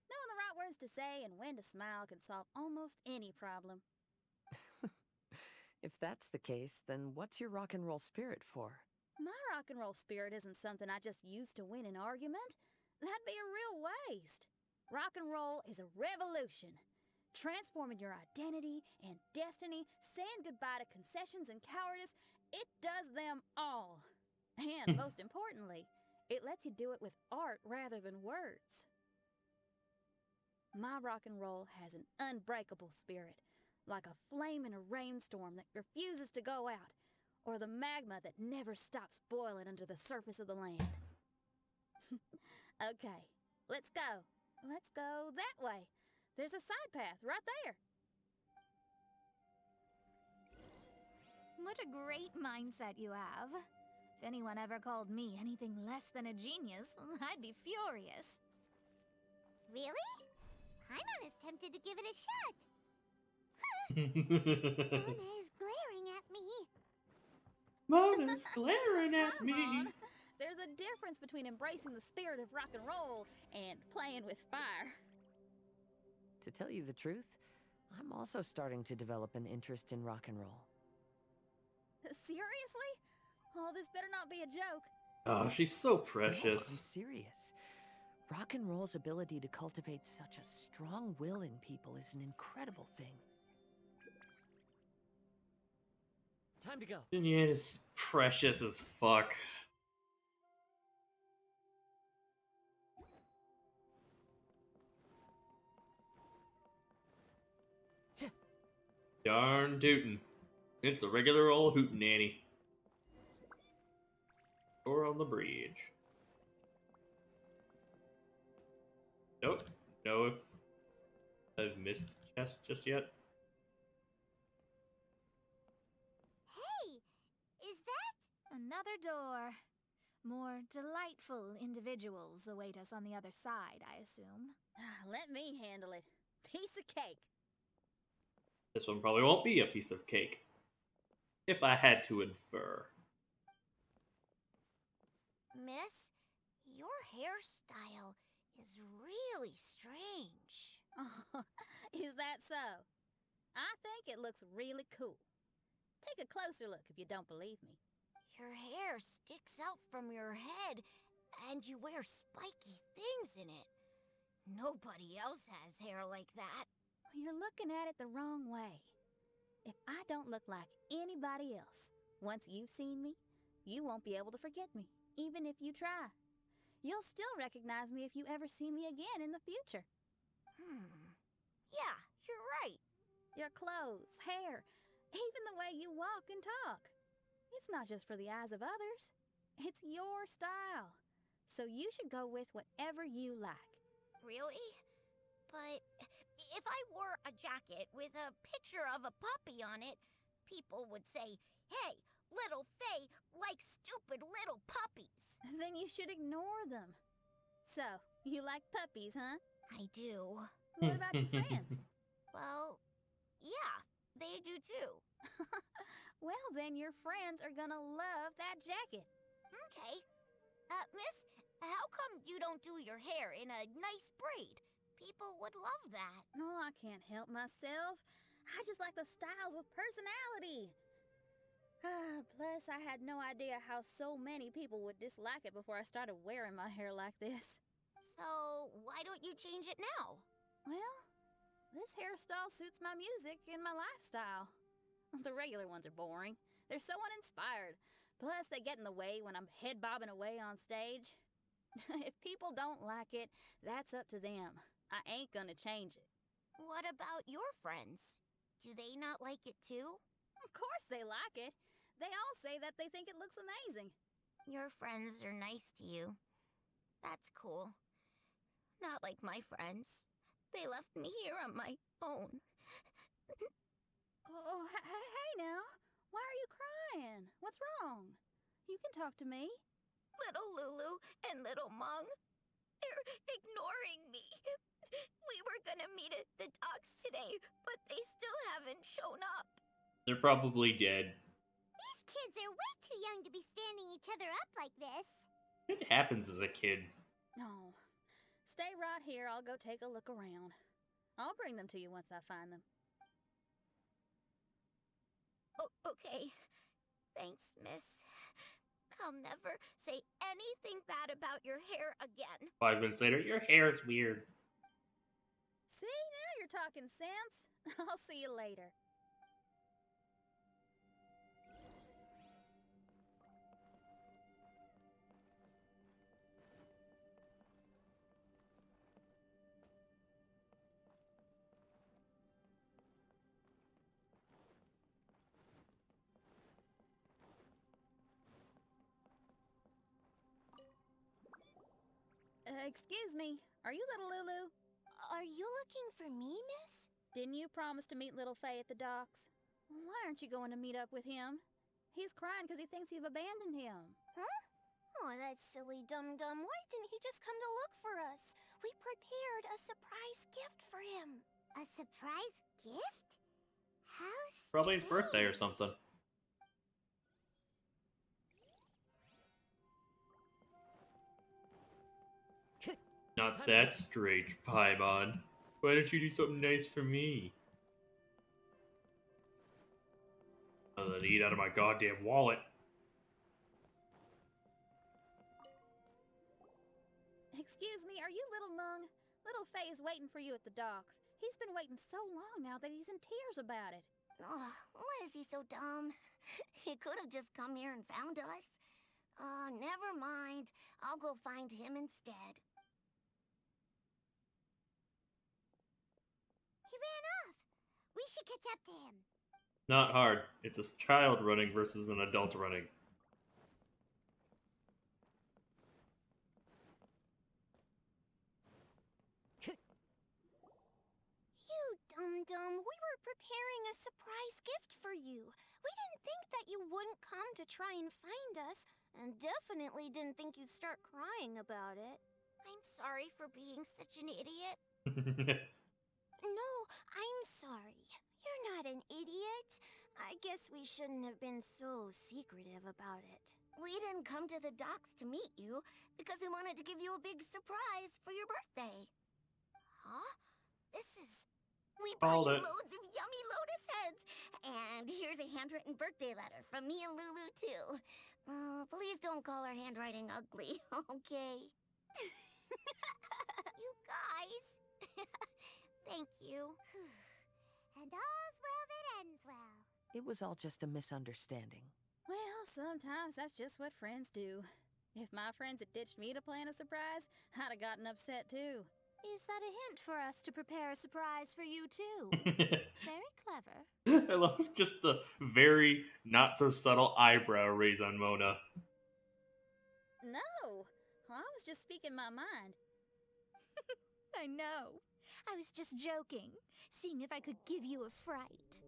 Knowing the right words to say and when to smile can solve almost any problem. If that's the case, then what's your rock and roll spirit for? My rock and roll spirit isn't something I just use to win an argument. That'd be a real waste. Rock and roll is a revolution. Transforming your identity and destiny, saying goodbye to concessions and cowardice, it does them all. And most importantly, it lets you do it with art rather than words. My rock and roll has an unbreakable spirit, like a flame in a rainstorm that refuses to go out, or the magma that never stops boiling under the surface of the land. Okay, let's go. Let's go that way. There's a side path right there. What a great mindset you have. If anyone ever called me anything less than a genius, I'd be furious. Really? Paimon is tempted to give it a shot. Mona is glaring at me. Mona's glaring at Come me. on. There's a difference between embracing the spirit of rock and roll and playing with fire. To tell you the truth, I'm also starting to develop an interest in rock and roll. Seriously? Oh, this better not be a joke. Oh, she's so No, I'm precious. serious. Rock and roll's ability to cultivate such a strong will in people is an incredible thing. Time to go. Jinyan is precious as fuck. Darn tootin'. It's a regular old hootenanny. Or on the bridge. Nope. Know if I've missed the chest just yet. Hey, is that? Another door. More delightful individuals await us on the other side, I assume. Let me handle it. Piece of cake. This one probably won't be a piece of cake. If I had to infer. Miss, your hairstyle is really strange. Is that so? I think it looks really cool. Take a closer look if you don't believe me. Your hair sticks out from your head, and you wear spiky things in it. Nobody else has hair like that. You're looking at it the wrong way. If I don't look like anybody else, once you've seen me, you won't be able to forget me, even if you try. You'll still recognize me if you ever see me again in the future. Yeah, you're right. Your clothes, hair, Even the way you walk and talk. It's not just for the eyes of others. It's your style. So you should go with whatever you like. Really? But if I wore a jacket with a picture of a puppy on it, people would say, "Hey, little Faye likes stupid little puppies." Then you should ignore them. So, you like puppies, huh? I do. What about your friends? Well, yeah, they do too. Well, then your friends are gonna love that jacket. Okay. Miss, how come you don't do your hair in a nice braid? People would love that. No, I can't help myself. I just like the styles with personality. Plus, I had no idea how so many people would dislike it before I started wearing my hair like this. So, why don't you change it now? Well, this hairstyle suits my music and my lifestyle. The regular ones are boring. They're so uninspired. Plus, they get in the way when I'm head bobbing away on stage. If people don't like it, that's up to them. I ain't gonna change it. What about your friends? Do they not like it too? Of course they like it. They all say that they think it looks amazing. Your friends are nice to you. That's cool. Not like my friends. They left me here on my own. Oh, hey now. Why are you crying? What's wrong? You can talk to me. Little Lulu and little Mung, they're ignoring me. We were gonna meet at the docks today, but they still haven't shown up. They're probably dead. These kids are way too young to be standing each other up like this. It happens as a kid. No. Stay right here. I'll go take a look around. I'll bring them to you once I find them. Oh, okay. Thanks, miss. I'll never say anything bad about your hair again. 5 minutes later, your hair's weird. See, now you're talking sense. I'll see you later. Excuse me, are you little Lulu? Are you looking for me, miss? Didn't you promise to meet little Faye at the docks? Why aren't you going to meet up with him? He's crying because he thinks you've abandoned him. Huh? Oh, that silly dum-dum. Why didn't he just come to look for us? We prepared a surprise gift for him. A surprise gift? How strange. Probably his birthday or something. Not that strange, Paimon. Why don't you do something nice for me? Other than eat out of my goddamn wallet. Excuse me, are you little Mung? Little Faye is waiting for you at the docks. He's been waiting so long now that he's in tears about it. Oh, why is he so dumb? He could have just come here and found us. Oh, never mind. I'll go find him instead. He ran off. We should catch up to him. Not hard. It's a child running versus an adult running. You dum-dum. We were preparing a surprise gift for you. We didn't think that you wouldn't come to try and find us, and definitely didn't think you'd start crying about it. I'm sorry for being such an idiot. No, I'm sorry. You're not an idiot. I guess we shouldn't have been so secretive about it. We didn't come to the docks to meet you because we wanted to give you a big surprise for your birthday. Huh? This is... We brought you loads of yummy lotus heads. And here's a handwritten birthday letter from me and Lulu, too. Please don't call our handwriting ugly, okay? You guys. Thank you. And all's well that ends well. It was all just a misunderstanding. Well, sometimes that's just what friends do. If my friends had ditched me to plan a surprise, I'd have gotten upset too. Is that a hint for us to prepare a surprise for you too? Very clever. I love just the very not so subtle eyebrow raise on Mona. No, I was just speaking my mind. I know. I was just joking, seeing if I could give you a fright.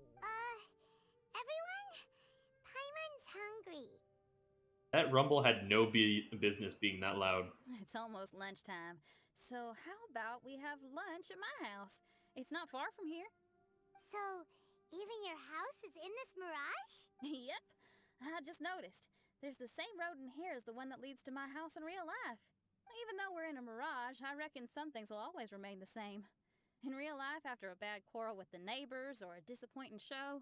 Everyone? Paimon's hungry. That rumble had no business being that loud. It's almost lunchtime, so how about we have lunch at my house? It's not far from here. So, even your house is in this mirage? Yep, I just noticed. There's the same road in here as the one that leads to my house in real life. Even though we're in a mirage, I reckon some things will always remain the same. In real life, after a bad quarrel with the neighbors or a disappointing show,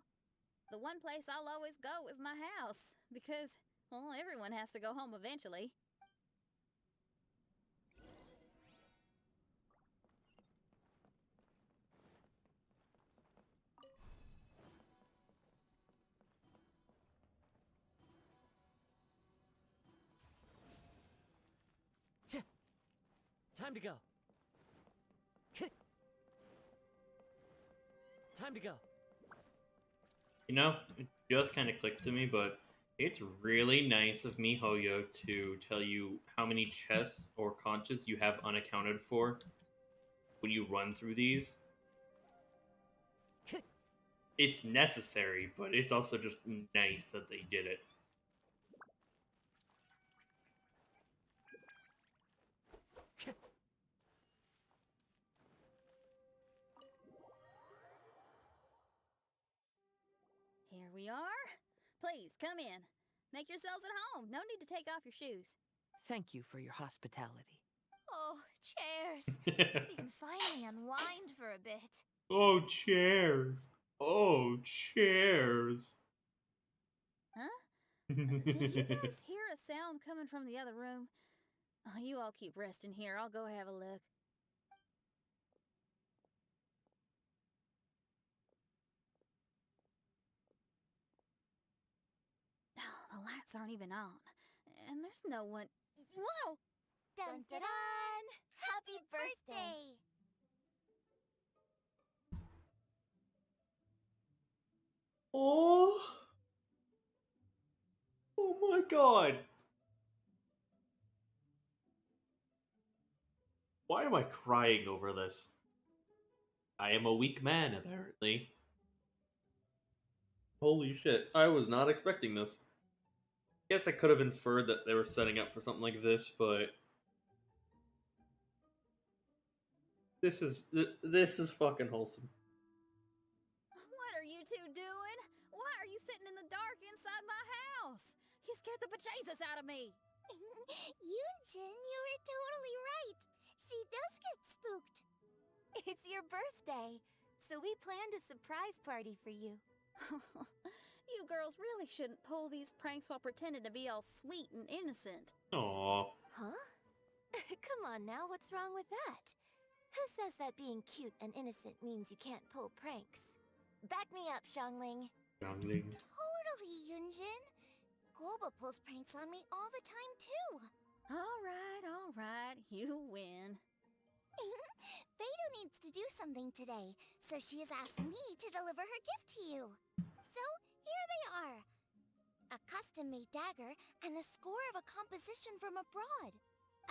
the one place I'll always go is my house, because, well, everyone has to go home eventually. Time to go. Time to go. You know, it just kind of clicked to me, but it's really nice of MiHoYo to tell you how many chests or conches you have unaccounted for when you run through these. It's necessary, but it's also just nice that they did it. Here we are. Please, come in. Make yourselves at home. No need to take off your shoes. Thank you for your hospitality. Oh, chairs. We can finally unwind for a bit. Oh, chairs. Oh, chairs. Huh? Did you guys hear a sound coming from the other room? Oh, you all keep resting here. I'll go have a look. The lights aren't even on. And there's no one... Whoa! Dun dun dun! Happy birthday! Oh. Oh my god. Why am I crying over this? I am a weak man, apparently. Holy shit, I was not expecting this. Guess I could have inferred that they were setting up for something like this, but this is fucking wholesome. What are you two doing? Why are you sitting in the dark inside my house? You scared the bejesus out of me. Yunjin, you were totally right. She does get spooked. It's your birthday, so we planned a surprise party for you. You girls really shouldn't pull these pranks while pretending to be all sweet and innocent. Aww. Huh? Come on now, what's wrong with that? Who says that being cute and innocent means you can't pull pranks? Back me up, Xiangling. Xiangling. Totally, Yunjin. Guoba pulls pranks on me all the time, too. All right. You win. Beidou needs to do something today, so she has asked me to deliver her gift to you. So, here they are. A custom-made dagger and a score of a composition from abroad.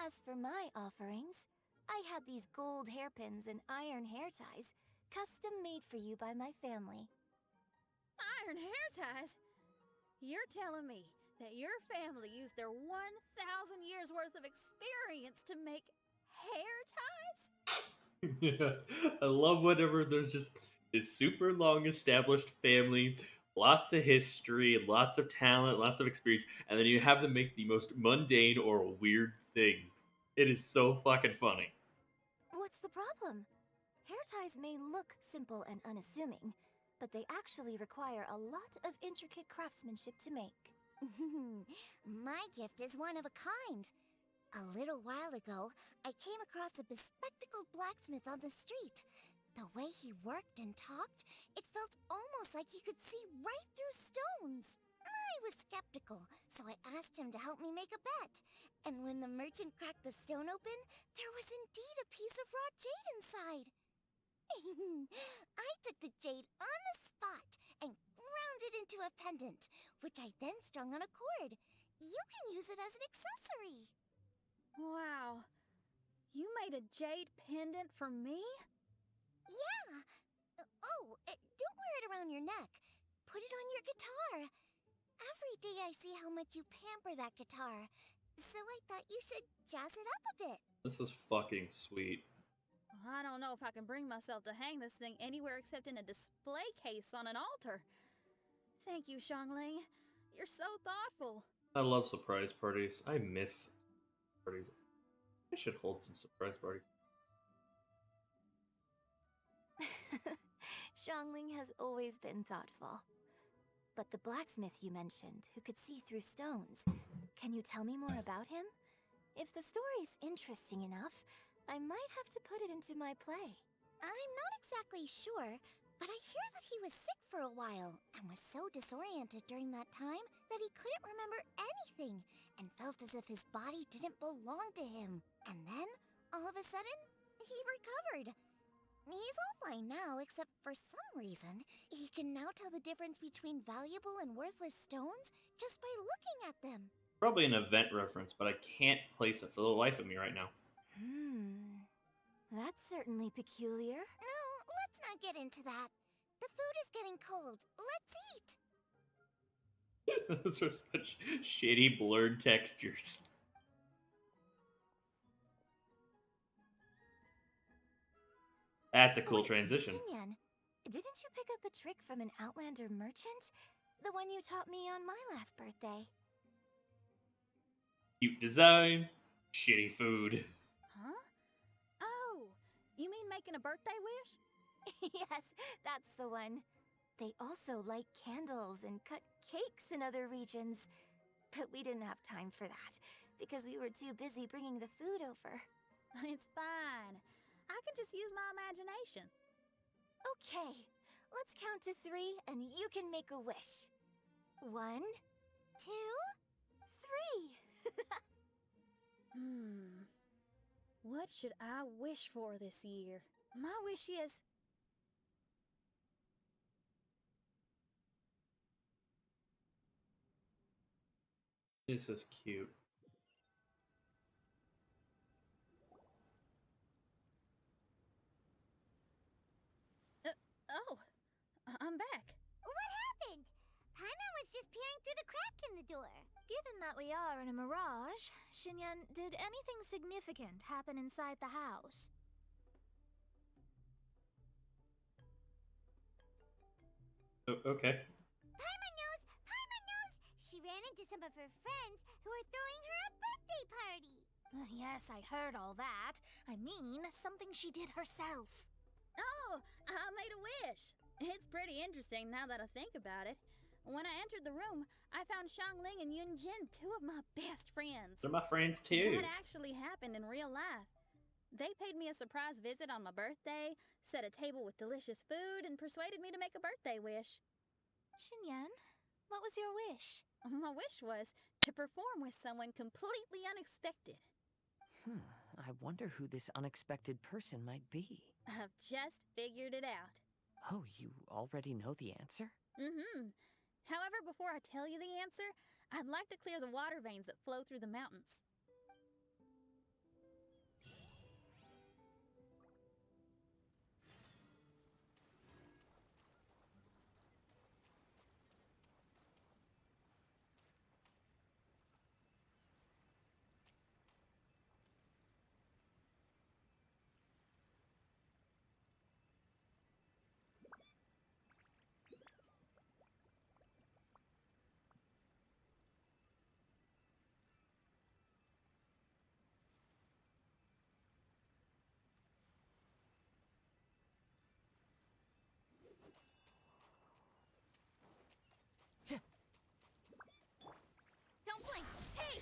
As for my offerings, I had these gold hairpins and iron hair ties, custom made for you by my family. Iron hair ties? You're telling me that your family used their 1,000 years worth of experience to make hair ties? Yeah, I love whenever there's just this super long established family, lots of history, lots of talent, lots of experience, and then you have them make the most mundane or weird things. It is so fucking funny. What's the problem? Hair ties may look simple and unassuming, but they actually require a lot of intricate craftsmanship to make. My gift is one of a kind. A little while ago, I came across a bespectacled blacksmith on the street. The way he worked and talked, it felt almost like he could see right through stones. I was skeptical, so I asked him to help me make a bet. And when the merchant cracked the stone open, there was indeed a piece of raw jade inside. I took the jade on the spot and ground it into a pendant, which I then strung on a cord. You can use it as an accessory. Wow. You made a jade pendant for me? Yeah. Don't wear it around your neck. Put it on your guitar. Every day I see how much you pamper that guitar, so I thought you should jazz it up a bit. This is fucking sweet. I don't know if I can bring myself to hang this thing anywhere except in a display case on an altar. Thank you, Xiangling. You're so thoughtful. I love surprise parties. I miss parties. I should hold some surprise parties. Xiangling has always been thoughtful. But the blacksmith you mentioned, who could see through stones, can you tell me more about him? If the story's interesting enough, I might have to put it into my play. I'm not exactly sure, but I hear that he was sick for a while and was so disoriented during that time that he couldn't remember anything and felt as if his body didn't belong to him. And then, all of a sudden, he recovered. He's all fine now, except for some reason, he can now tell the difference between valuable and worthless stones just by looking at them. Probably an event reference, but I can't place it for the life of me right now. That's certainly peculiar. No, let's not get into that. The food is getting cold. Let's eat. Those are such shitty blurred textures. That's a cool transition. Xinyan, didn't you pick up a trick from an Outlander merchant? The one you taught me on my last birthday. Cute designs, shitty food. Huh? Oh, you mean making a birthday wish? Yes, that's the one. They also light candles and cut cakes in other regions. But we didn't have time for that, because we were too busy bringing the food over. It's fine. I can just use my imagination. Okay, let's count to 3 and you can make a wish. 1, 2, 3. What should I wish for this year? My wish is... This is cute. I'm back. What happened? Paimon was just peering through the crack in the door. Given that we are in a mirage, Xinyan, did anything significant happen inside the house? Okay. Paimon knows! Paimon knows! She ran into some of her friends who were throwing her a birthday party. Yes, I heard all that. I mean, something she did herself. Oh, I made a wish. It's pretty interesting now that I think about it. When I entered the room, I found Xiangling and Yunjin, 2 of my best friends. They're my friends too. That actually happened in real life. They paid me a surprise visit on my birthday, set a table with delicious food, and persuaded me to make a birthday wish. Xinyan, what was your wish? My wish was to perform with someone completely unexpected. I wonder who this unexpected person might be. I've just figured it out. Oh, you already know the answer? However, before I tell you the answer, I'd like to clear the water veins that flow through the mountains. Don't blink! Hey!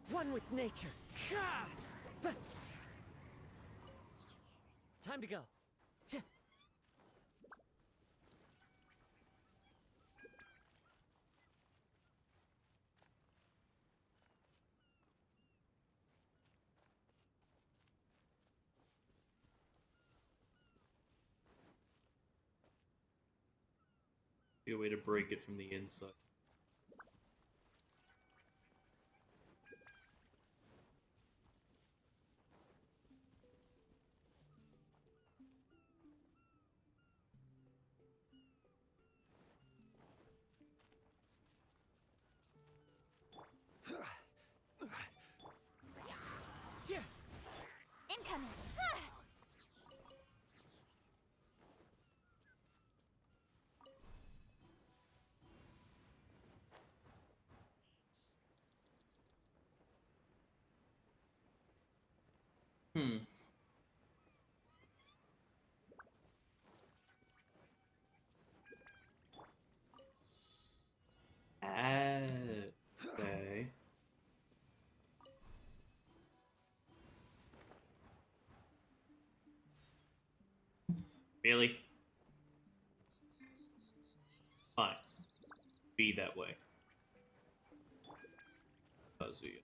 One with nature. Time to go. Be a way to break it from the inside. Incoming! Hmm. Okay. Really? Fine. Be that way. Kazuya.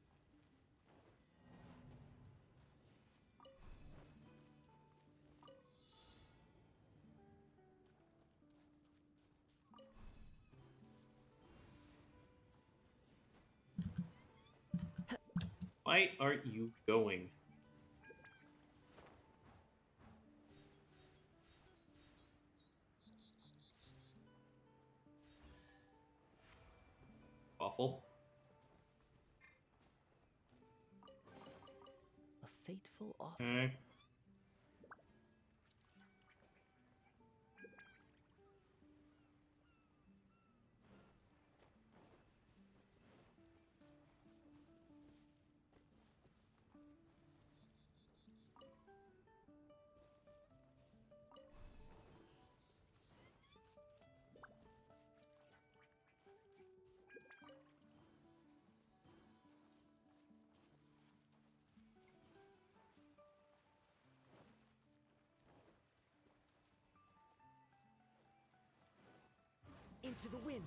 Why aren't you going? Awful. A fateful offer. Okay. Into the wind.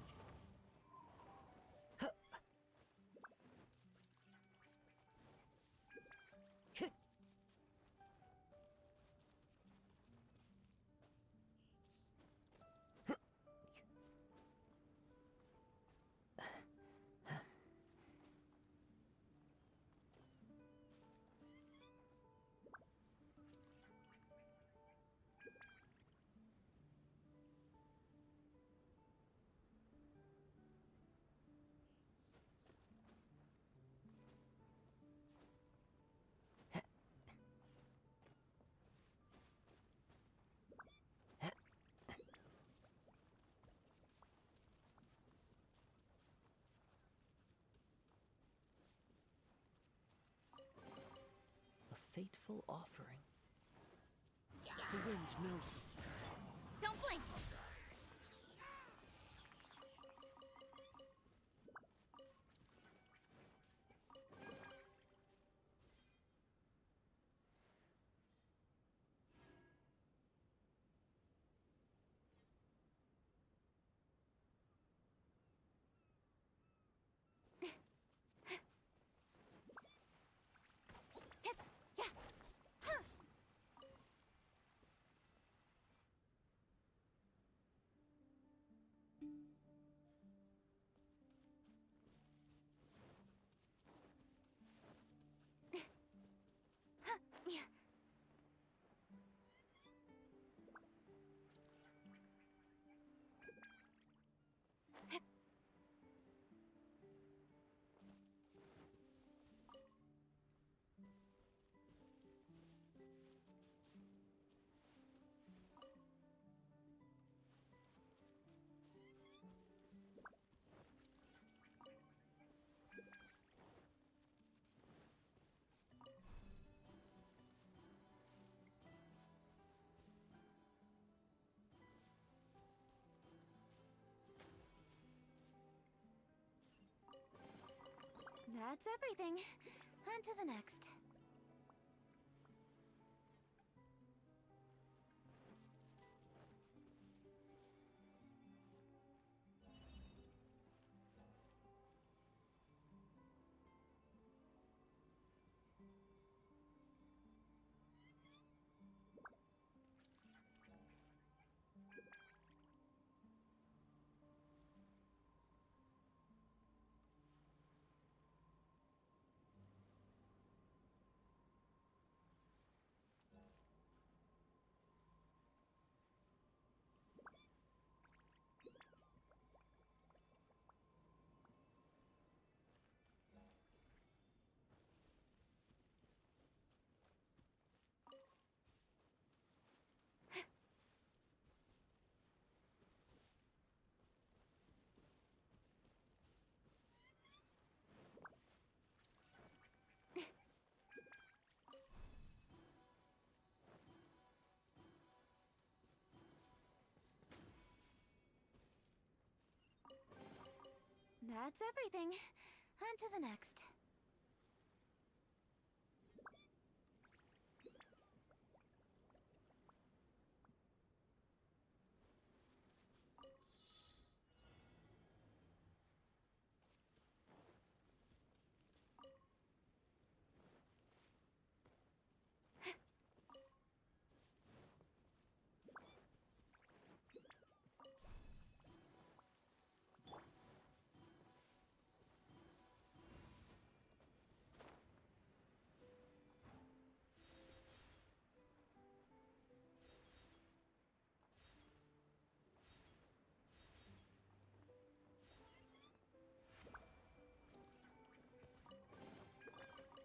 A fateful offering. The wind knows me. Don't blink! That's everything. On to the next. That's everything. On to the next.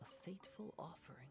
A fateful offering.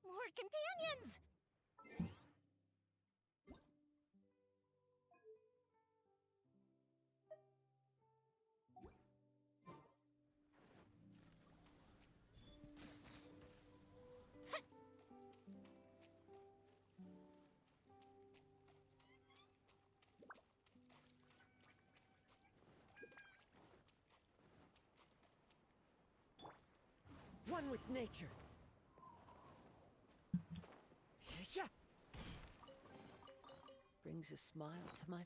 More companions! One with nature. Yeah. Brings a smile to my face.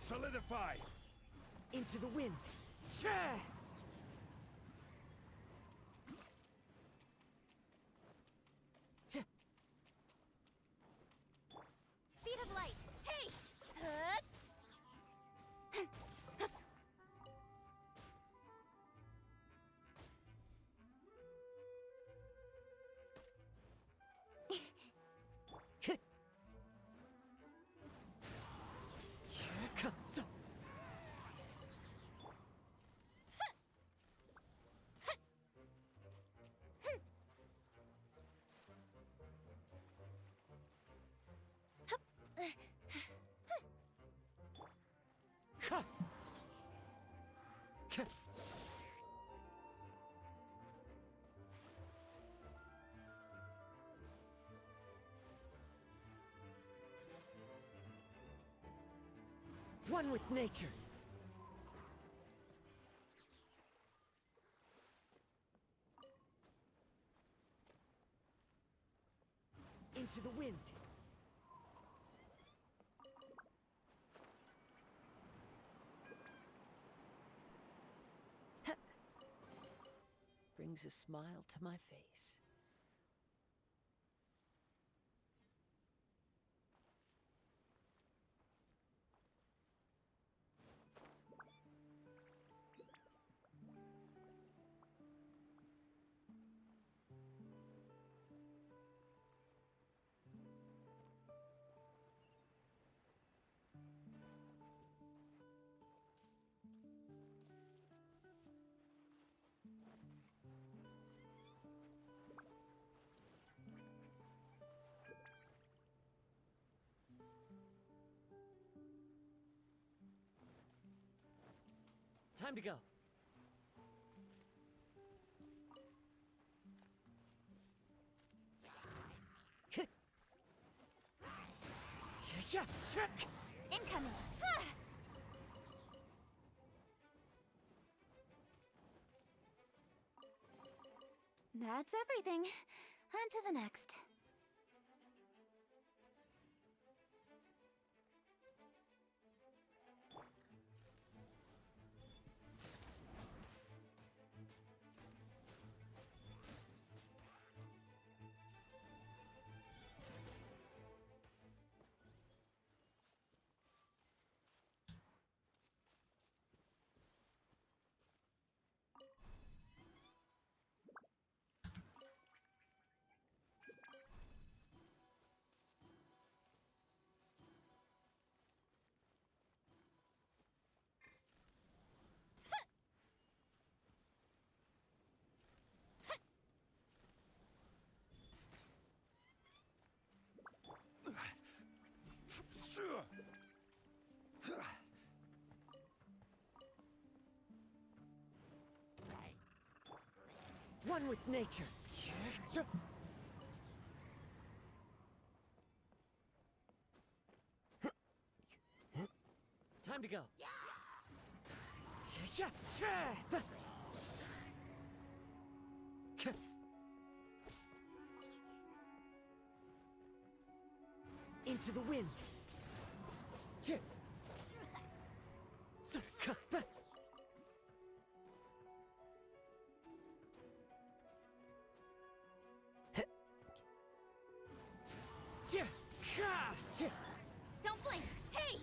Solidify! Into the wind. Yeah. Speed of light! Hey! Here comes. One with nature. Into the wind. Brings a smile to my face. Time to go. Incoming! That's everything. On to the next. One with nature. Time to go. Into the wind. Don't blink! Hey!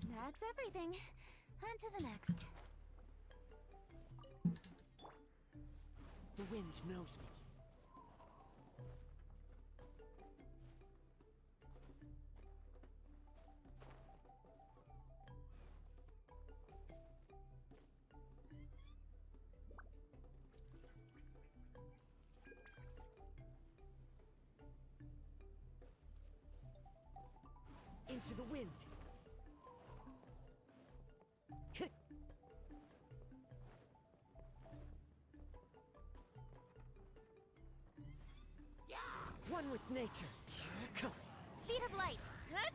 That's everything. On to the next. The wind knows me. Into the wind. One with nature. Speed of light. Huh?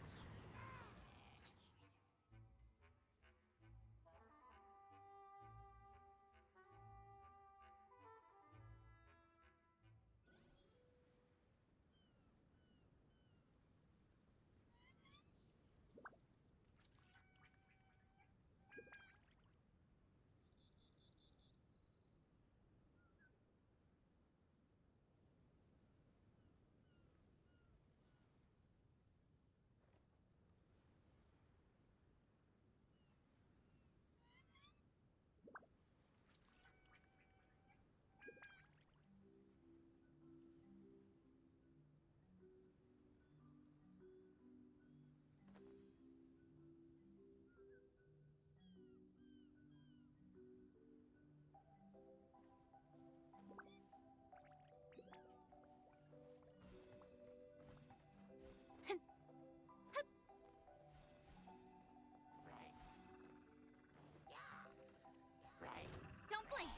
Don't blink!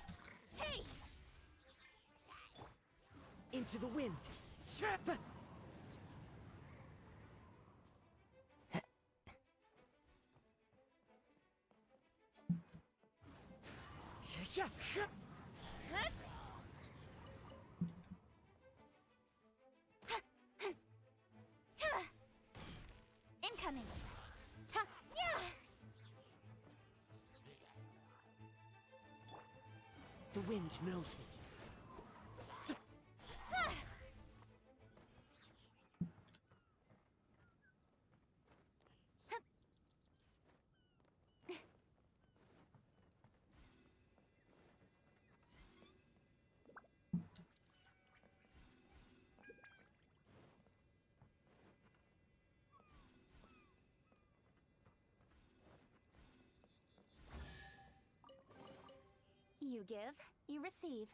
Hey! Into the wind. Incoming! wind knows me. You give, you receive.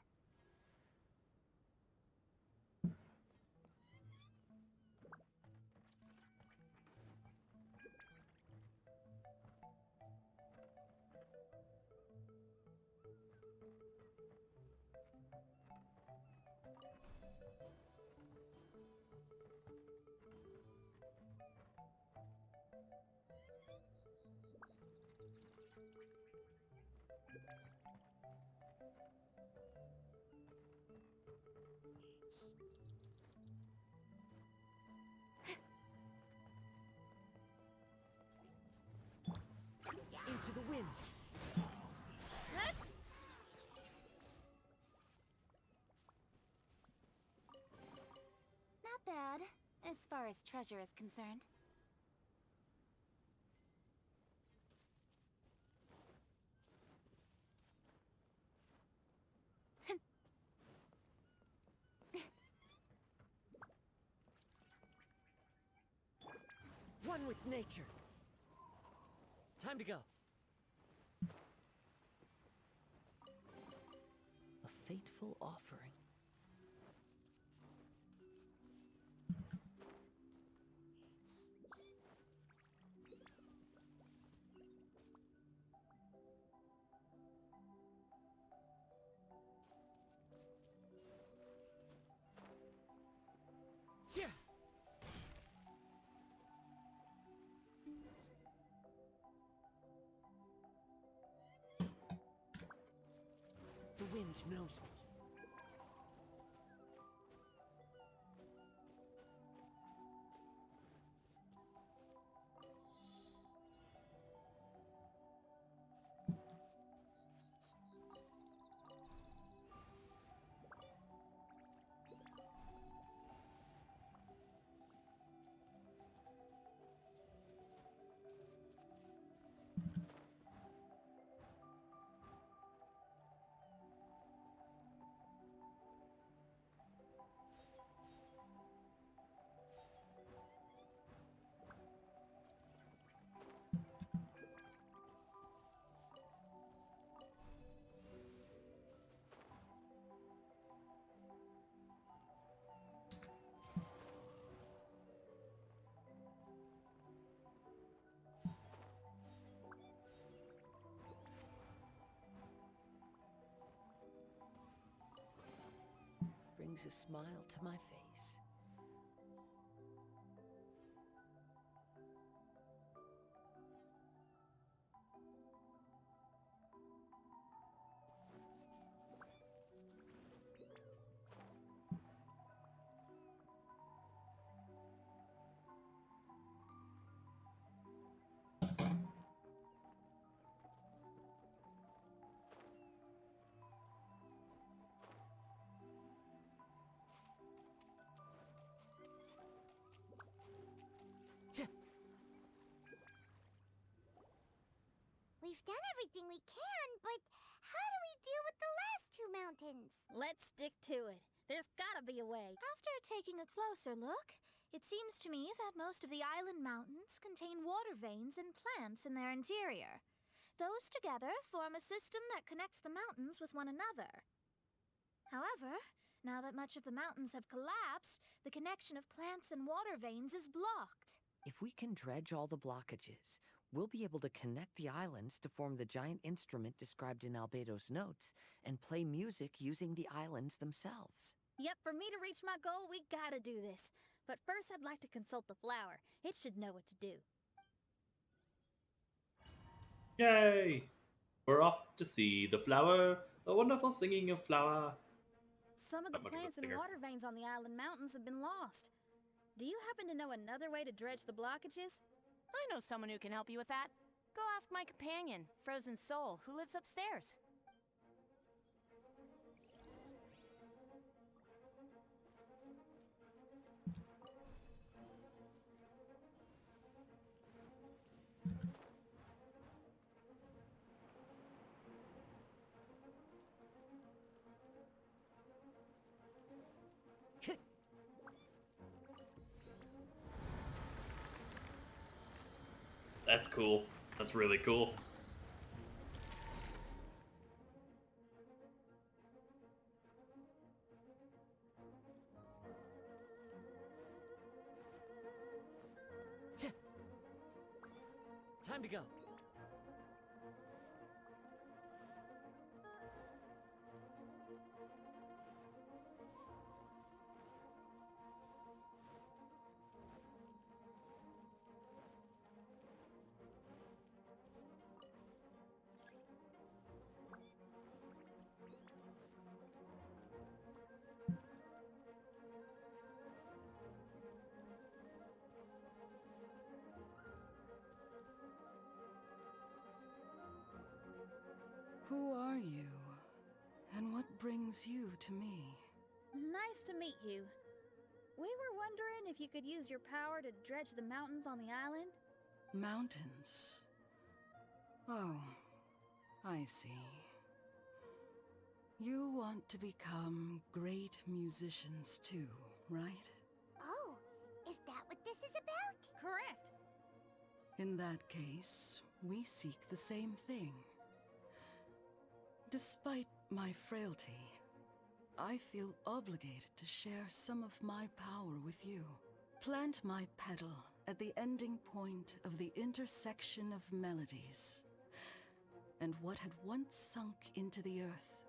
Into the wind. Not bad, as far as treasure is concerned. One with nature. Time to go. A fateful offering. Yeah. The wind knows me. Brings a smile to my face. We've done everything we can, but how do we deal with the last two mountains? Let's stick to it. There's gotta be a way. After taking a closer look, it seems to me that most of the island mountains contain water veins and plants in their interior. Those together form a system that connects the mountains with one another. However, now that much of the mountains have collapsed, the connection of plants and water veins is blocked. If we can dredge all the blockages, we'll be able to connect the islands to form the giant instrument described in Albedo's notes and play music using the islands themselves. Yep, for me to reach my goal, we gotta do this. But first, I'd like to consult the flower. It should know what to do. Yay! We're off to see the flower, the wonderful singing of flower. Some of the Not much of a plants and singer. water veins on the island mountains have been lost. Do you happen to know another way to dredge the blockages? I know someone who can help you with that. Go ask my companion, Frozen Soul, who lives upstairs. That's cool. That's really cool. Time to go. Who are you? And what brings you to me? Nice to meet you. We were wondering if you could use your power to dredge the mountains on the island. Mountains. Oh, I see. You want to become great musicians too, right? Oh, is that what this is about? Correct. In that case, we seek the same thing. Despite my frailty, I feel obligated to share some of my power with you. Plant my petal at the ending point of the intersection of melodies, and what had once sunk into the earth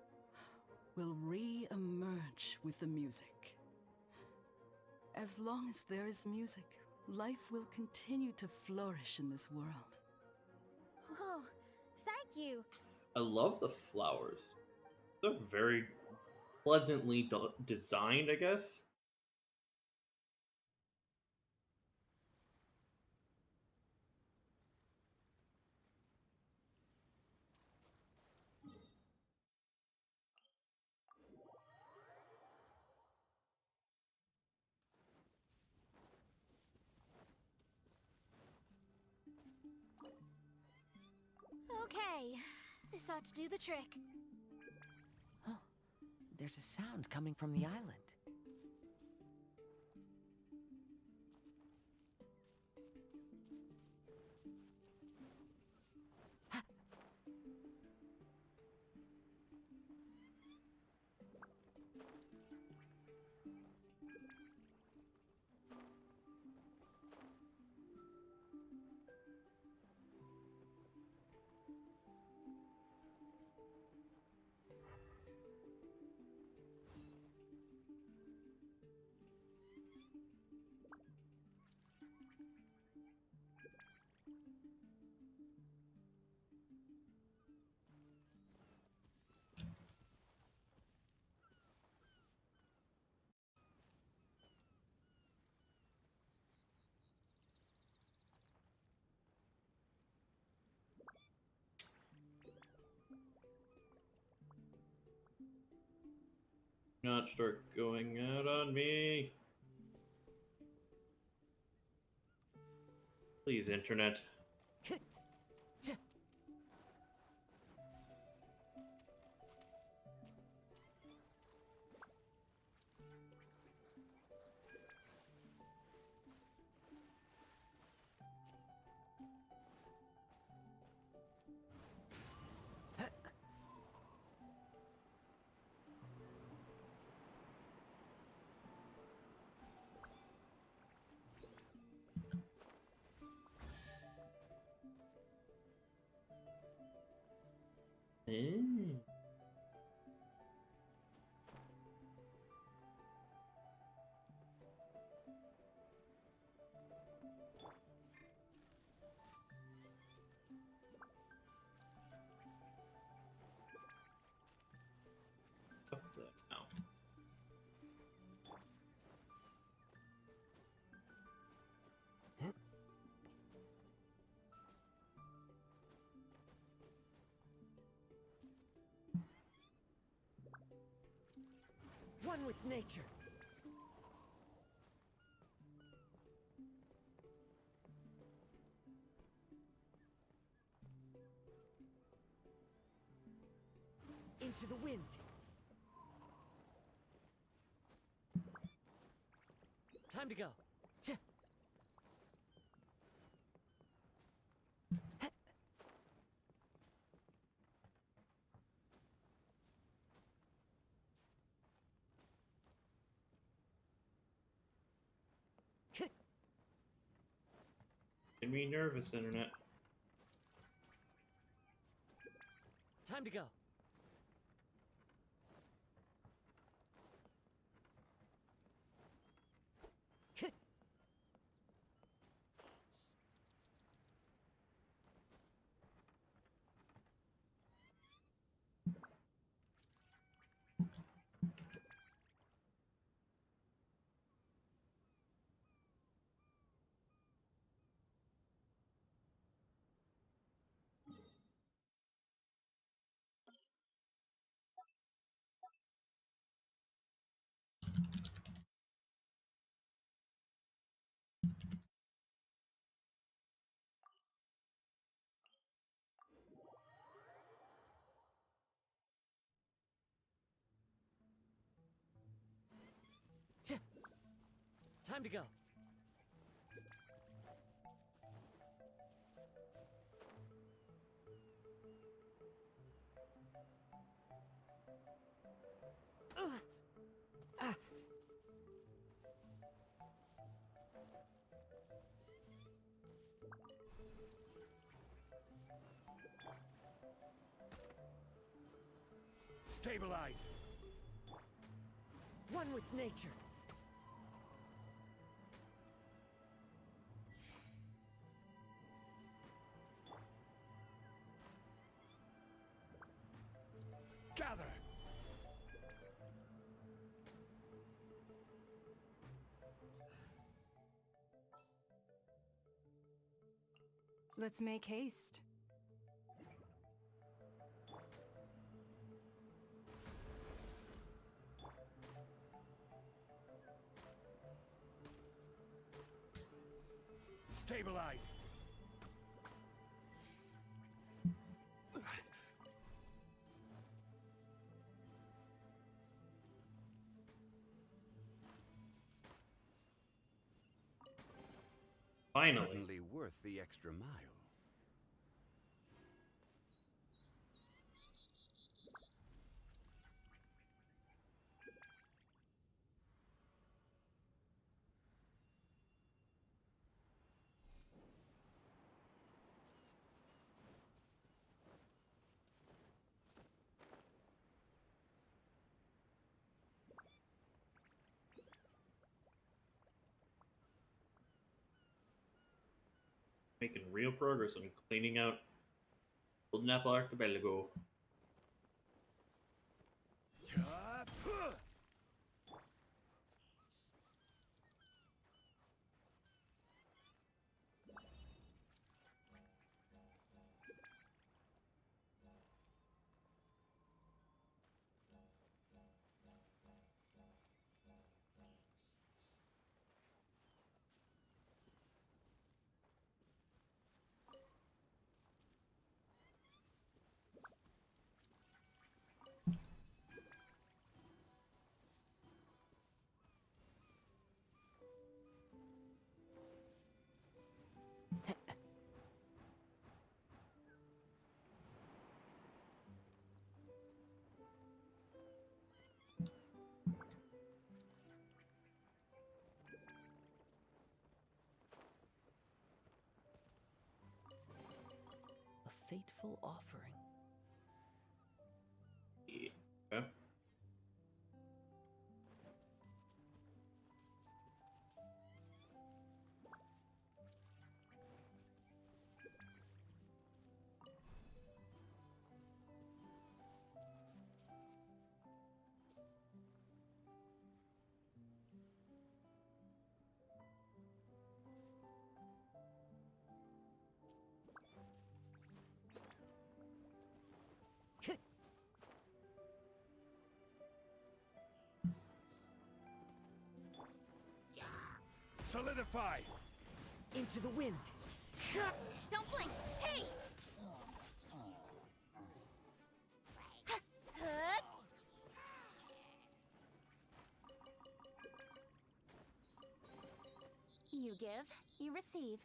will re-emerge with the music. As long as there is music, life will continue to flourish in this world. Whoa, thank you. I love the flowers. They're very pleasantly designed, I guess. Okay, this ought to do the trick. Huh. There's a sound coming from the island. Not start going out on me. Please, internet. Up there now. One with nature. Into the wind. Time to go. making me nervous, Internet. Time to go. Time to go. Stabilize! One with nature. Gather! Let's make haste. Stabilize! Finally. Certainly worth the extra mile. Making real progress on cleaning out Golden Apple Archipelago. A fateful offering. Yeah. Okay. Solidify! Into the wind. Don't blink! Hey! You give, you receive.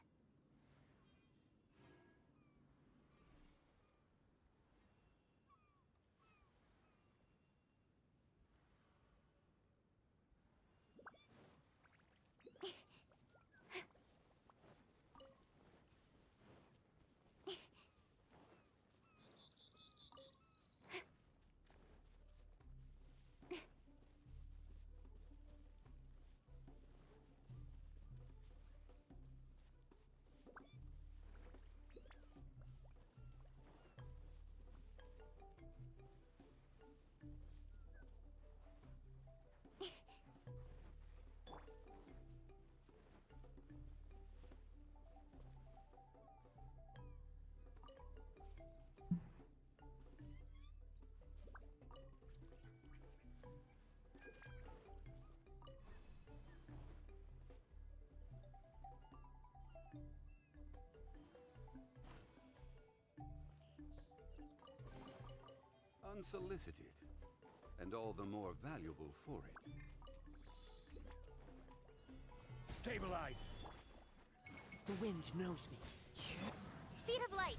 unsolicited, and all the more valuable for it. Stabilize! The wind knows me. Speed of light!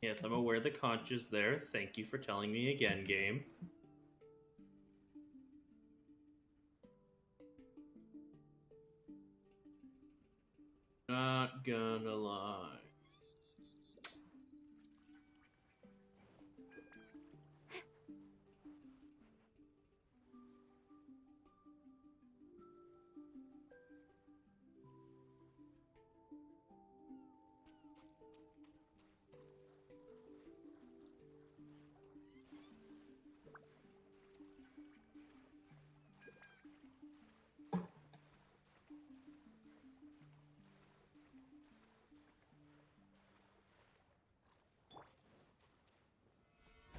Yes, I'm aware the conch is there. Thank you for telling me again, game. Not gonna lie.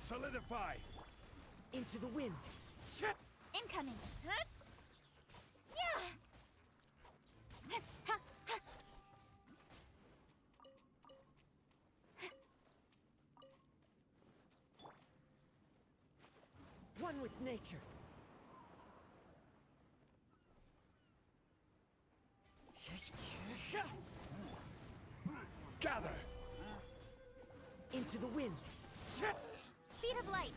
Solidify! Into the wind. Shit! Incoming! One with nature. Gather! Into the wind. Shit! Speed of light!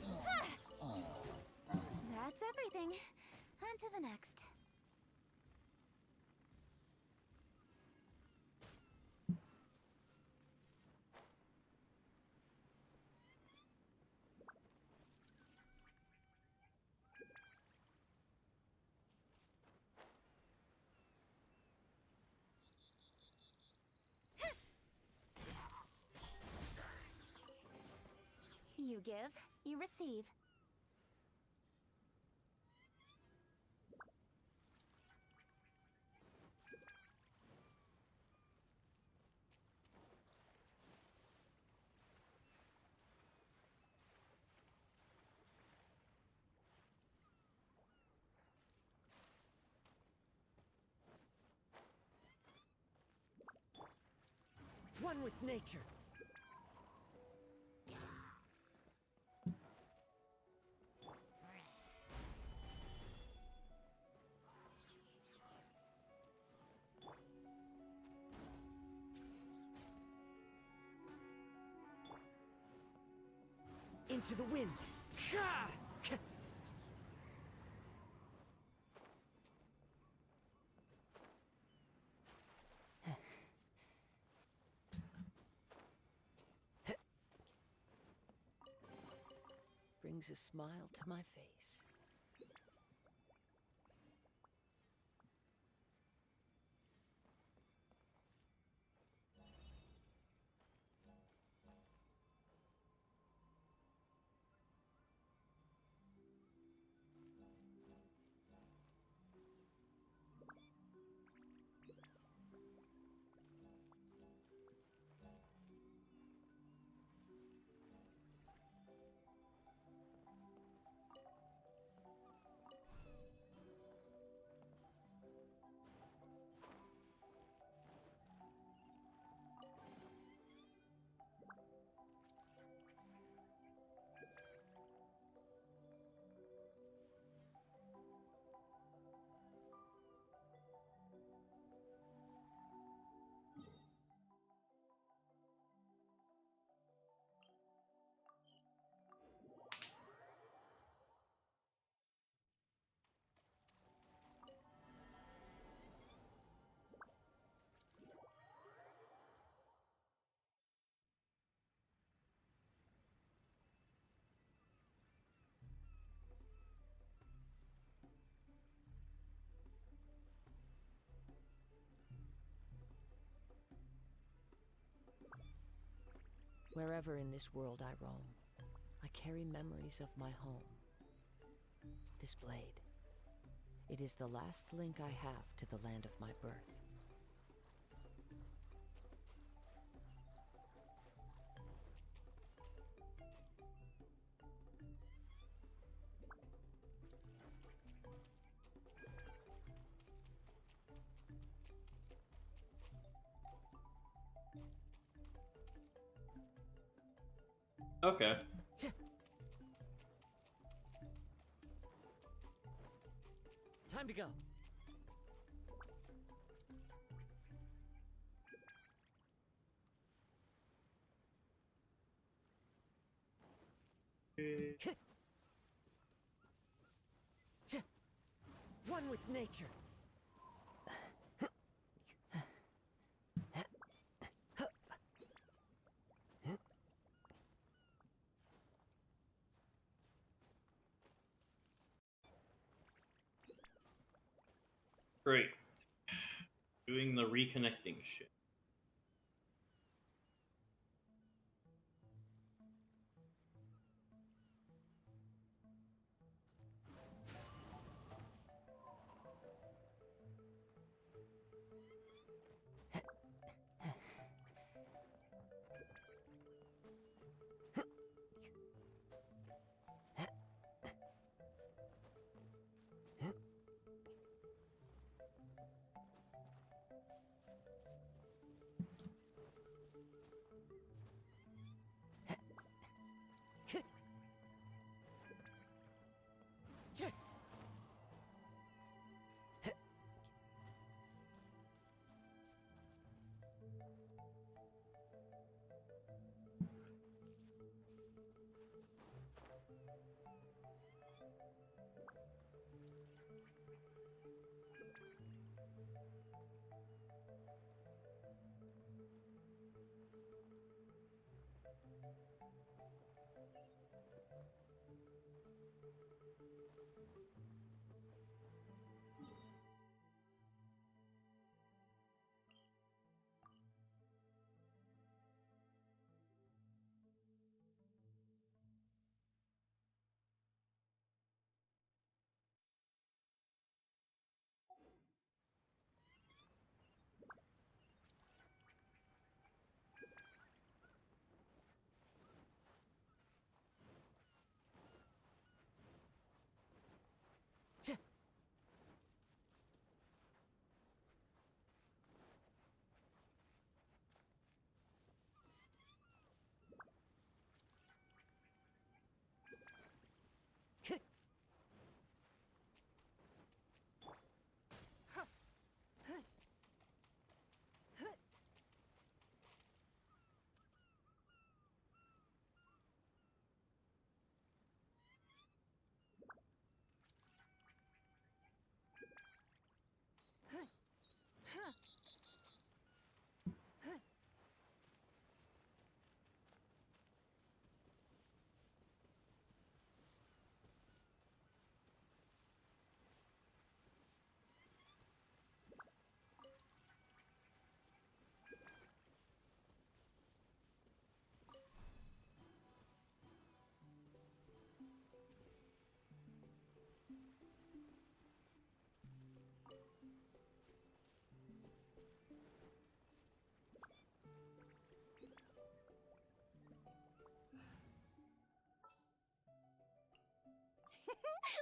That's everything. On to the next. You give, you receive. One with nature. Into the wind. Brings a smile to my face. Wherever in this world I roam, I carry memories of my home. This blade, it is the last link I have to the land of my birth. Okay. Time to go. One with nature. Great. Doing the reconnecting shit.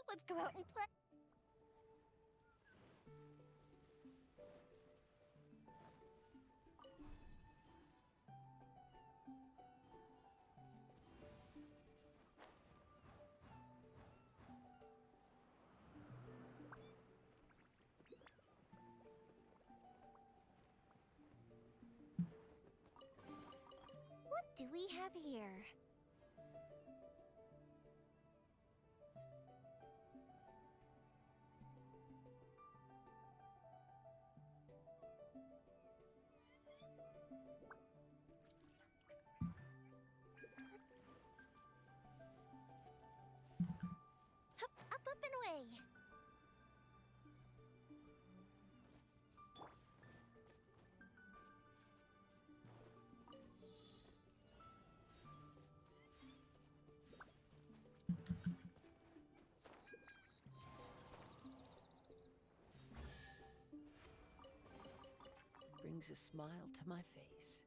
Let's go out and play. What do we have here? Up and away. brings a smile to my face.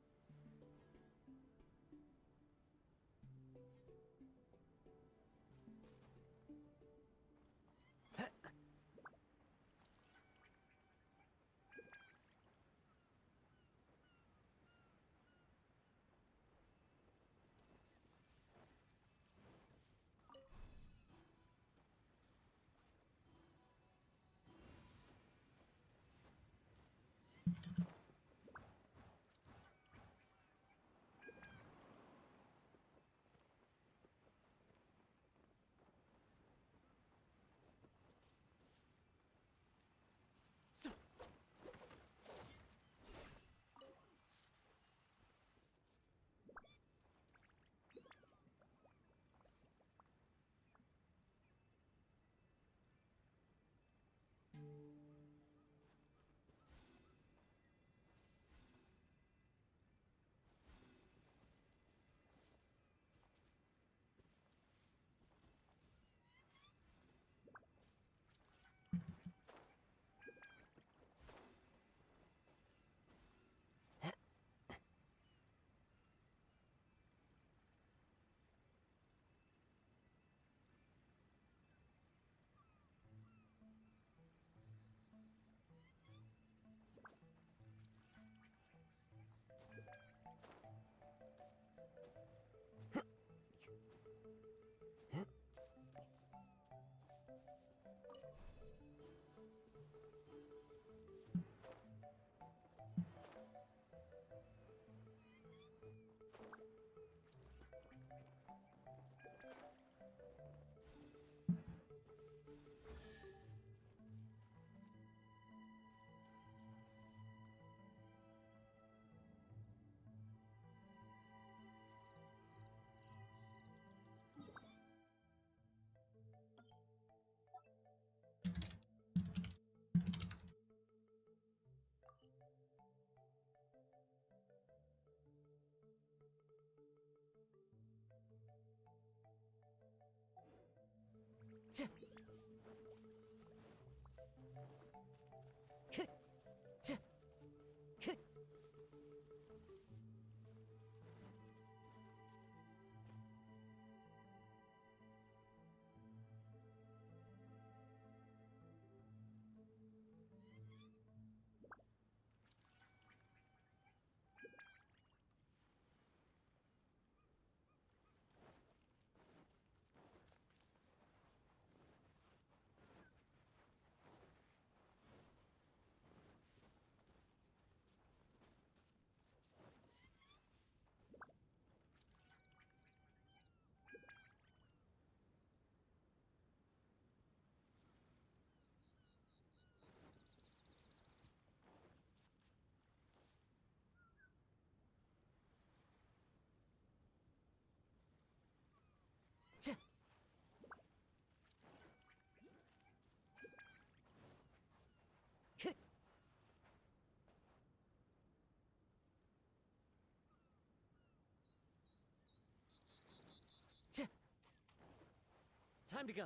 Time to go.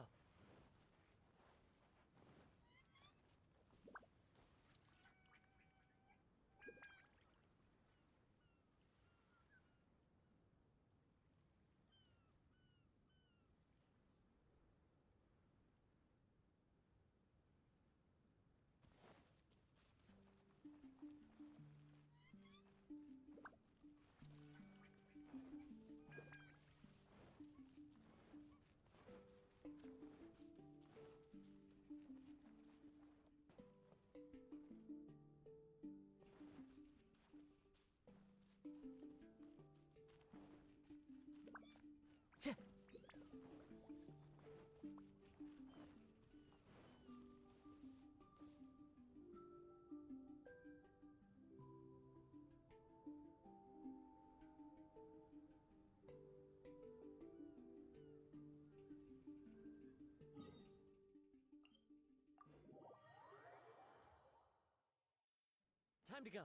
Time to go.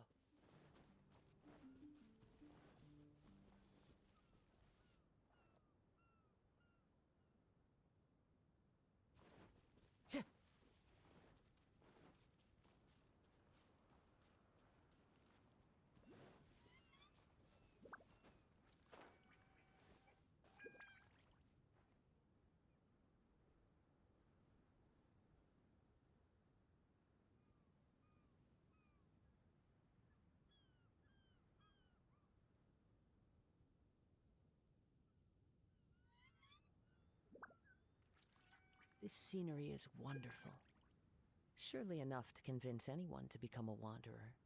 This scenery is wonderful. Surely enough to convince anyone to become a wanderer.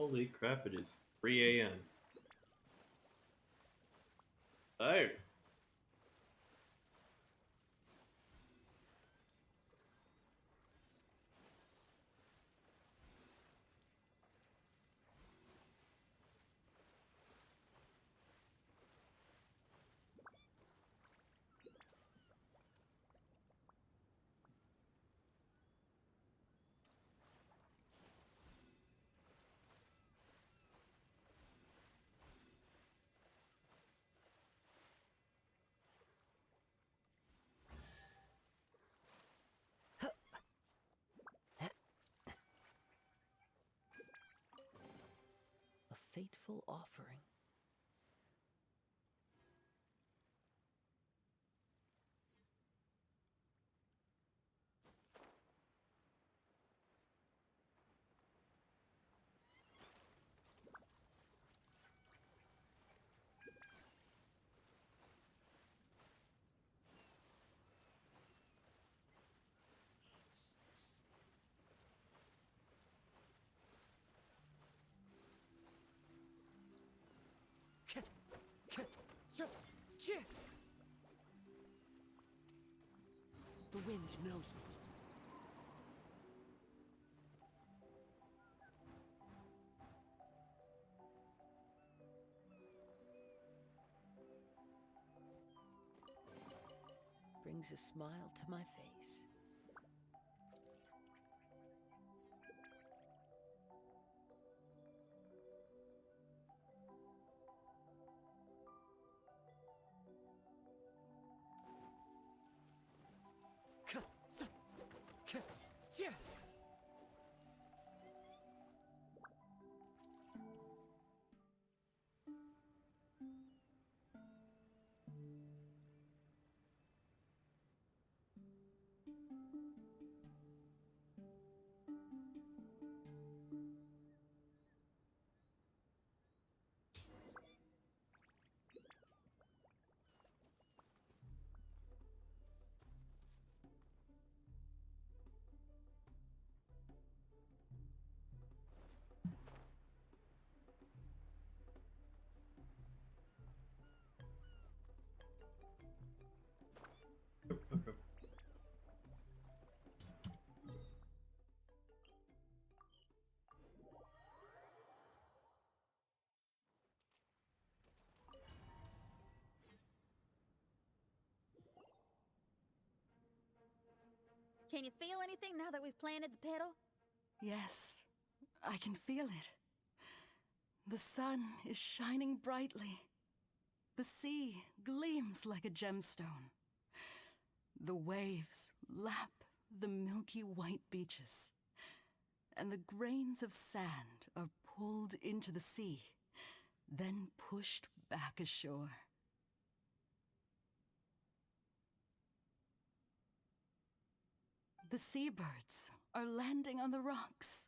Holy crap, it is 3 a.m. Oh. A fateful offering. The wind knows me. Brings a smile to my face. Can you feel anything now that we've planted the petal? Yes, I can feel it. The sun is shining brightly. The sea gleams like a gemstone. The waves lap the milky white beaches, and the grains of sand are pulled into the sea, then pushed back ashore. The seabirds are landing on the rocks,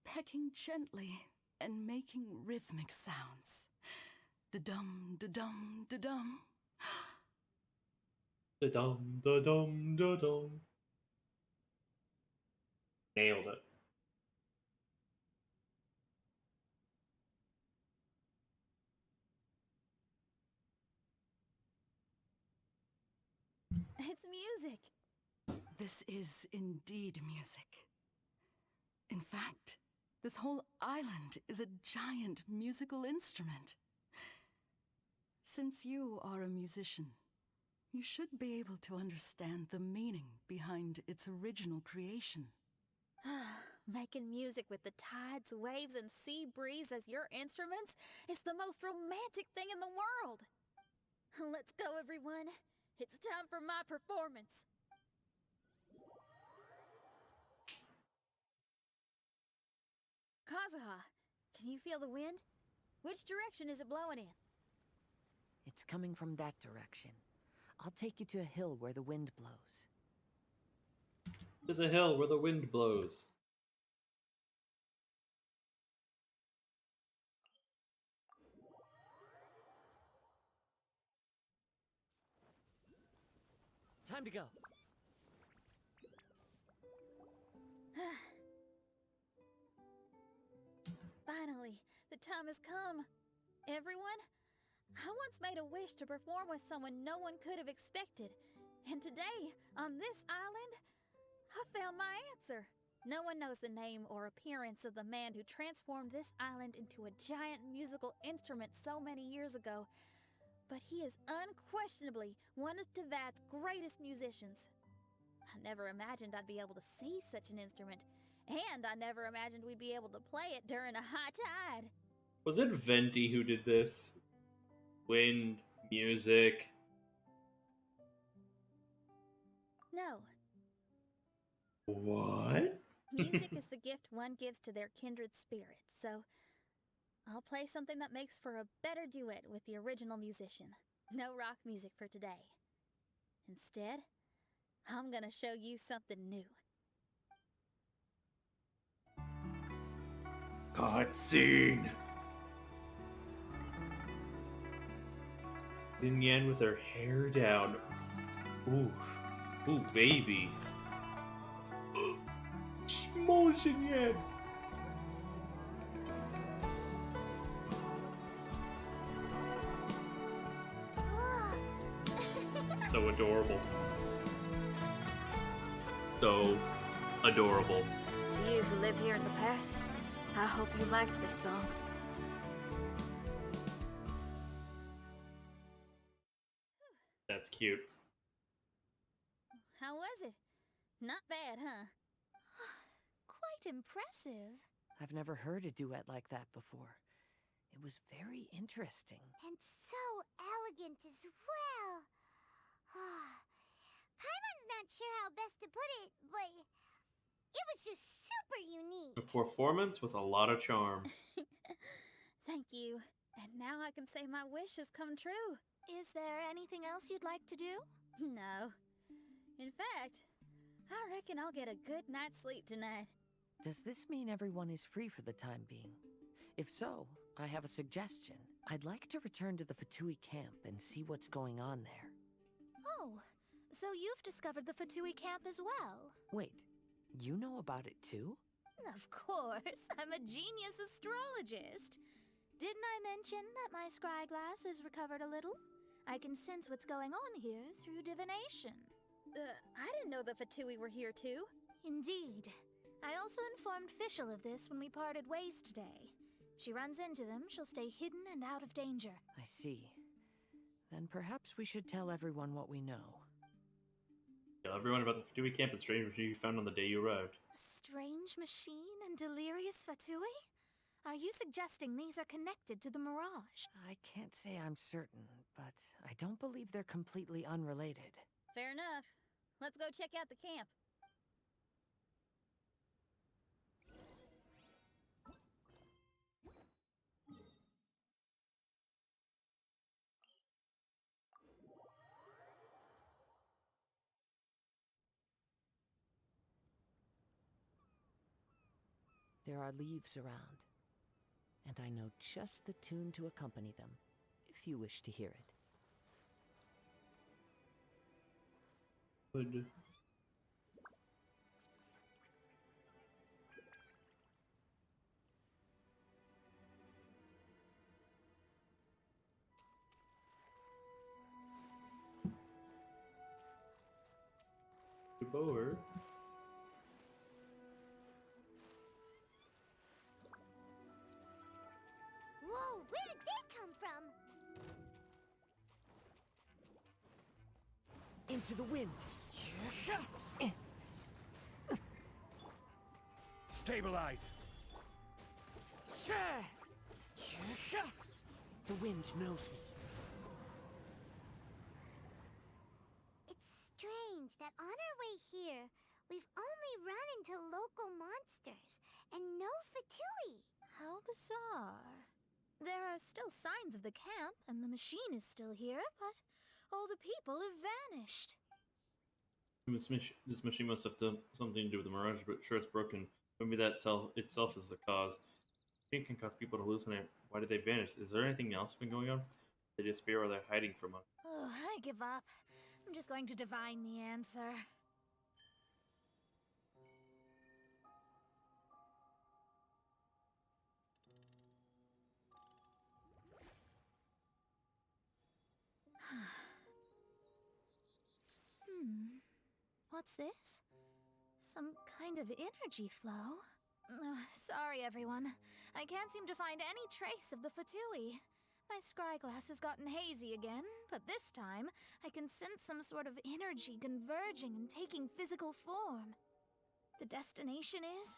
pecking gently and making rhythmic sounds. Da-dum, da-dum, da-dum. Da-dum, da-dum, da-dum. Nailed it. It's music. This is indeed music. In fact, this whole island is a giant musical instrument. Since you are a musician, you should be able to understand the meaning behind its original creation. Making music with the tides, waves, and sea breeze as your instruments is the most romantic thing in the world. Let's go, everyone. It's time for my performance. Kazuha, can you feel the wind? Which direction is it blowing in? It's coming from that direction. I'll take you to a hill where the wind blows. To the hill where the wind blows. Time to go. Finally, the time has come. Everyone, I once made a wish to perform with someone no one could have expected. And today, on this island, I found my answer. No one knows the name or appearance of the man who transformed this island into a giant musical instrument so many years ago, but he is unquestionably one of Teyvat's greatest musicians. I never imagined I'd be able to see such an instrument, and I never imagined we'd be able to play it during a high tide. Was it Venti who did this? Wind, music. No. What? Music is the gift one gives to their kindred spirit, so I'll play something that makes for a better duet with the original musician. No rock music for today. Instead, I'm gonna show you something new. Cutscene! Din Yan with her hair down. Ooh. Ooh, baby. Small Din Yan! So adorable. So adorable. To you who lived here in the past, I hope you liked this song. That's cute. How was it? Not bad, huh? Quite impressive. I've never heard a duet like that before. It was very interesting. And so elegant as well. Paimon's not sure how best to put it, but it was just super unique. A performance with a lot of charm. Thank you. And now I can say my wish has come true. Is there anything else you'd like to do? No. In fact, I reckon I'll get a good night's sleep tonight. Does this mean everyone is free for the time being? If so, I have a suggestion. I'd like to return to the Fatui camp and see what's going on there. Oh, so you've discovered the Fatui camp as well? Wait, you know about it too? Of course, I'm a genius astrologist. Didn't I mention that my scryglass has recovered a little? I can sense what's going on here through divination. I didn't know the Fatui were here too. Indeed. I also informed Fischl of this when we parted ways today. If she runs into them, she'll stay hidden and out of danger. I see. Then perhaps we should tell everyone what we know. Tell everyone about the Fatui camp and strange machine you found on the day you arrived. A strange machine and delirious Fatui? Are you suggesting these are connected to the Mirage? I can't say I'm certain, but I don't believe they're completely unrelated. Fair enough. Let's go check out the camp. There are leaves around, and I know just the tune to accompany them, if you wish to hear it. Good. Over. Whoa, where did they come from? Into the wind! Stabilize! The wind knows me. It's strange that on our way here, we've only run into local monsters and no Fatui. How bizarre. There are still signs of the camp, and the machine is still here, but all the people have vanished. This machine must have something to do with the Mirage, but sure it's broken. Maybe that cell itself is the cause. It can cause people to hallucinate. Why did they vanish? Is there anything else been going on? They disappear or they're hiding from us. Oh, I give up. I'm just going to divine the answer. What's this? Some kind of energy flow? Sorry, everyone. I can't seem to find any trace of the Fatui. My scryglass has gotten hazy again, but this time I can sense some sort of energy converging and taking physical form. The destination is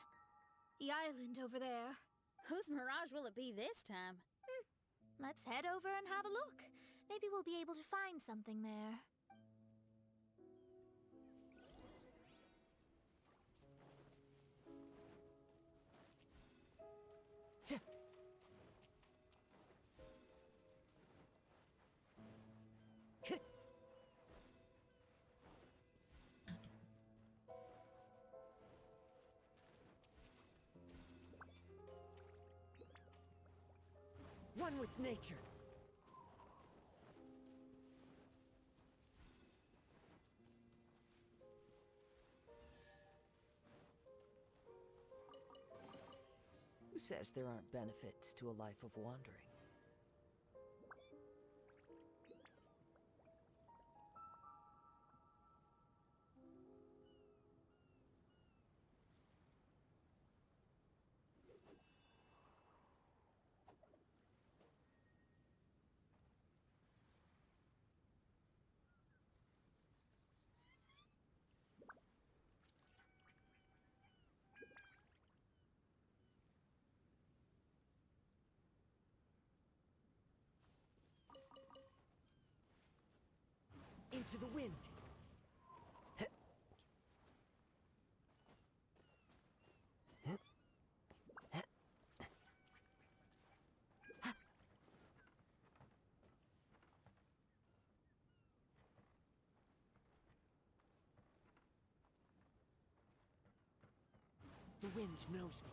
the island over there. Whose Mirage will it be this time? Let's head over and have a look. Maybe we'll be able to find something there. One with nature. Who says there aren't benefits to a life of wandering? Into the wind! The wind knows me.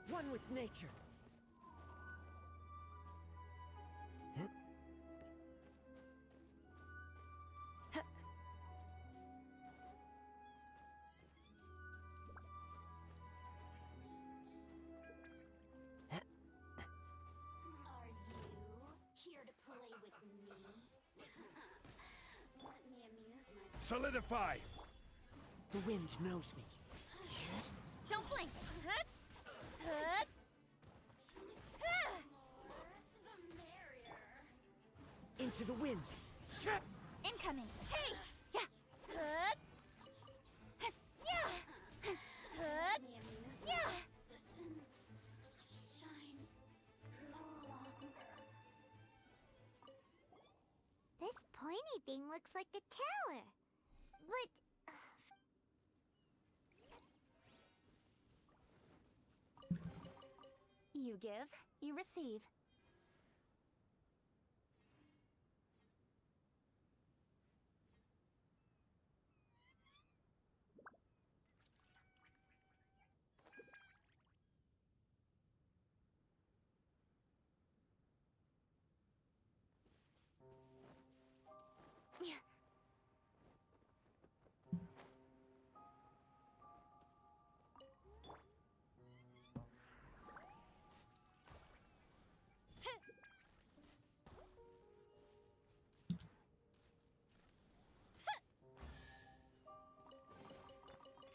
One with nature. Are you here to play with me? Let me amuse myself. Solidify! The wind knows me. Don't blink! The merrier. Into the wind. Incoming! Hey! Yeah! Let me amuse my citizens. Shine no longer. This pointy thing looks like a tower. But You give, you receive.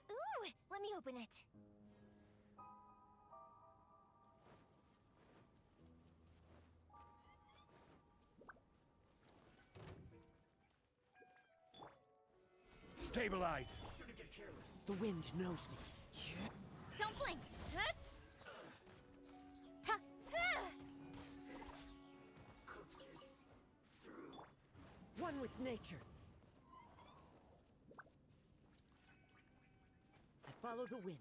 ooh, let me open it. Stabilize! Shouldn't get careless. The wind knows me. Don't blink! One with nature. I follow the wind.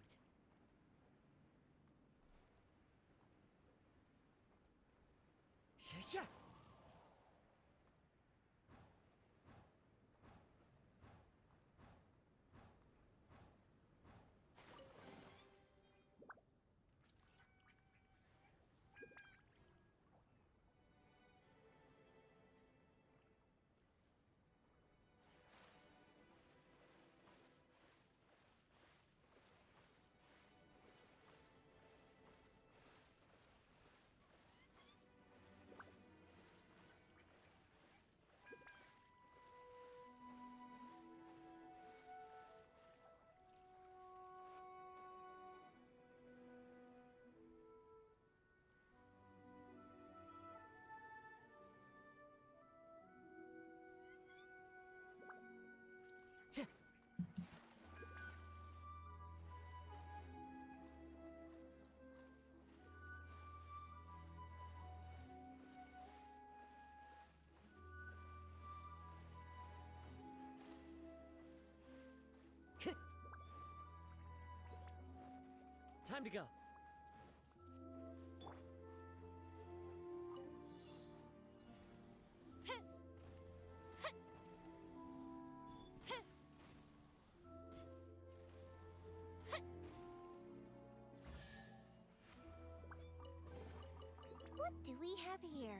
Yeah. Time to go. What do we have here?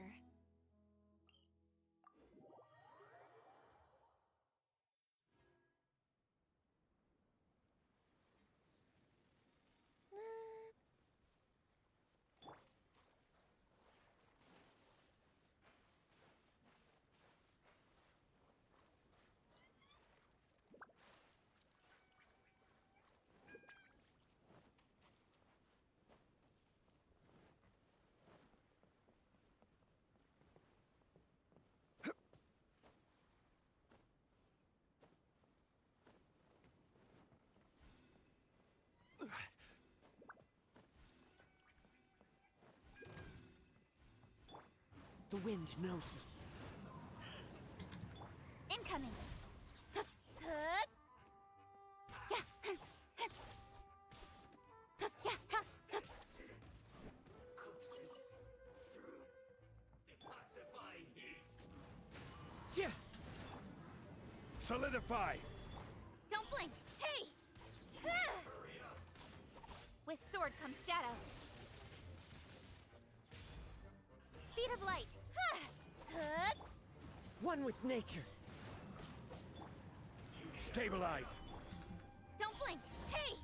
The wind knows me. Incoming! Detoxifying heat. Solidify! Don't blink! Hey! With sword comes shadow. flight. One with nature. Stabilize. Don't blink. Hey!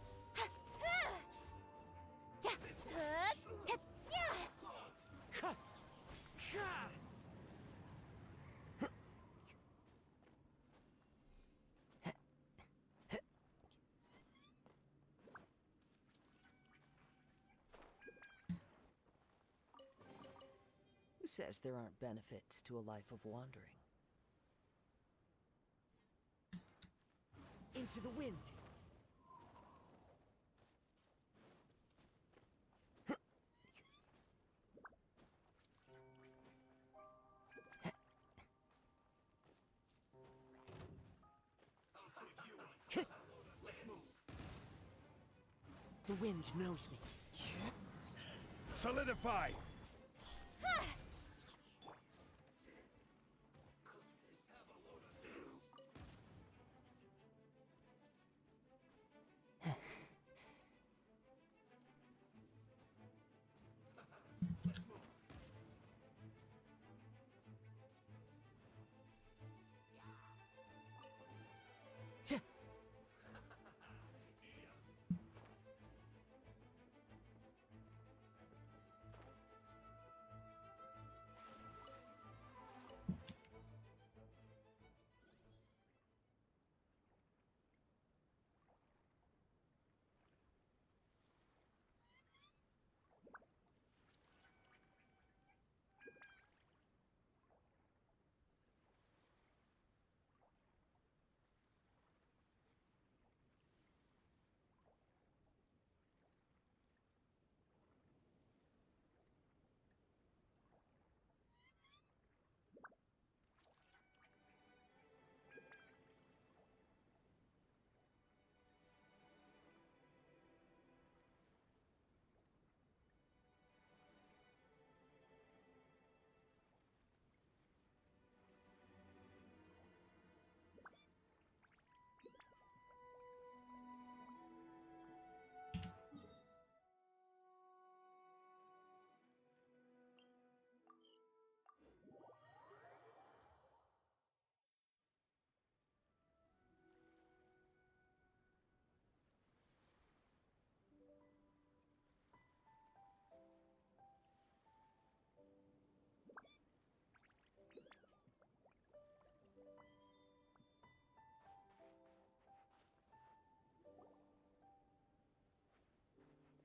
Who says there aren't benefits to a life of wandering? Into the wind! The wind knows me. Solidify!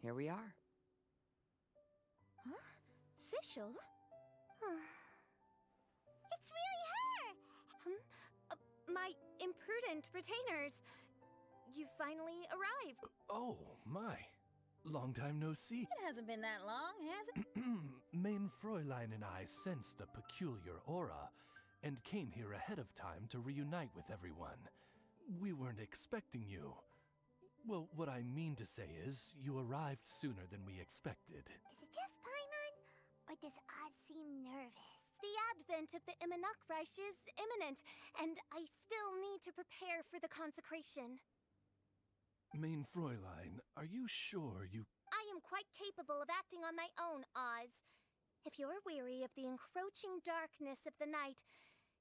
Here we are. Huh? Fischl? It's really her! My imprudent retainers. You finally arrived. Oh, my. Long time no see. It hasn't been that long, has it? Main Fräulein and I sensed a peculiar aura and came here ahead of time to reunite with everyone. We weren't expecting you. Well, what I mean to say is, you arrived sooner than we expected. Is it just Paimon? Or does Oz seem nervous? The advent of the Immunachreich is imminent, and I still need to prepare for the consecration. Main Fräulein, are you sure you... I am quite capable of acting on my own, Oz. If you're weary of the encroaching darkness of the night,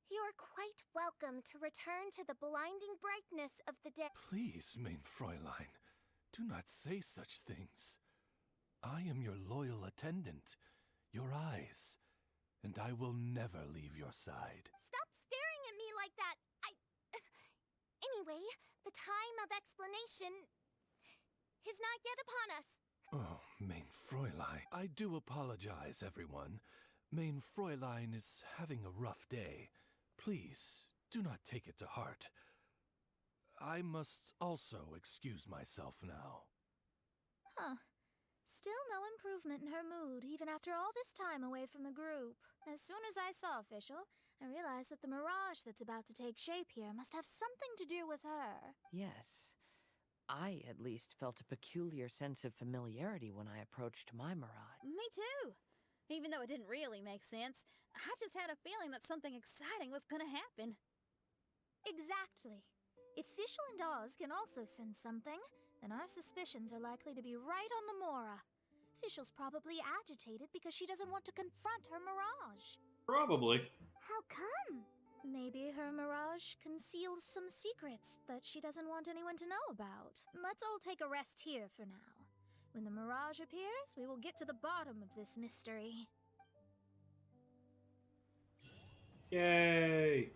you're quite welcome to return to the blinding brightness of the day. Please, Main Fräulein, do not say such things. I am your loyal attendant, your eyes, and I will never leave your side. Stop staring at me like that! Anyway, the time of explanation is not yet upon us. Oh, Main Fräulein. I do apologize, everyone. Main Fräulein is having a rough day. Please, do not take it to heart. I must also excuse myself now. Huh. Still no improvement in her mood, even after all this time away from the group. As soon as I saw Fischl, I realized that the mirage that's about to take shape here must have something to do with her. Yes. I, at least, felt a peculiar sense of familiarity when I approached my mirage. Me too. Even though it didn't really make sense, I just had a feeling that something exciting was gonna happen. Exactly. If Fischl and Oz can also sense something, then our suspicions are likely to be right on the Mora. Fischl's probably agitated because she doesn't want to confront her mirage. Probably. How come? Maybe her mirage conceals some secrets that she doesn't want anyone to know about. Let's all take a rest here for now. When the mirage appears, we will get to the bottom of this mystery. Yay!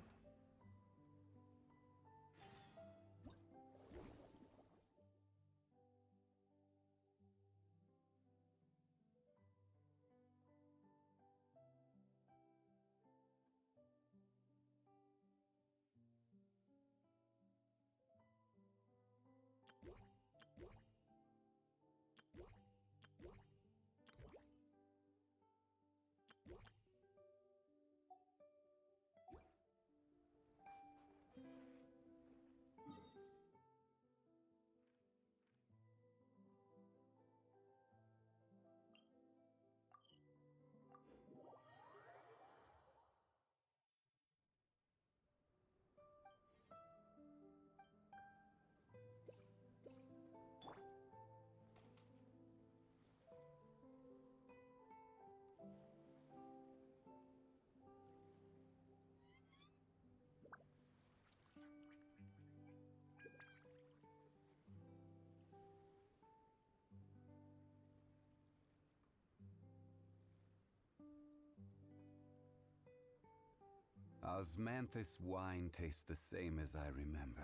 Osmanthus wine tastes the same as I remember.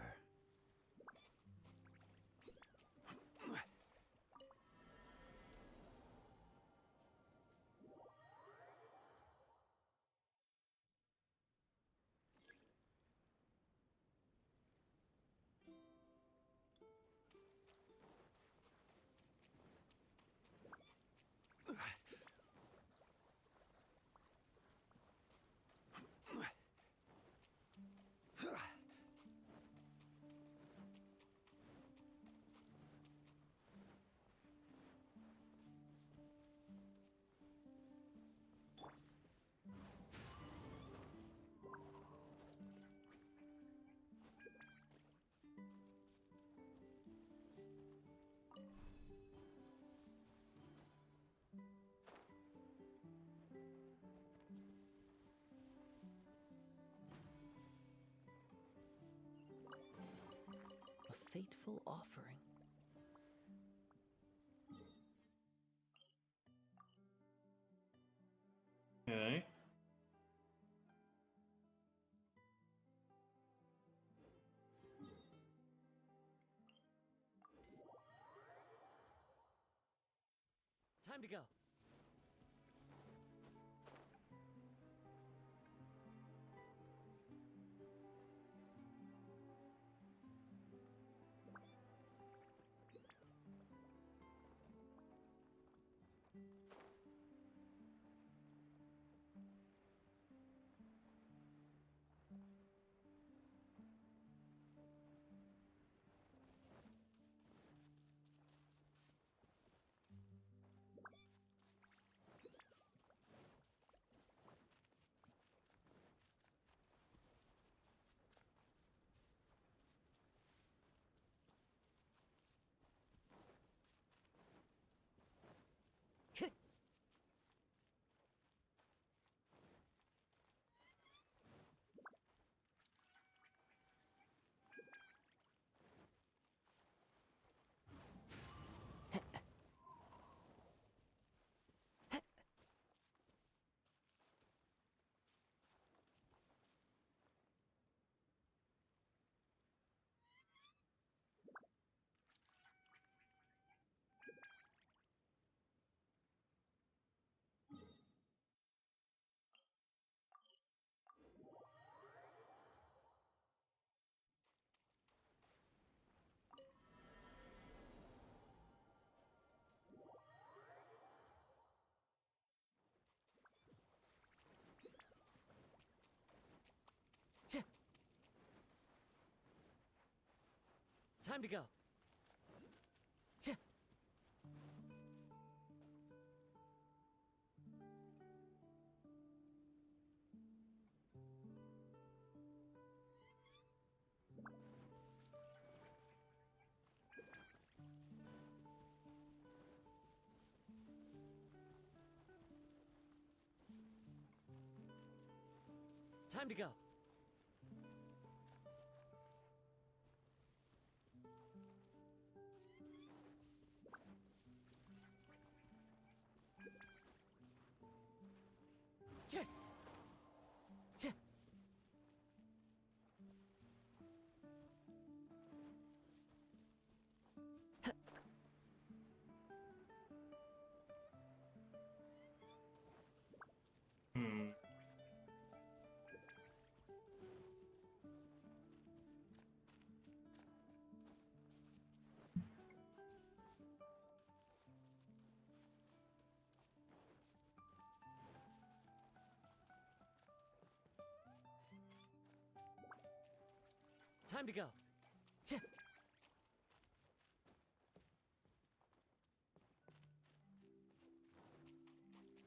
A fateful offering. Okay. Time to go. Time to go. Time to go. Hmm. Time to go.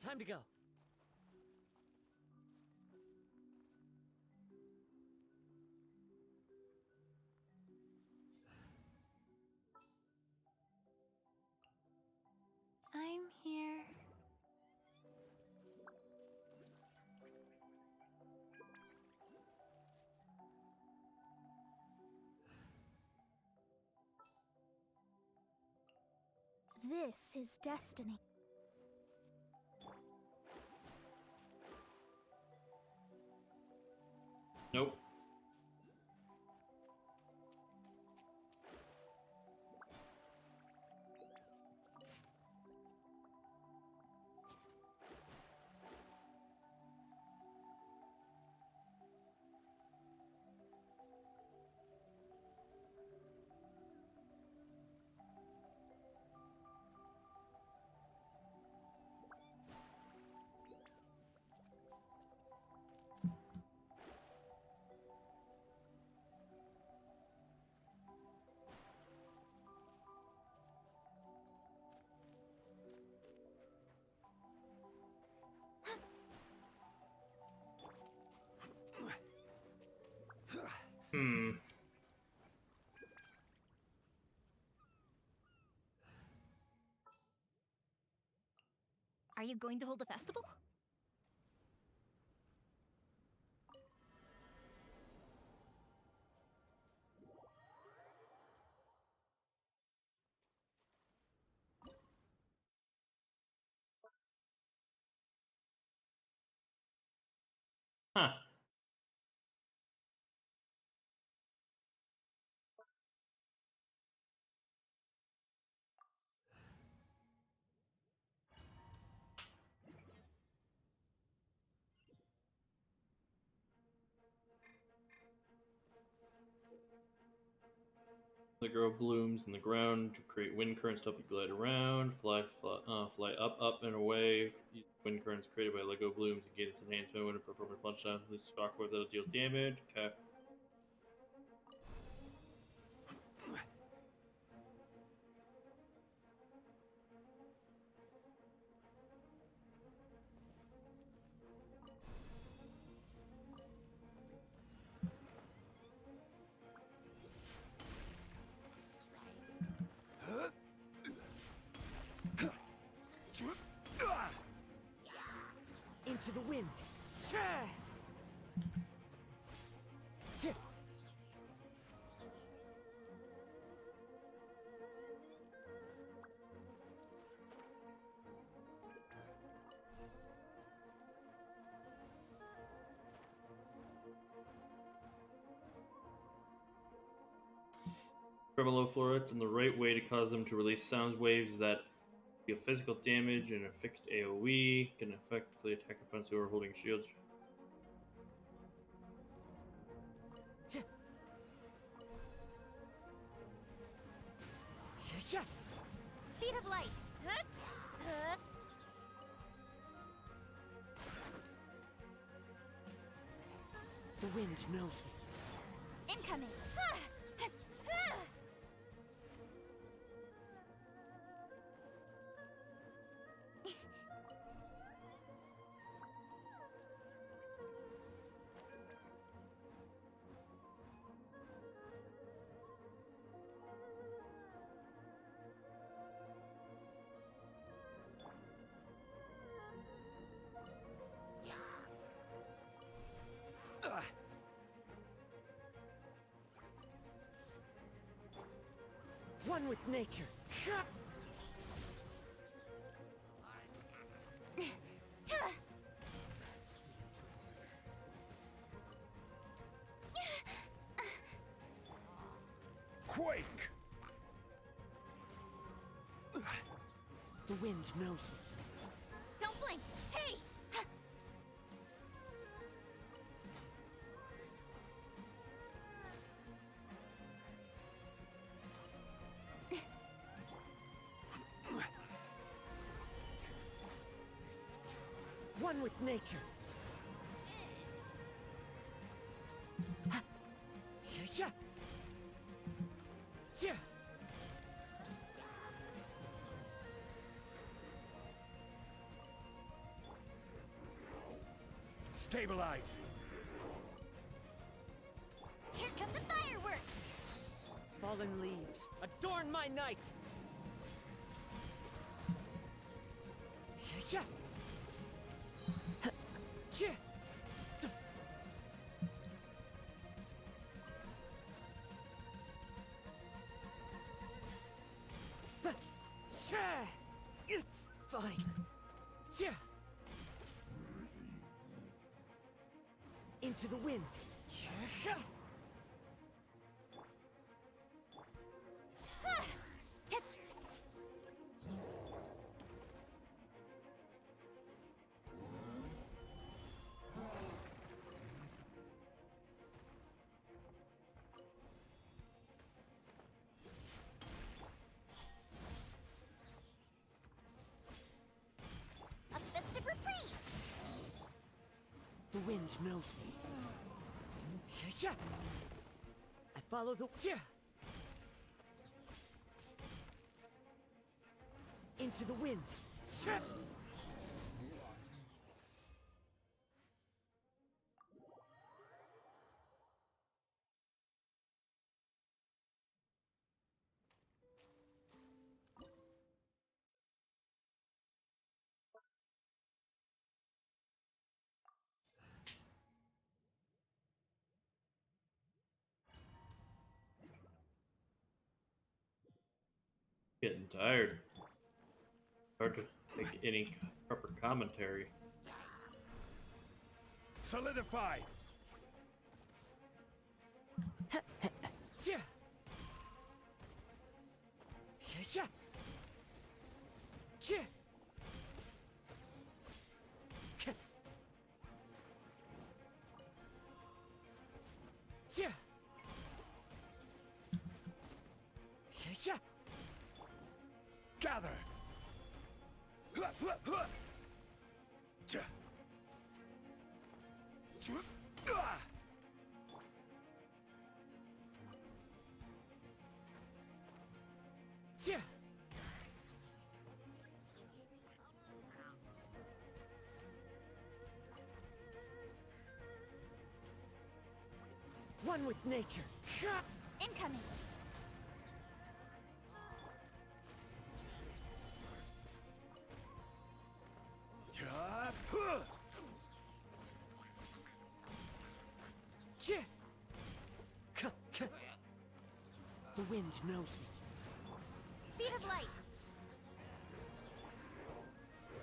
Time to go. I'm here. This is destiny. Nope. Hmm. Are you going to hold a festival? Huh. The grow blooms in the ground to create wind currents to help you glide around, fly up, up, and away. Use wind currents created by Lego blooms to gain this enhancement when it performs a punch down. This shockwave that deals damage. Okay. Into the wind. Tremolo florets and the right way to cause them to release sound waves that deal physical damage and a fixed AoE can effectively attack opponents who are holding shields. Speed of light. The wind knows me. Incoming. One with nature. Quake! The wind knows me. Don't blink! Hey! One with nature. Stabilize! Here come the fireworks! Fallen leaves, adorn my night! It's fine. Into the wind. A festive reprise! The wind knows me. I follow the... Into the wind. Getting tired. Hard to make any proper commentary. Solidify! Gather! One with nature. Incoming! The wind knows me. Speed of light!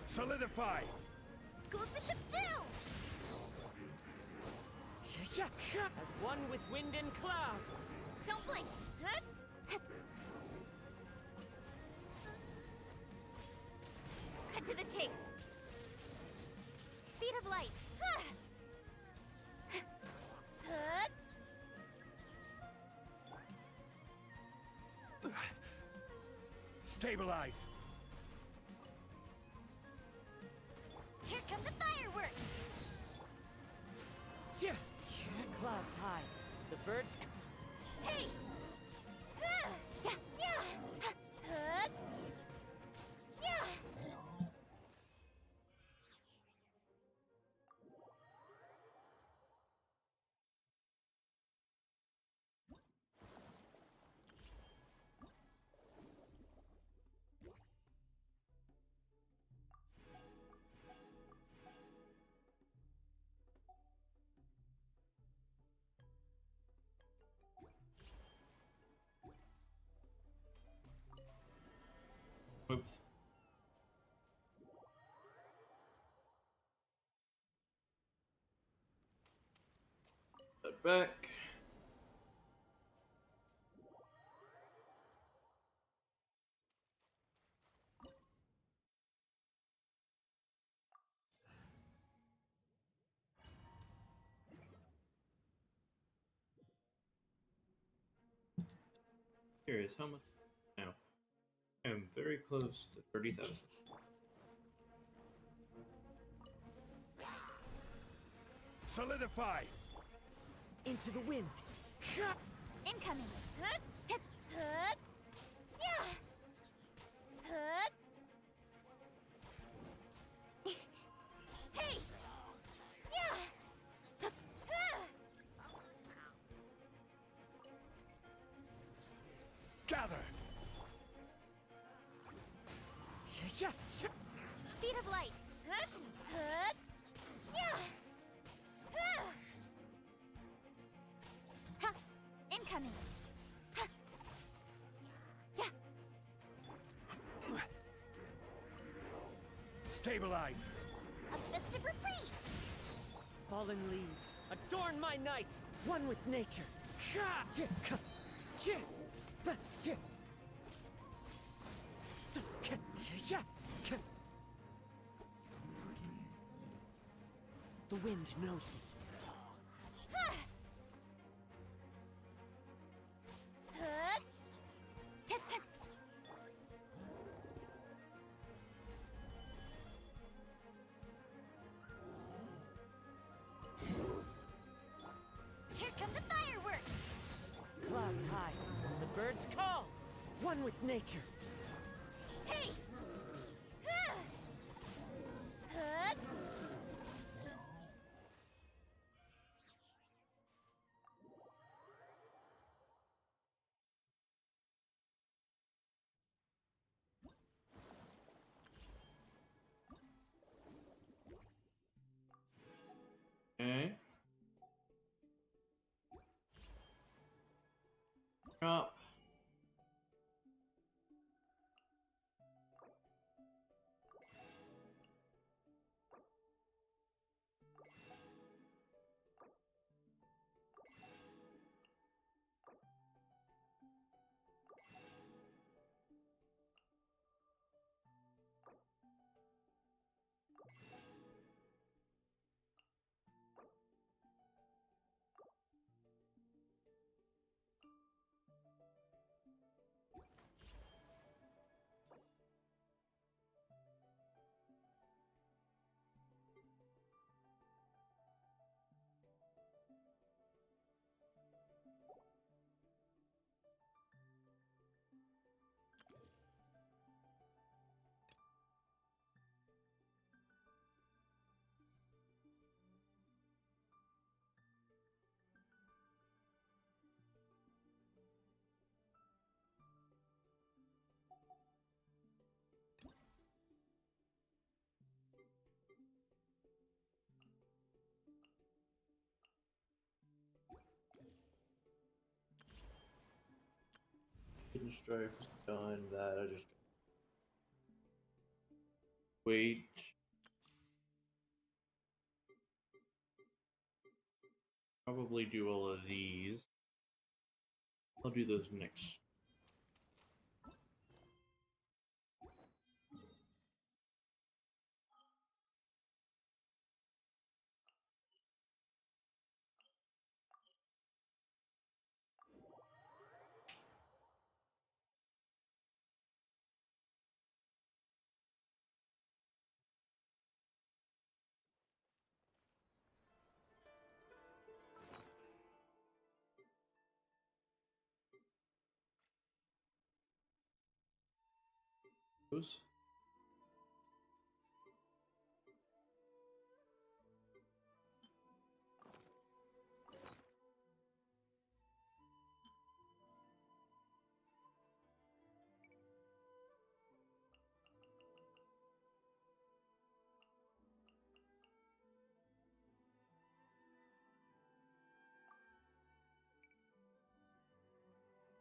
Solidify! Goes the ship down! As one with wind and cloud. Don't blink! Cut to the chase! Speed of light! Stabilize! Here come the fireworks! Clouds high. The birds... Hey! Oops. Back. Curious how much now. I am very close to 30,000. Solidify! Into the wind! Incoming! Hup, hip, hup. Yeah! Hup. Hey! Yeah! Hup, huh. Gather! Speed of light! Hup, hup. Yeah! Huh. Ha! Incoming! Ha. Yeah! Stabilize! A festive reprise! Fallen leaves, adorn my night, one with nature. The wind knows me. Ha. Hup. Hip, hip. Here come the fireworks! Clouds high, the birds call, one with nature. Hey! Huh. Hup. Okay. Drop. Hidden Strife is done. That I just wait. Probably do all of these. I'll do those next. Those.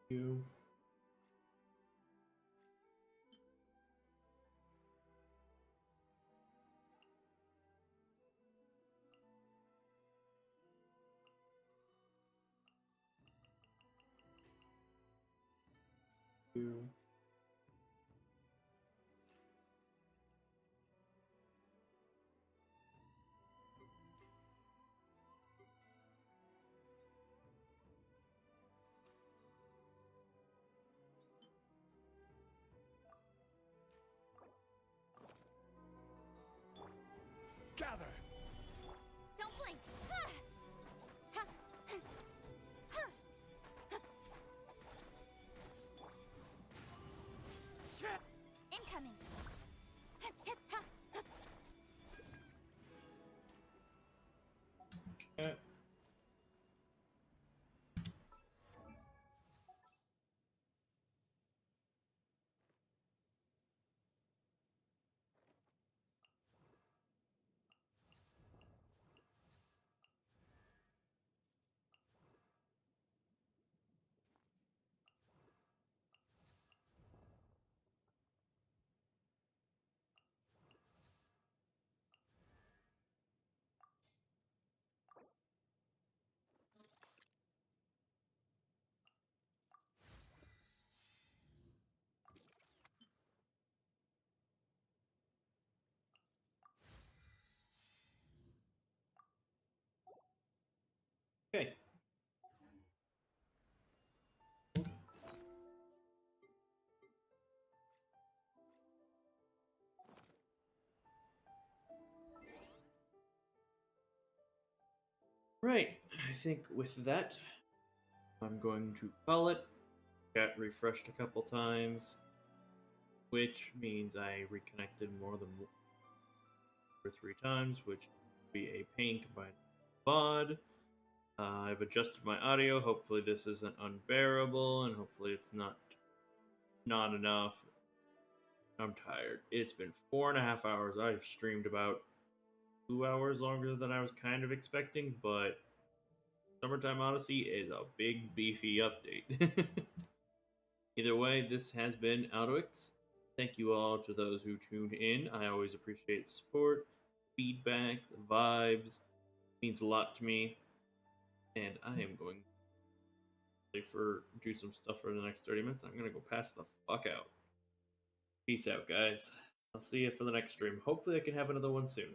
You. Gather! Don't blink! Incoming! Okay. Okay. Right. I think with that, I'm going to call it. Chat refreshed a couple times, which means I reconnected more than 3 times, which would be a pain combined with VOD. I've adjusted my audio. Hopefully, this isn't unbearable, and hopefully, it's not enough. I'm tired. It's been 4.5 hours. I've streamed about 2 hours longer than I was kind of expecting, but Summertime Odyssey is a big, beefy update. Either way, this has been Alduics. Thank you all to those who tuned in. I always appreciate support, feedback, the vibes. It means a lot to me. And I am going for do some stuff for the next 30 minutes. I'm gonna go pass the fuck out. Peace out, guys. I'll see you for the next stream. Hopefully I can have another one soon.